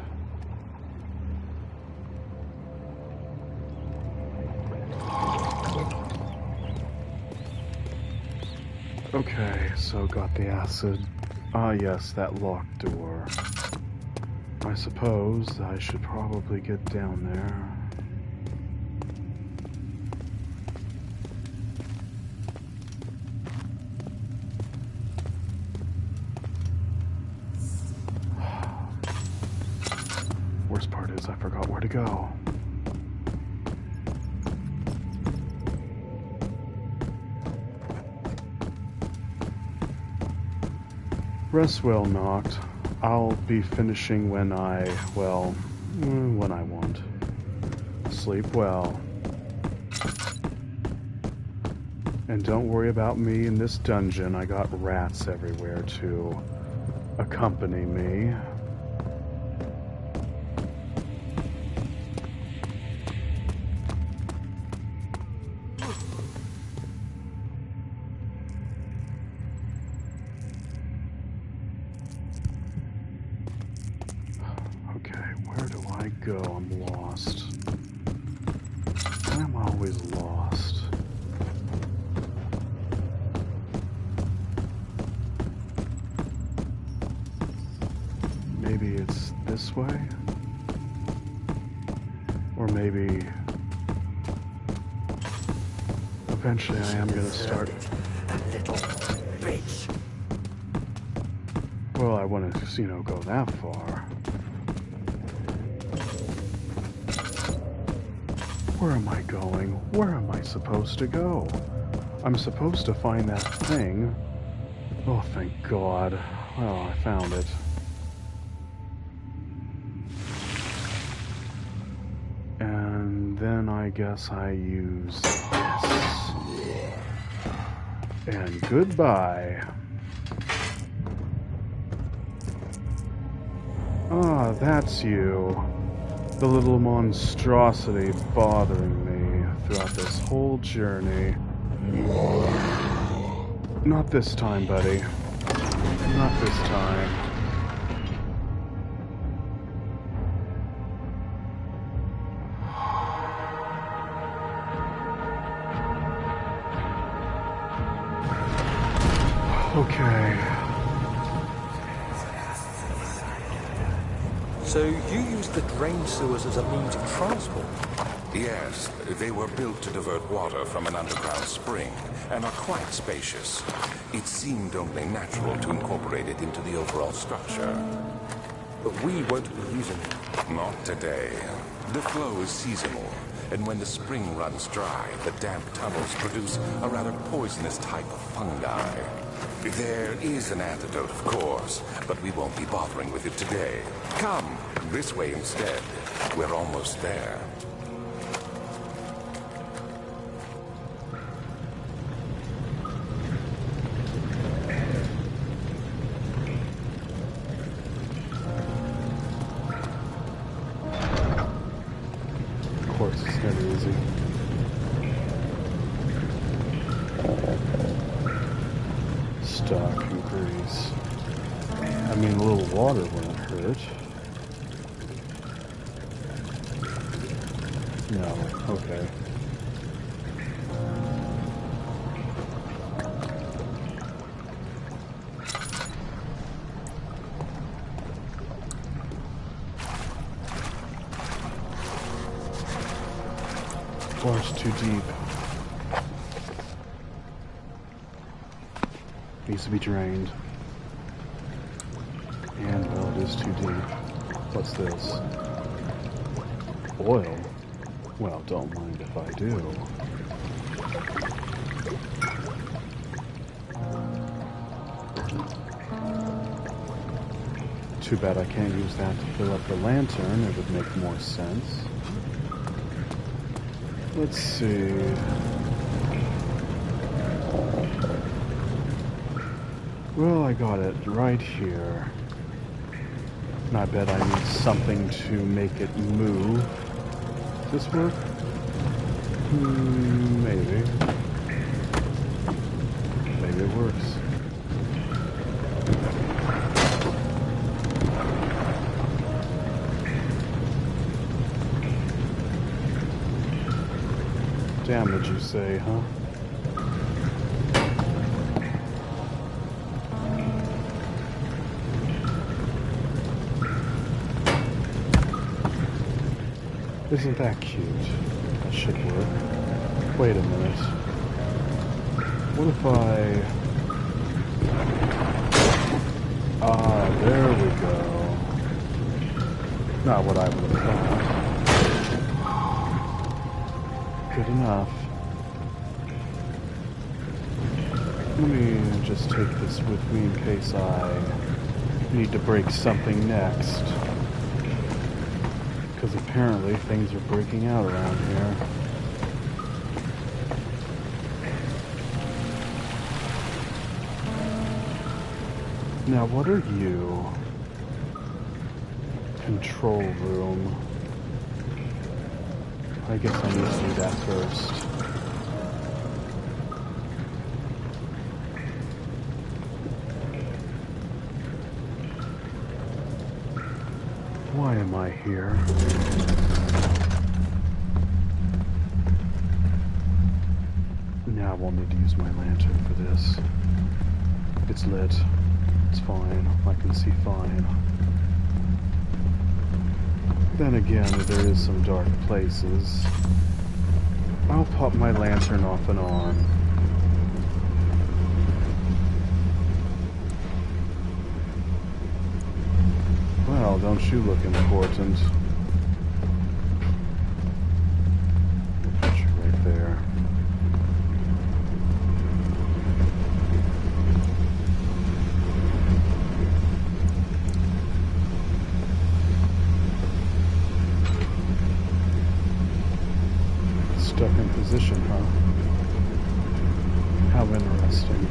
Okay, so got the acid. Ah, yes, that locked door. I suppose I should probably get down there. Worst part is I forgot where to go. Rest well, Noct. I'll be finishing when I want. Sleep well. And don't worry about me in this dungeon. I got rats everywhere to accompany me. Go, I'm lost. I'm always lost. Maybe it's this way? Or maybe eventually I am gonna start. That little bitch. Well, I want to, go that far. Where am I going? Where am I supposed to go? I'm supposed to find that thing. Oh, thank God. Well, I found it. And then I guess I use this. And goodbye. Ah, that's you. The little monstrosity bothering me throughout this whole journey. Not this time, buddy. Not this time. Okay. So you used the drain sewers as a means of transport? Yes, they were built to divert water from an underground spring and are quite spacious. It seemed only natural to incorporate it into the overall structure. But we won't be using it. Not today. The flow is seasonal, and when the spring runs dry, the damp tunnels produce a rather poisonous type of fungi. There is an antidote, of course, but we won't be bothering with it today. Come, this way instead. We're almost there. Of course, it's never easy. Stock and grease. I mean, a little water wouldn't hurt. No, okay. Water's too deep. Needs to be drained. And, well, it is too deep. What's this? Oil? Well, don't mind if I do. Too bad I can't use that to fill up the lantern. It would make more sense. Let's see. Well, I got it right here. And I bet I need something to make it move. Does this work? Maybe. Maybe it works. Damage, you say, huh? Isn't that cute? That should work. Wait a minute. What if I... Ah, there we go. Not what I would have thought. Good enough. Let me just take this with me in case I need to break something next. Because apparently things are breaking out around here. Now, what are you? Control room. I guess I need to do that first. Why am I here? Now I'll need to use my lantern for this. It's lit. It's fine. I can see fine. Then again, there is some dark places. I'll pop my lantern off and on. Well, don't you look important? I'll put you right there. Stuck in position, huh? How interesting.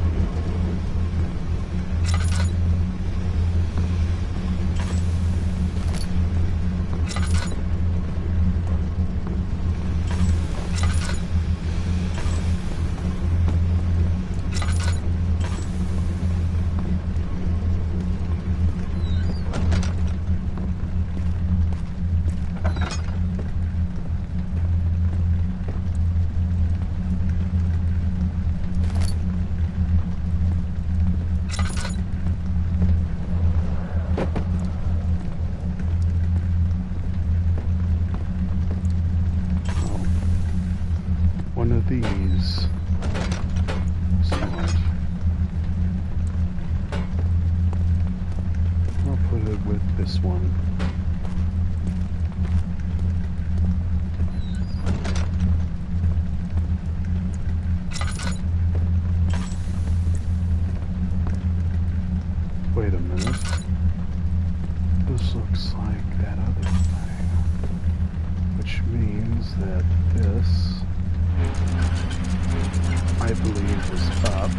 One of these. Smart. I'll put it with this one. Wait a minute. This looks like that other thing. Which means that this, I believe, is up.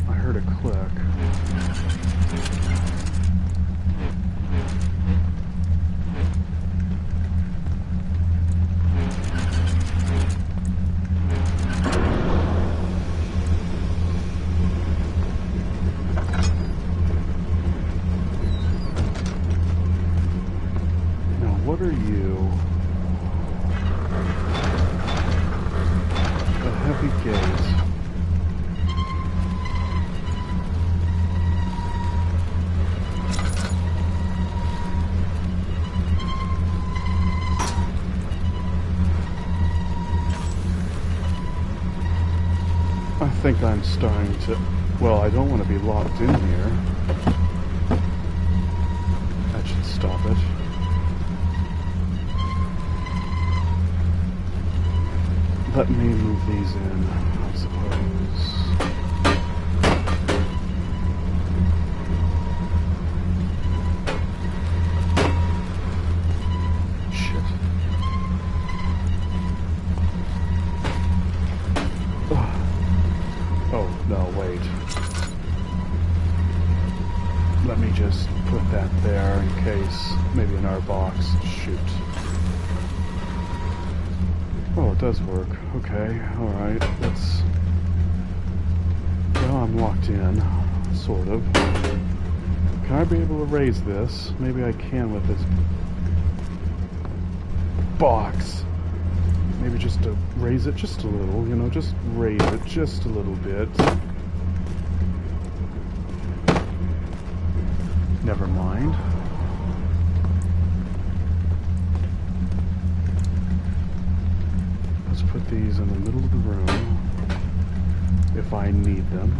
I heard a click. What are you? A heavy gate. I think I'm starting to... Well, I don't want to be locked in here. That should stop it. Let me move these in, I suppose. Shit. Oh, no, wait. Let me just put that there in case, maybe in our box. Shoot. Oh, it does work. Okay, alright, let's... Well, I'm locked in, sort of. Can I be able to raise this? Maybe I can with this box. Maybe just to raise it just a little, you know, just raise it just a little bit. Never mind. Let's put these in the middle of the room if I need them.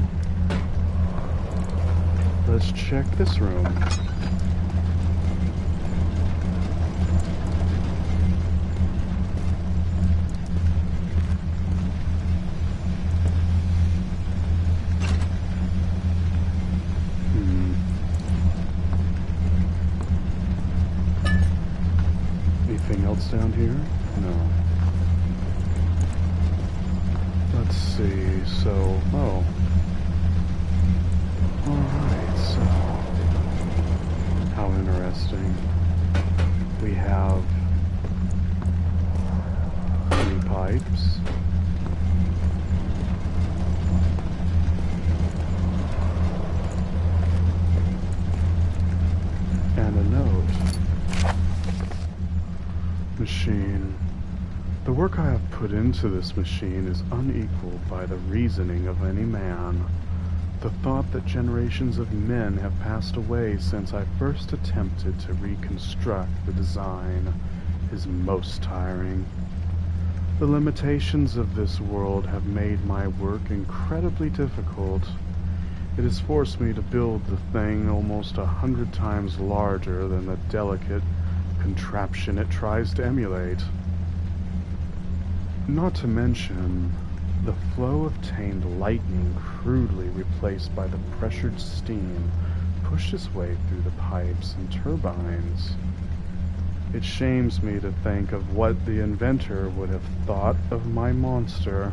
Let's check this room. Anything else down here? No. Let's see, so, oh. Alright, so, how interesting. We have 3 pipes. And a note. Machine. The work I have put into this machine is unequaled by the reasoning of any man. The thought that generations of men have passed away since I first attempted to reconstruct the design is most tiring. The limitations of this world have made my work incredibly difficult. It has forced me to build the thing almost 100 times larger than the delicate contraption it tries to emulate. Not to mention, the flow of tamed lightning crudely replaced by the pressured steam pushed its way through the pipes and turbines. It shames me to think of what the inventor would have thought of my monster,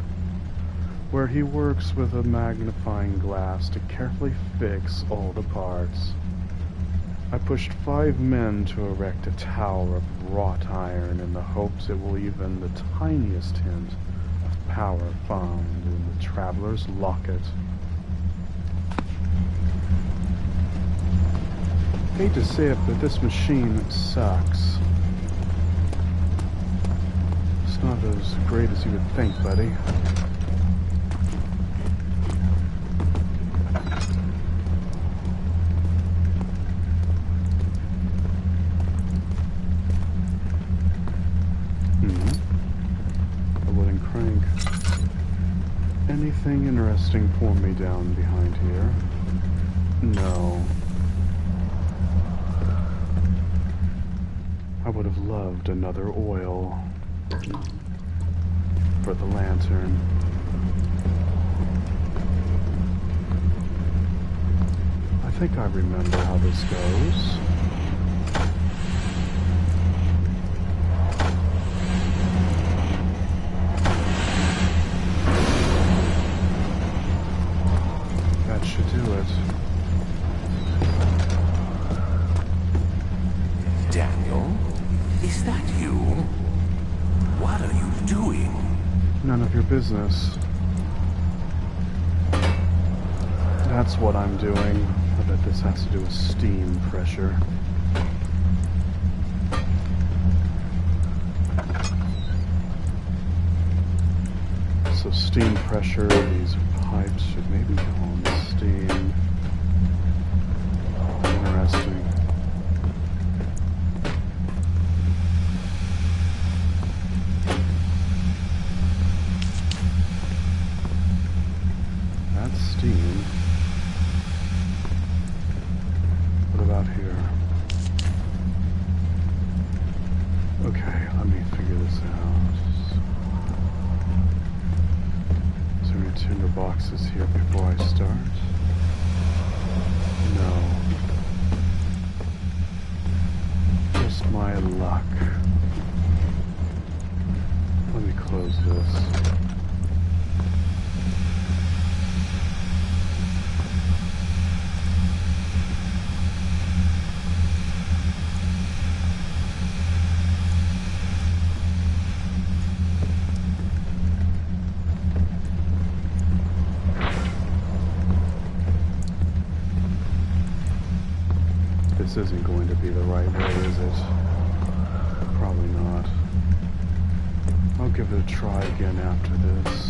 where he works with a magnifying glass to carefully fix all the parts. I pushed 5 men to erect a tower of wrought iron in the hopes it will even the tiniest hint of power found in the traveler's locket. Hate to say it, but this machine sucks. It's not as great as you would think, buddy. Anything interesting for me down behind here? No. I would have loved another oil for the lantern. I think I remember how this goes. Should do it. Daniel? Is that you? What are you doing? None of your business. That's what I'm doing. I bet this has to do with steam pressure. So steam pressure, these pipes should maybe go on steam. Interesting. That's steam. What about here? Okay, let me figure this out. Is there any tinder boxes here before I start? No. Just my luck. Let me close this. This isn't going to be the right way, is it? Probably not. I'll give it a try again after this.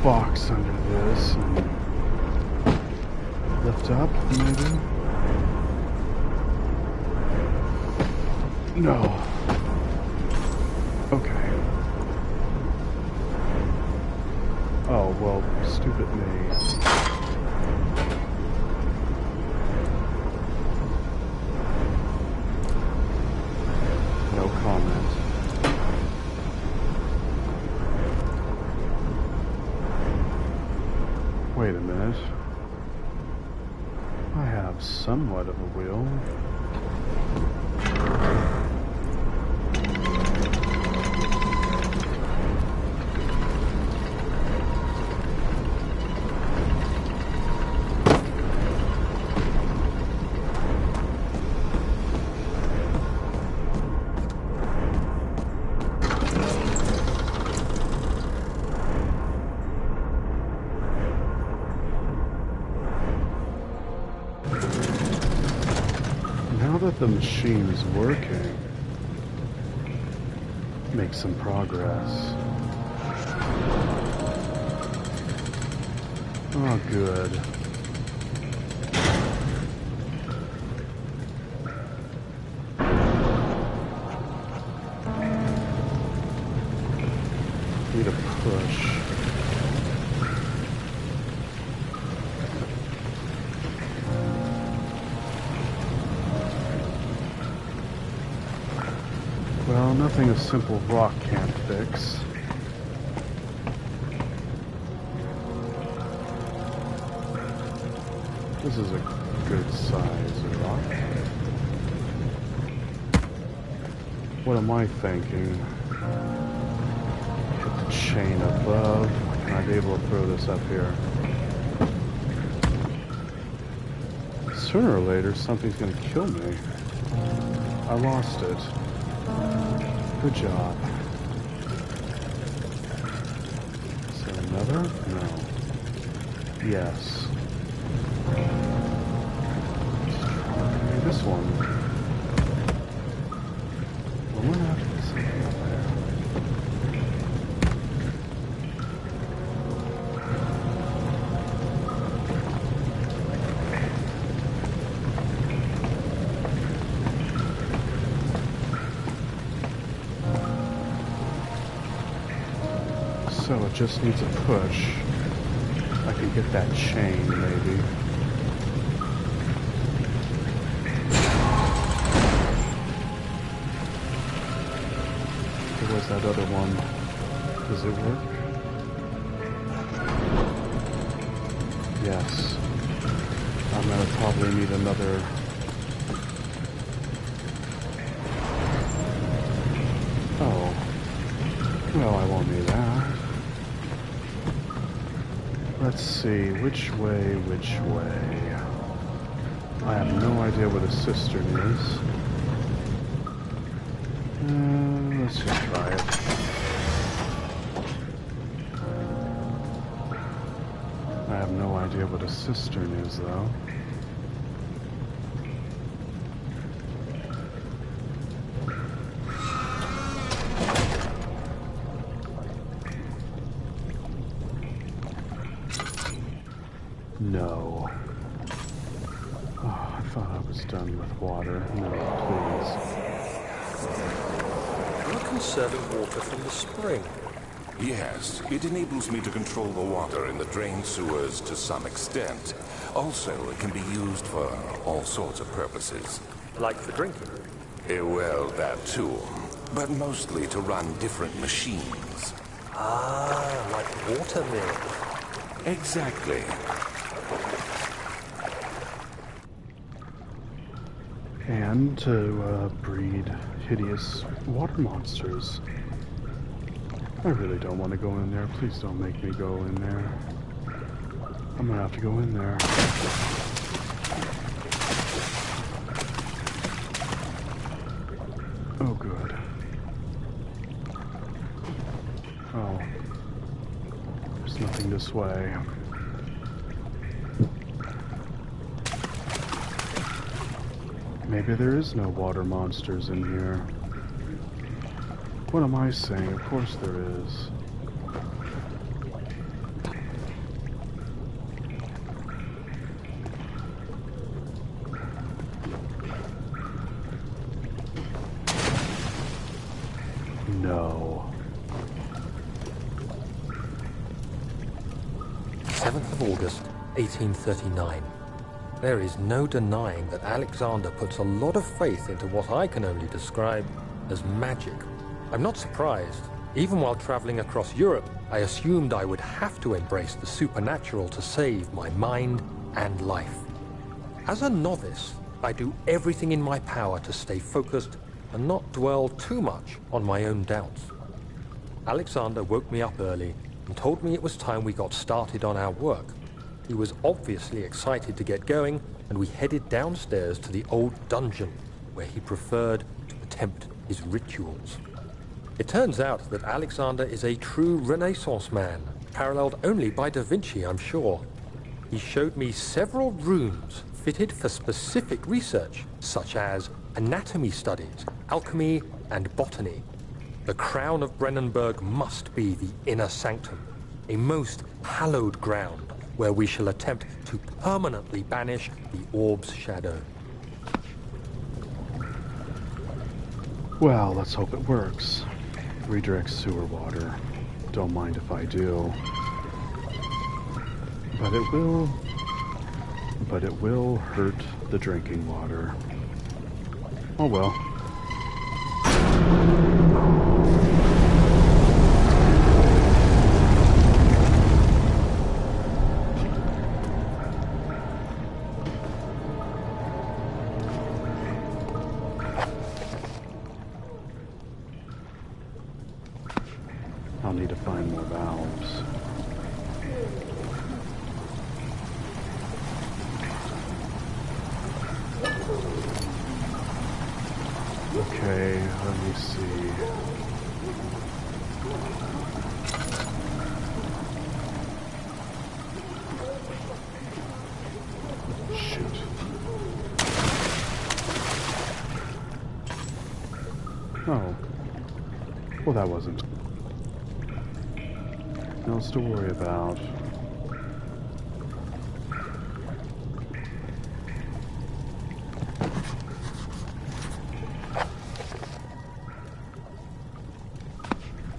box under this and lift up, maybe? No. Okay. Oh, well, stupid me. No comment. Wait a minute. I have somewhat of a wheel. Now that the machine is working, make some progress. Oh, good. Need a push. Well, nothing a simple rock can't fix. This is a good size rock. What am I thinking? Put the chain above. Can I be able to throw this up here? Sooner or later, something's gonna kill me. I lost it. Good job. Is there another? No. Yes. Maybe this one. Well, we're not going to see it up there. So it just needs a push. I can get that chain, maybe. Where's that other one? Does it work? Yes. I'm gonna probably need another... Oh. Well, I won't need that. Let's see, which way? I have no idea where the cistern is. Let's just try it. I have no idea what a cistern is, though. No. Oh, I thought I was done with water. No, please. You're conserving water from the spring. Yes, it enables me to control the water in the drain sewers to some extent. Also, it can be used for all sorts of purposes. Like for drinking? Well, that too. But mostly to run different machines. Ah, like water mill. Exactly. And to breed hideous water monsters. I really don't want to go in there. Please don't make me go in there. I'm gonna have to go in there. Oh, good. Oh. There's nothing this way. Maybe there is no water monsters in here. What am I saying? Of course there is. no. 7th of August, 1839. There is no denying that Alexander puts a lot of faith into what I can only describe as magic. I'm not surprised. Even while traveling across Europe, I assumed I would have to embrace the supernatural to save my mind and life. As a novice, I do everything in my power to stay focused and not dwell too much on my own doubts. Alexander woke me up early and told me it was time we got started on our work. He was obviously excited to get going, and we headed downstairs to the old dungeon, where he preferred to attempt his rituals. It turns out that Alexander is a true Renaissance man, paralleled only by Da Vinci, I'm sure. He showed me several rooms fitted for specific research, such as anatomy studies, alchemy, and botany. The crown of Brennenburg must be the inner sanctum, a most hallowed ground where we shall attempt to permanently banish the orb's shadow. Well, let's hope it works. Redirect sewer water. Don't mind if I do. But it will hurt the drinking water. Oh well. I'll need to find more valves. Okay, let me see. Shoot. Oh. Well, that wasn't. Nothing else to worry about.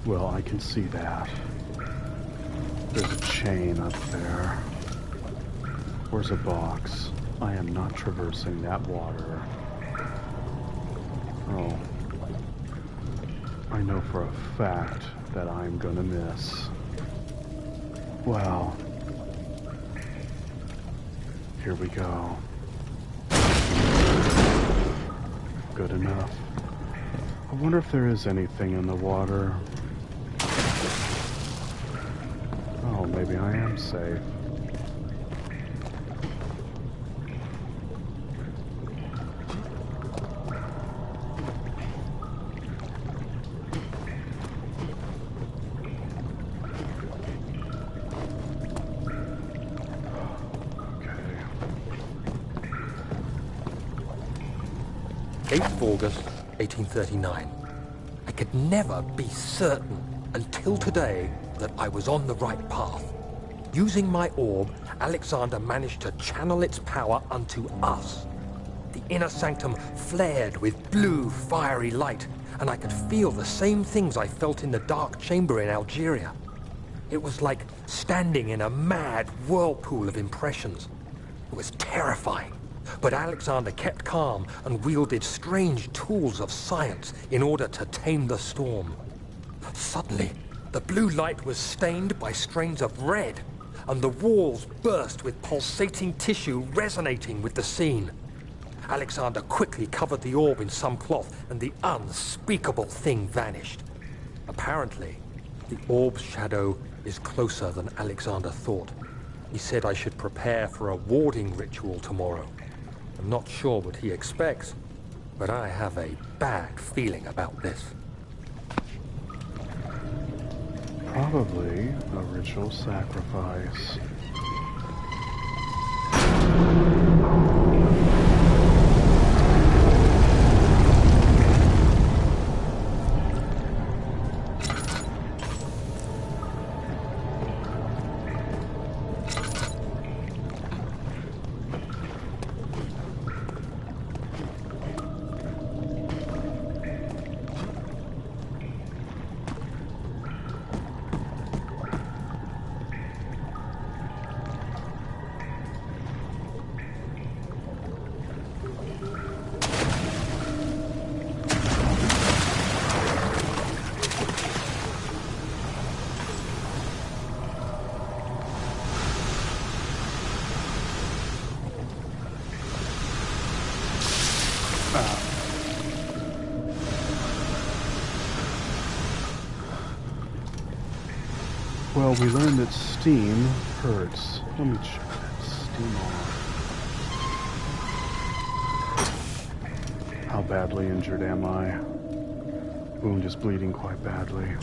Well, I can see that. There's a chain up there. Where's a box? I am not traversing that water. Oh. I know for a fact that I'm gonna miss. Well. Here we go. Good enough. I wonder if there is anything in the water. Oh, maybe I am safe. Okay. 8th of August, 1839. I could never be certain until today that I was on the right path. Using my orb, Alexander managed to channel its power unto us. The inner sanctum flared with blue, fiery light, and I could feel the same things I felt in the dark chamber in Algeria. It was like standing in a mad whirlpool of impressions. It was terrifying, but Alexander kept calm and wielded strange tools of science in order to tame the storm. Suddenly, the blue light was stained by strains of red, and the walls burst with pulsating tissue resonating with the scene. Alexander quickly covered the orb in some cloth, and the unspeakable thing vanished. Apparently, the orb's shadow is closer than Alexander thought. He said I should prepare for a warding ritual tomorrow. I'm not sure what he expects, but I have a bad feeling about this. Probably a ritual sacrifice. Well, we learned that steam hurts. Let me check that steam off. How badly injured am I? Wound is bleeding quite badly.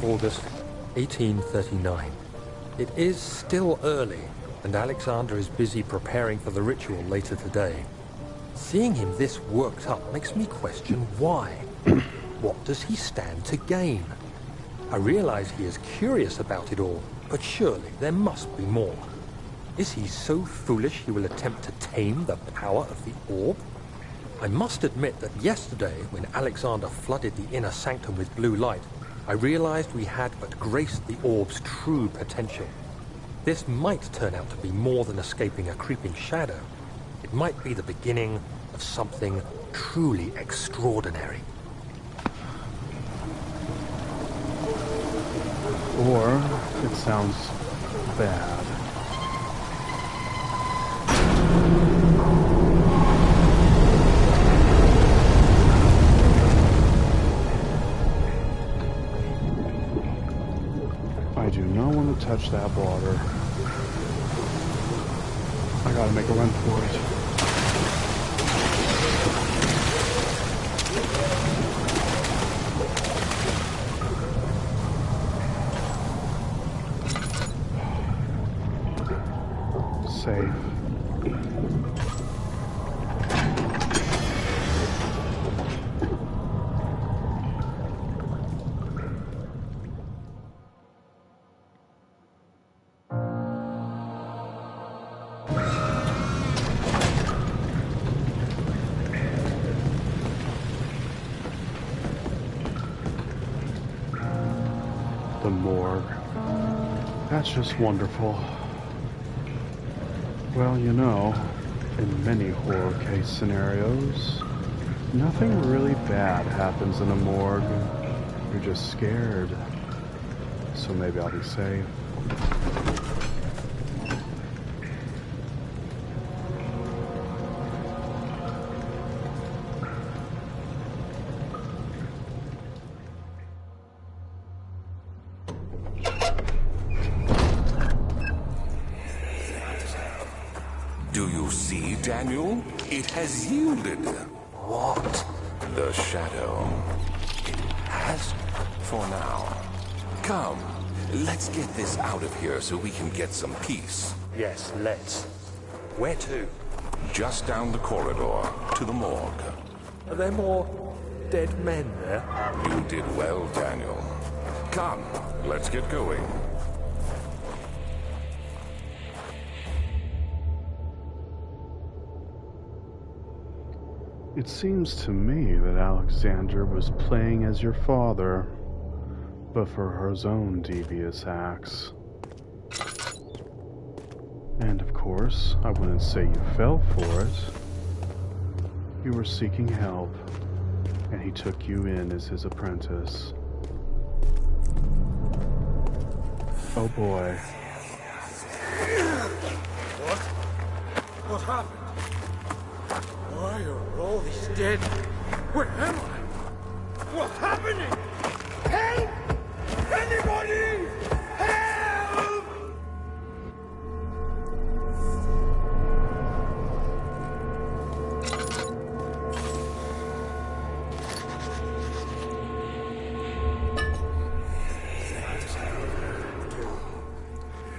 August 1839. It is still early, and Alexander is busy preparing for the ritual later today. Seeing him this worked up makes me question why. What does he stand to gain? I realize he is curious about it all, but surely there must be more. Is he so foolish he will attempt to tame the power of the orb? I must admit that yesterday, when Alexander flooded the inner sanctum with blue light, I realized we had but graced the orb's true potential. This might turn out to be more than escaping a creeping shadow. It might be the beginning of something truly extraordinary. Or it sounds bad. I do not want to touch that water. I gotta make a run for it. Safe. The morgue. That's just wonderful. Well, you know, in many horror case scenarios, nothing really bad happens in a morgue. You're just scared. So maybe I'll be safe. Do you see, Daniel? It has yielded. What? The shadow. It has, for now. Come, let's get this out of here so we can get some peace. Yes, let's. Where to? Just down the corridor, to the morgue. Are there more dead men there? You did well, Daniel. Come, let's get going. It seems to me that Alexander was playing as your father, but for his own devious acts. And of course, I wouldn't say you fell for it. You were seeking help, and he took you in as his apprentice. Oh boy. What happened? Why are all these dead? Where am I? What's happening? Help! Anybody! Help!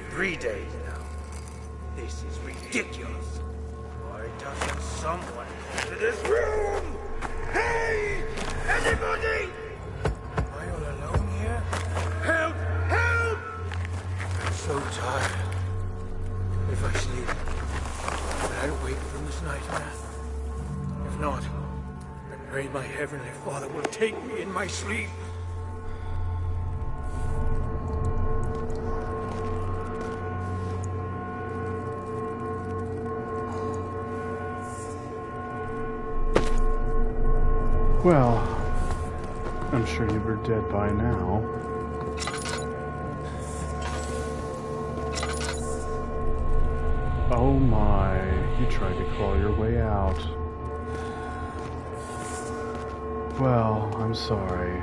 Three days now. This is ridiculous. Why doesn't someone to this room? Hey! Anybody? Am I all alone here? Help! Help! I'm so tired. If I sleep, will I wake from this nightmare? If not, I pray my Heavenly Father will take me in my sleep. Well, I'm sure you were dead by now. Oh my, you tried to claw your way out. Well, I'm sorry.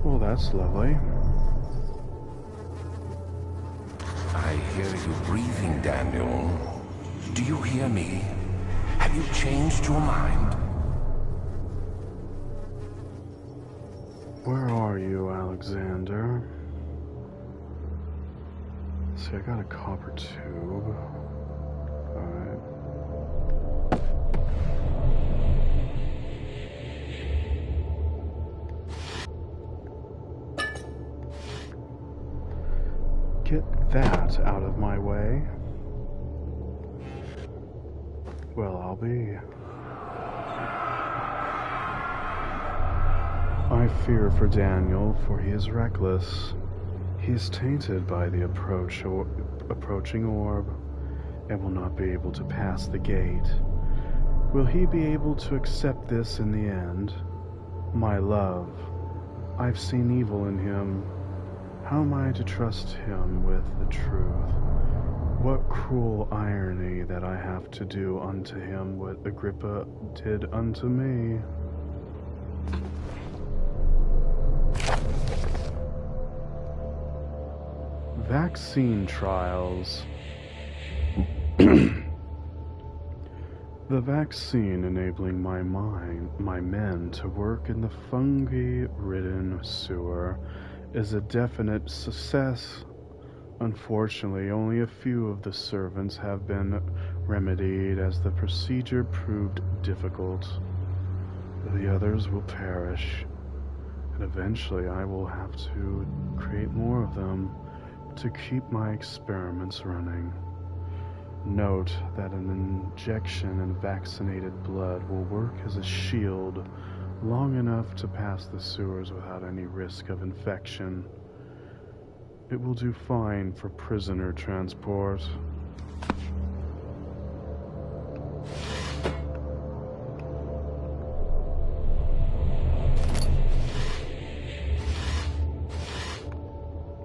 Well, that's lovely. I hear you breathing, Daniel. Do you hear me? Have you changed your mind? Where are you, Alexander? See, I got a copper tube. Alright. Get that out of my way. Well, I'll be. I fear for Daniel, for he is reckless. He is tainted by the approaching orb, and will not be able to pass the gate. Will he be able to accept this in the end? My love, I've seen evil in him. How am I to trust him with the truth? What cruel irony that I have to do unto him what Agrippa did unto me. Vaccine trials. The vaccine enabling my men to work in the fungi-ridden sewer is a definite success. Unfortunately, only a few of the servants have been remedied as the procedure proved difficult. The others will perish, and eventually I will have to create more of them to keep my experiments running. Note that an injection in vaccinated blood will work as a shield long enough to pass the sewers without any risk of infection. It will do fine for prisoner transport.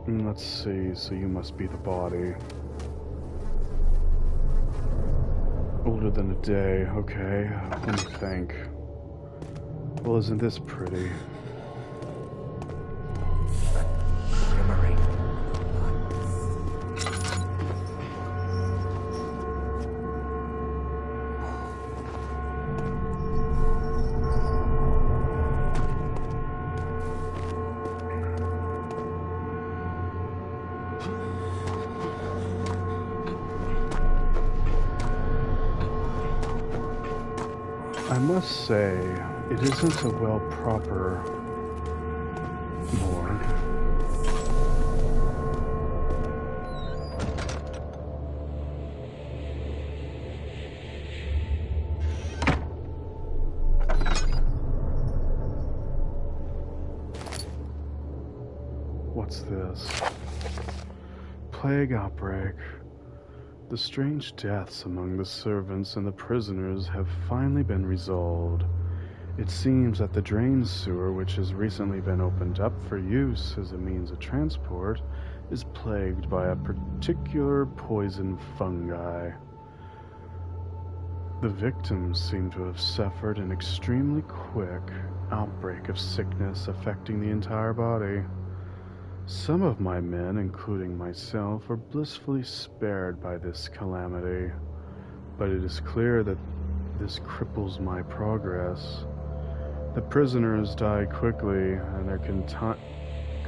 Let's see, so you must be the body. Older than a day, okay. Let me think. Well, isn't this pretty? Memory. I must say, it isn't a well-proper morgue. What's this? Plague outbreak. The strange deaths among the servants and the prisoners have finally been resolved. It seems that the drain sewer, which has recently been opened up for use as a means of transport, is plagued by a particular poison fungi. The victims seem to have suffered an extremely quick outbreak of sickness affecting the entire body. Some of my men, including myself, are blissfully spared by this calamity, but it is clear that this cripples my progress. The prisoners die quickly, and their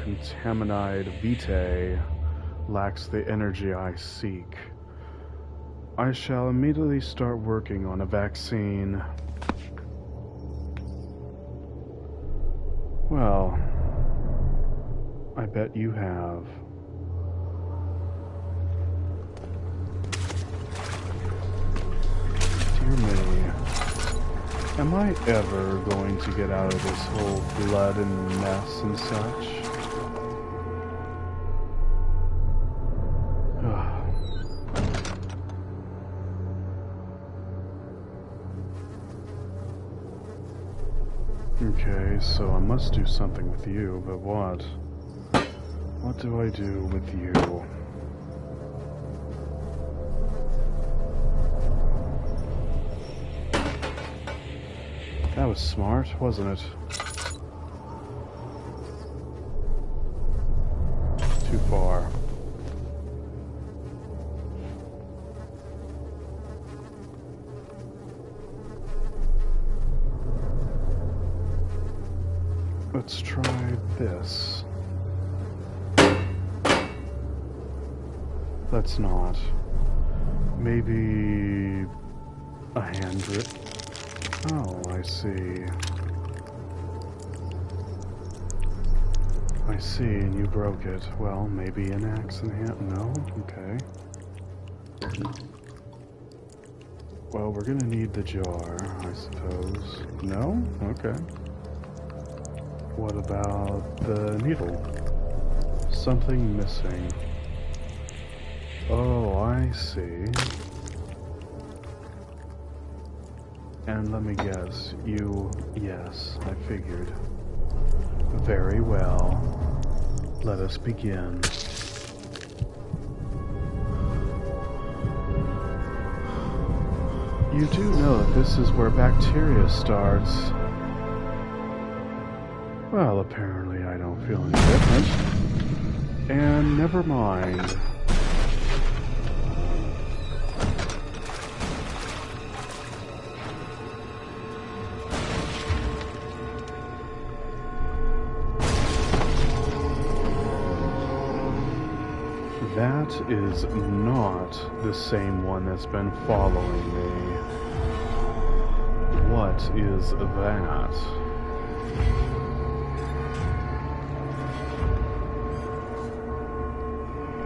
contaminated vitae lacks the energy I seek. I shall immediately start working on a vaccine. Well, I bet you have. Am I ever going to get out of this whole blood and mess and such? Okay, so I must do something with you, but what? What do I do with you? That was smart, wasn't it? Too far. Let's try this. Let's not. Maybe a hand grip. Oh, I see. I see, and you broke it. Well, maybe an axe and hand. No? Okay. Well, we're gonna need the jar, I suppose. No? Okay. What about the needle? Something missing. Oh, I see. And let me guess, yes, I figured. Very well. Let us begin. You do know that this is where bacteria starts. Well, apparently I don't feel any different. And never mind. That is not the same one that's been following me. What is that?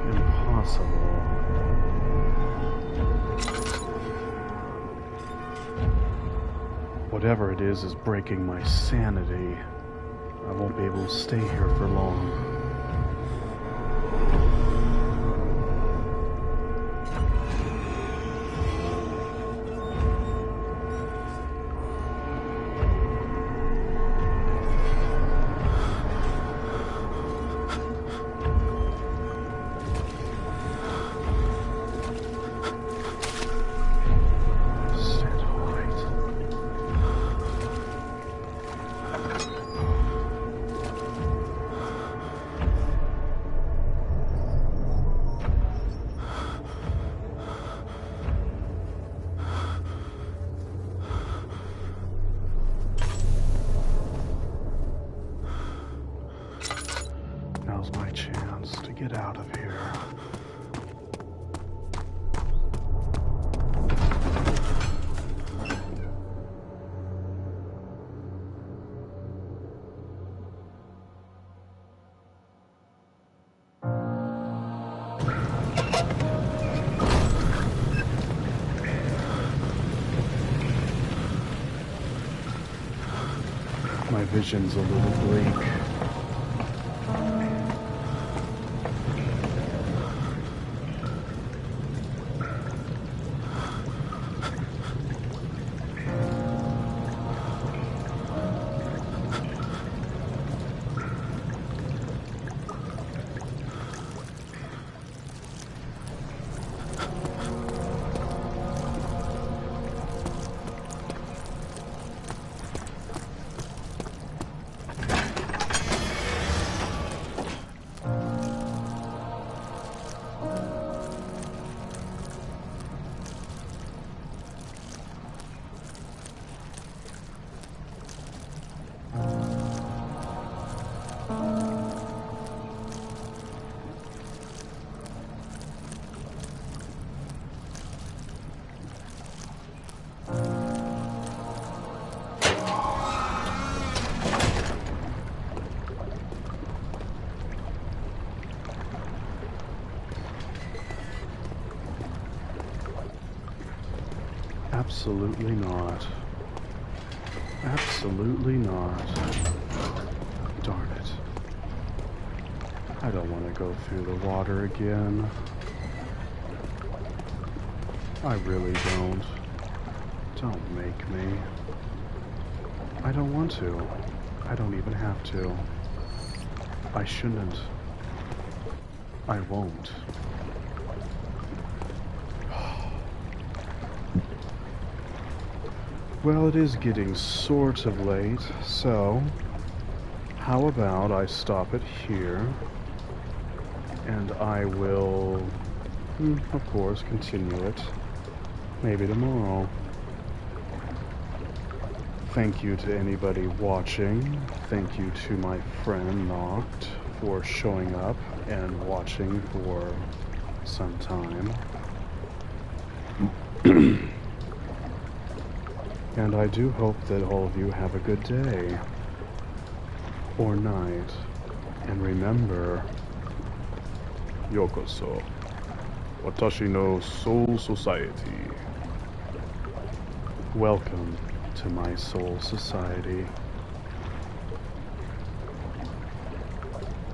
Impossible. Whatever it is breaking my sanity. I won't be able to stay here for long. Now's my chance to get out of here. My vision's a little bleak. Absolutely not. Absolutely not. Darn it. I don't want to go through the water again. I really don't. Don't make me. I don't want to. I don't even have to. I shouldn't. I won't. Well, it is getting sort of late, so how about I stop it here, and I will, of course, continue it, maybe tomorrow. Thank you to anybody watching. Thank you to my friend Noct for showing up and watching for some time. And I do hope that all of you have a good day or night. And remember, Yokoso, Watashi no Soul Society. Welcome to my soul society.